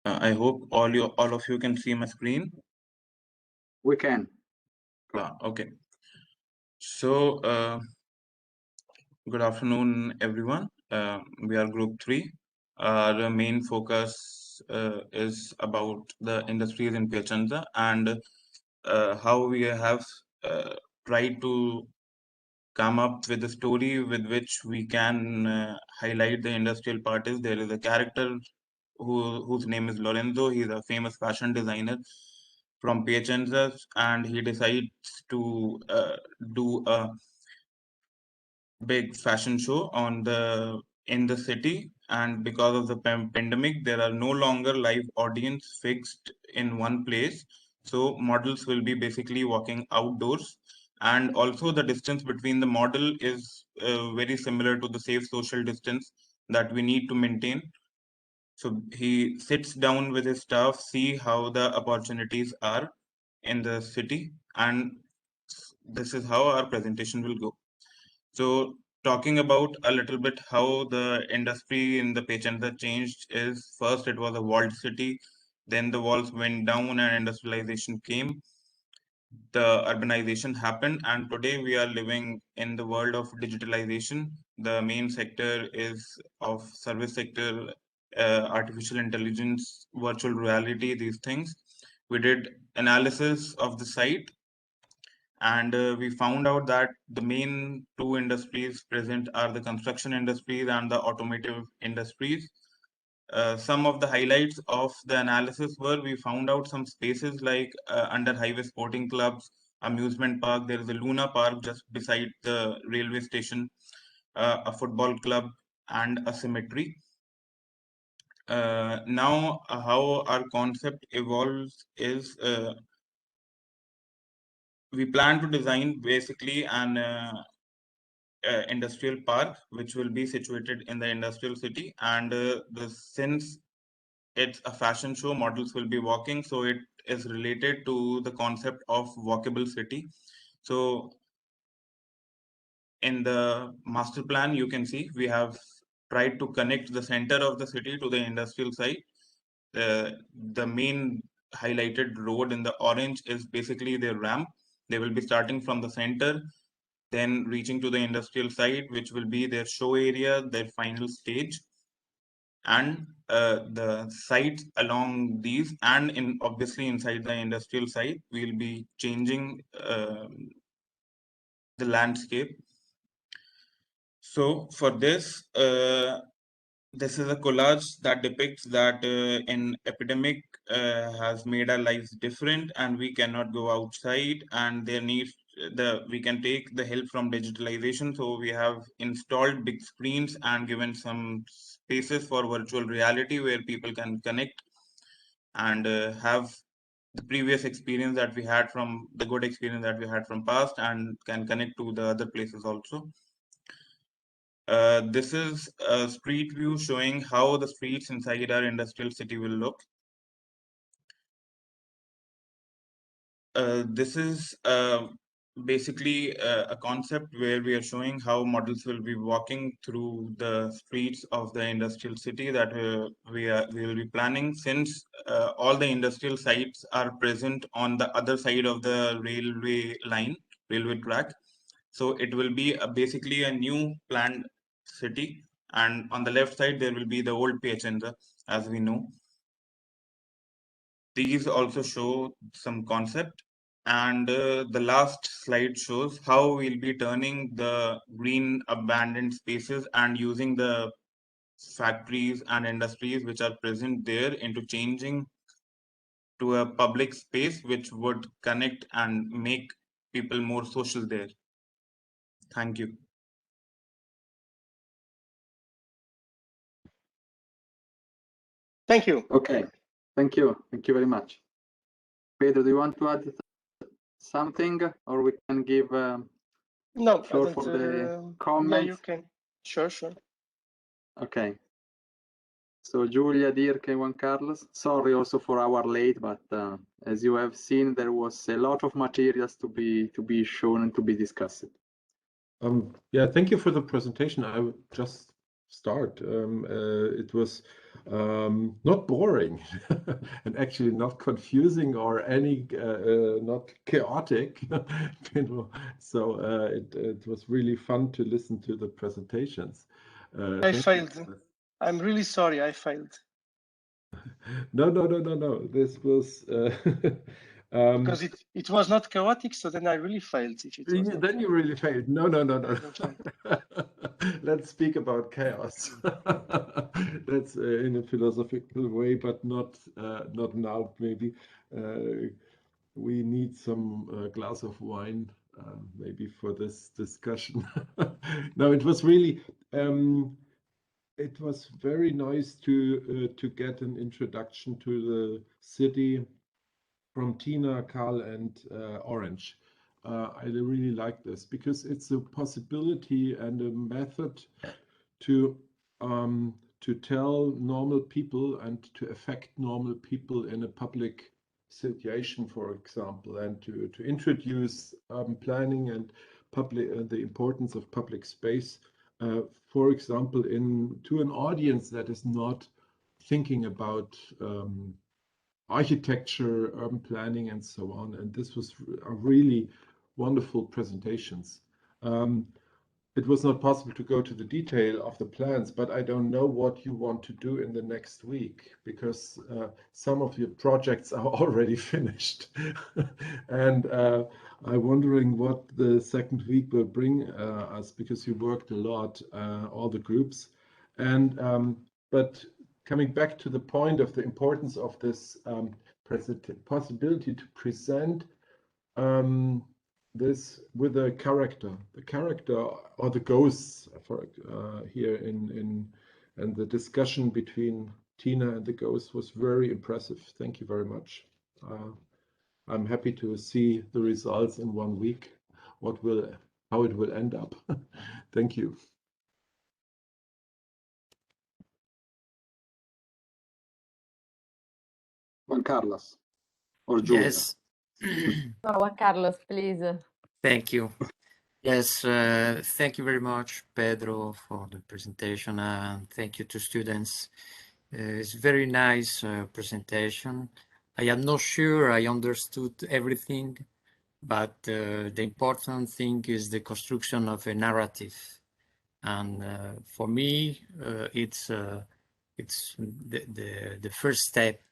E: I hope all of you can see my screen.
B: We can.
E: Okay. So good afternoon, everyone. We are Group 3. The main focus is about the industries in Piacenza and how we have tried to come up with a story with which we can highlight the industrial parties. There is a character whose name is Lorenzo. He's a famous fashion designer from Piacenza, and he decides to do a big fashion show in the city. And because of the pandemic, there are no longer live audience fixed in one place. So models will be basically walking outdoors, and also the distance between the model is very similar to the safe social distance that we need to maintain. So he sits down with his staff, see how the opportunities are in the city, and this is how our presentation will go. So talking about a little bit how the industry in the Piacenza changed is, first it was a walled city, then the walls went down and industrialization came. The urbanization happened, and today we are living in the world of digitalization. The main sector is of service sector, artificial intelligence, virtual reality, these things. We did analysis of the site, and we found out that the main two industries present are the construction industries and the automotive industries. Some of the highlights of the analysis were, we found out some spaces like under highway sporting clubs, amusement park. There is a Luna Park just beside the railway station, a football club, and a cemetery. Now, how our concept evolves is we plan to design basically an industrial park which will be situated in the industrial city, and since it's a fashion show, models will be walking, so it is related to the concept of walkable city. So in the master plan, you can see we have tried to connect the center of the city to the industrial site. The main highlighted road in the orange is basically their ramp. They will be starting from the center, then reaching to the industrial site, which will be their show area, their final stage, and the sites along these, and obviously inside the industrial site, we'll be changing the landscape. So for this, this is a collage that depicts that an epidemic has made our lives different, and we cannot go outside, and there needs we can take the help from digitalization. So we have installed big screens and given some spaces for virtual reality where people can connect and have the previous experience that we had from the good experience that we had from past, and can connect to the other places also. This is a street view showing how the streets inside our industrial city will look. This is basically a concept where we are showing how models will be walking through the streets of the industrial city that we will be planning, since all the industrial sites are present on the other side of the railway track. So it will be basically a new planned city, and on the left side there will be the old Piacenza as we know. These also show some concept, and the last slide shows how we'll be turning the green abandoned spaces and using the factories and industries which are present there into changing to a public space which would connect and make people more social there. Thank you.
K: Thank you.
B: Okay, thank you very much. Pedro, do you want to add something, or we can give
K: no
B: floor for the comments?
K: Yeah, you can. Sure.
B: Okay. So Julia, Dirk, and Juan Carlos, sorry also for our late, but as you have seen, there was a lot of materials to be shown and to be discussed.
P: Yeah, thank you for the presentation. I would just start. It was not boring and actually not confusing or any not chaotic. You know, so it was really fun to listen to the presentations.
K: I failed. I'm really sorry. I failed.
P: No. This was
K: because it was not chaotic, so then I really failed. If it was not
P: then you really failed. No. Let's speak about chaos. That's in a philosophical way, but not now. Maybe we need some glass of wine, maybe for this discussion. No, it was really. It was very nice to get an introduction to the city from Tina, Carl, and Orange. I really like this because it's a possibility and a method to tell normal people and to affect normal people in a public situation, for example, and to introduce planning and public the importance of public space, for example, to an audience that is not thinking about architecture, urban planning, and so on. And this was a really wonderful presentations. It was not possible to go to the detail of the plans, but I don't know what you want to do in the next week, because some of your projects are already finished. And I'm wondering what the second week will bring us, because you worked a lot, all the groups. And but coming back to the point of the importance of this possibility to present this with a character, or the ghosts for here and the discussion between Tina and the ghost was very impressive. Thank you very much. I'm happy to see the results in 1 week, how it will end up. Thank you.
B: Juan Carlos or Julia?
J: Yes.
Q: No, Juan Carlos, please.
J: Thank you. Yes, thank you very much, Pedro, for the presentation, and thank you to students. It's very nice presentation. I am not sure I understood everything, but the important thing is the construction of a narrative. And for me, it's the first step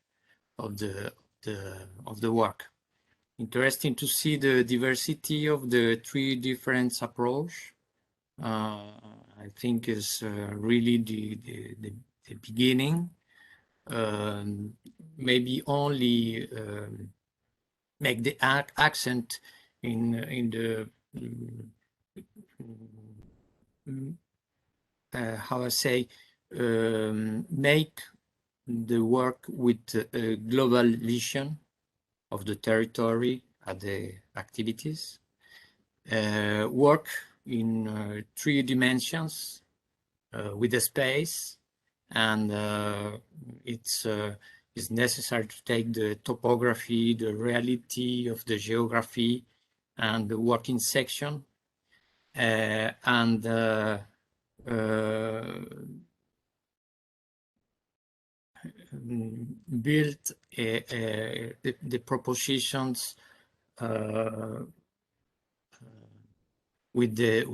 J: of the work. Interesting to see the diversity of the 3 different approach. I think is really the beginning. Maybe only make the accent in the how I say, make the work with a global vision of the territory and the activities, work in 3 dimensions with the space, and it's necessary to take the topography, the reality of the geography, and the working section, and build the propositions with the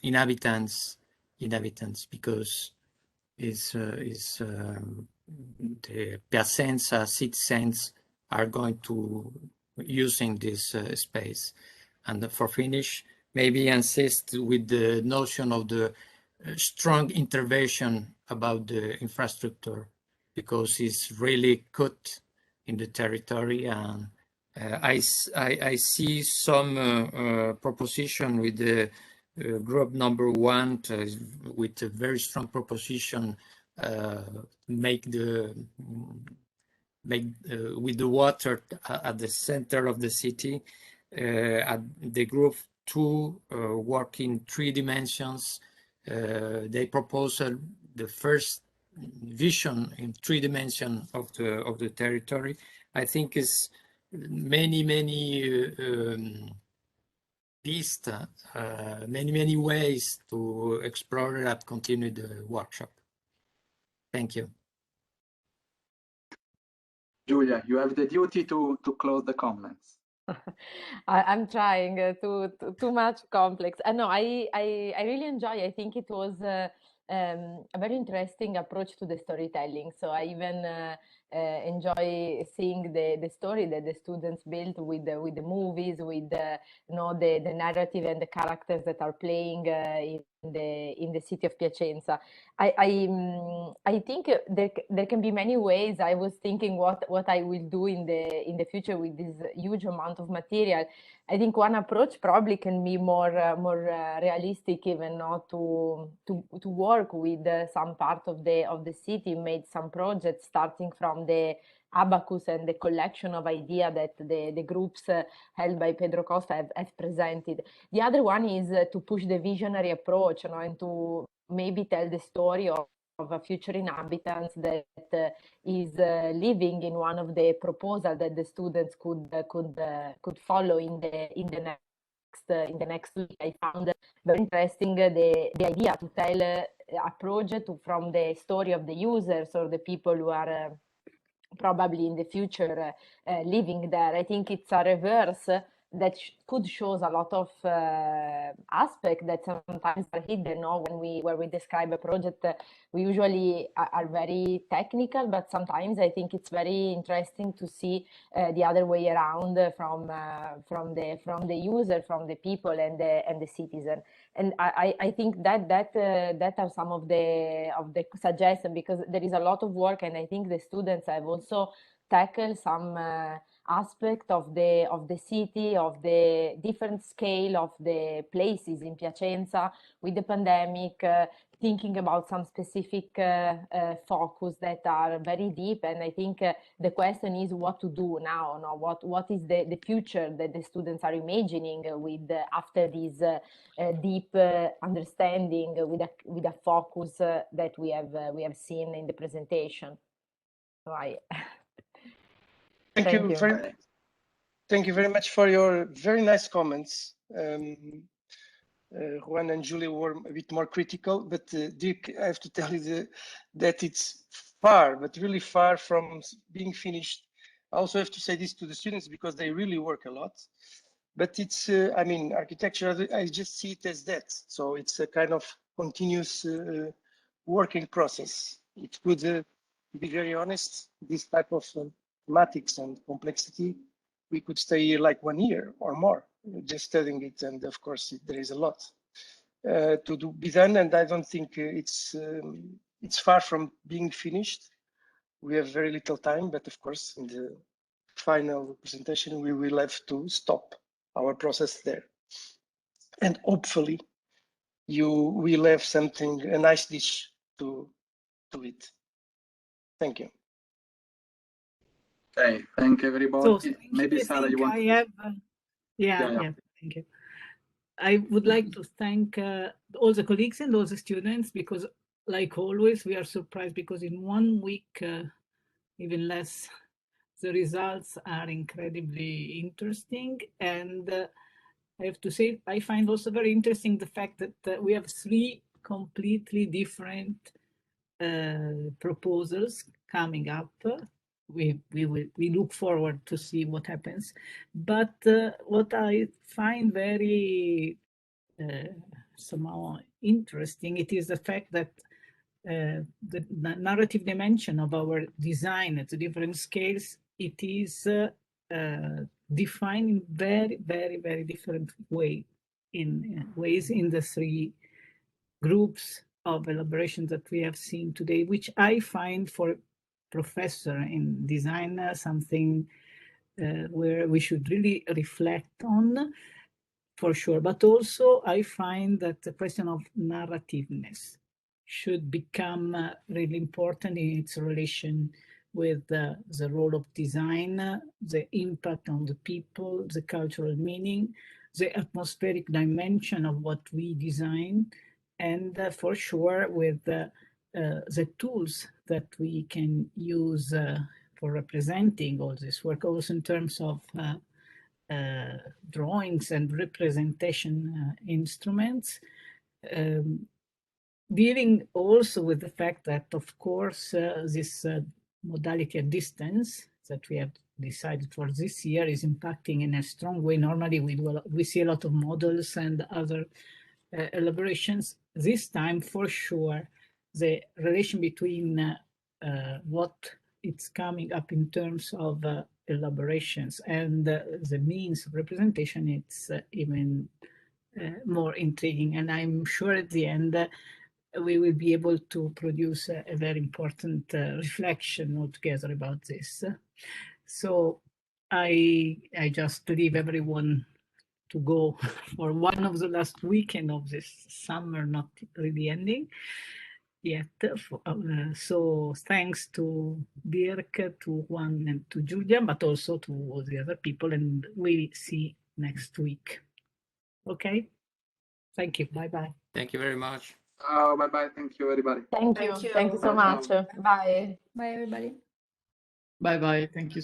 J: inhabitants, because the Piacenza citizens are going to using this space. And for finish, maybe insist with the notion of the strong intervention about the infrastructure, because it's really cut in the territory. And I see some proposition with the group number 1 with a very strong proposition make with the water at the center of the city. At the group 2 work in 3 dimensions. They propose the first vision in 3 dimensions of the territory. I think is many pistas, many ways to explore and continue the workshop. Thank you.
B: Julia, you have the duty to close the comments.
Q: I'm trying too much complex. No, I really enjoy. I think it was a very interesting approach to the storytelling. So I even enjoy seeing the story that the students built with the movies, with the narrative and the characters that are playing in the city of Piacenza. I think there can be many ways. I was thinking what I will do in the future with this huge amount of material. I think one approach probably can be more realistic, even not to work with some part of the city, made some projects starting from the abacus and the collection of ideas that the groups held by Pedro Costa have presented. The other one is to push the visionary approach, and to maybe tell the story of a future inhabitants that is living in one of the proposals that the students could follow in the next week. I found very interesting the idea to tell a project from the story of the users or the people who are probably in the future living there. I think it's a reverse that could show a lot of aspects that sometimes are hidden. When we describe a project, we usually are very technical, but sometimes I think it's very interesting to see the other way around from the user, from the people and the citizen. And I think that are some of the suggestions, because there is a lot of work, and I think the students have also tackled some aspect of the city, of the different scale of the places in Piacenza with the pandemic, thinking about some specific focus that are very deep. And I think the question is what to do now. What is the future that the students are imagining with after this deep understanding with a focus that we have seen in the presentation. So
K: Thank you very much for your very nice comments. Juan and Julie were a bit more critical, but Dirk, I have to tell you that it's far, but really far from being finished. I also have to say this to the students because they really work a lot. But it's, I mean, architecture, I just see it as that. So it's a kind of continuous working process. It could be very honest, this type of mathematics and complexity, we could stay here like 1 year or more just studying it. And of course, there is a lot to be done. And I don't think it's far from being finished. We have very little time, but of course, in the final presentation, we will have to stop our process there. And hopefully, you will have something, a nice dish to eat. Thank you.
B: Okay, thank everybody.
D: So
B: Maybe Sarah, you want
D: to...
B: Yeah,
D: thank you. I would like to thank all the colleagues and all the students, because like always, we are surprised because in 1 week, even less, the results are incredibly interesting. And I have to say, I find also very interesting the fact that we have 3 completely different proposals coming up. We look forward to see what happens. But what I find very somehow interesting, it is the fact that the narrative dimension of our design at the different scales, it is defined in very different ways in the 3 groups of elaboration that we have seen today, which I find for professor in design something where we should really reflect on, for sure. But also I find that the question of narrativeness should become really important in its relation with the role of design, the impact on the people, the cultural meaning, the atmospheric dimension of what we design, and for sure with the tools that we can use for representing all this work, also in terms of drawings and representation instruments, dealing also with the fact that, of course, this modality at distance that we have decided for this year is impacting in a strong way. Normally, we see a lot of models and other elaborations. This time, for sure, the relation between what it's coming up in terms of elaborations and the means of representation, it's even more intriguing. And I'm sure at the end, we will be able to produce a very important reflection altogether about this. So I just leave everyone to go for one of the last weekend of this summer, not really ending yet. So thanks to Dirk, to Juan, and to Julia, but also to all the other people, and we'll see next week. Okay, thank you. Bye-bye.
J: Thank you very much.
B: Bye-bye. Thank you, everybody.
Q: Thank you so much. Bye.
O: Bye, everybody.
S: Bye bye. Thank you.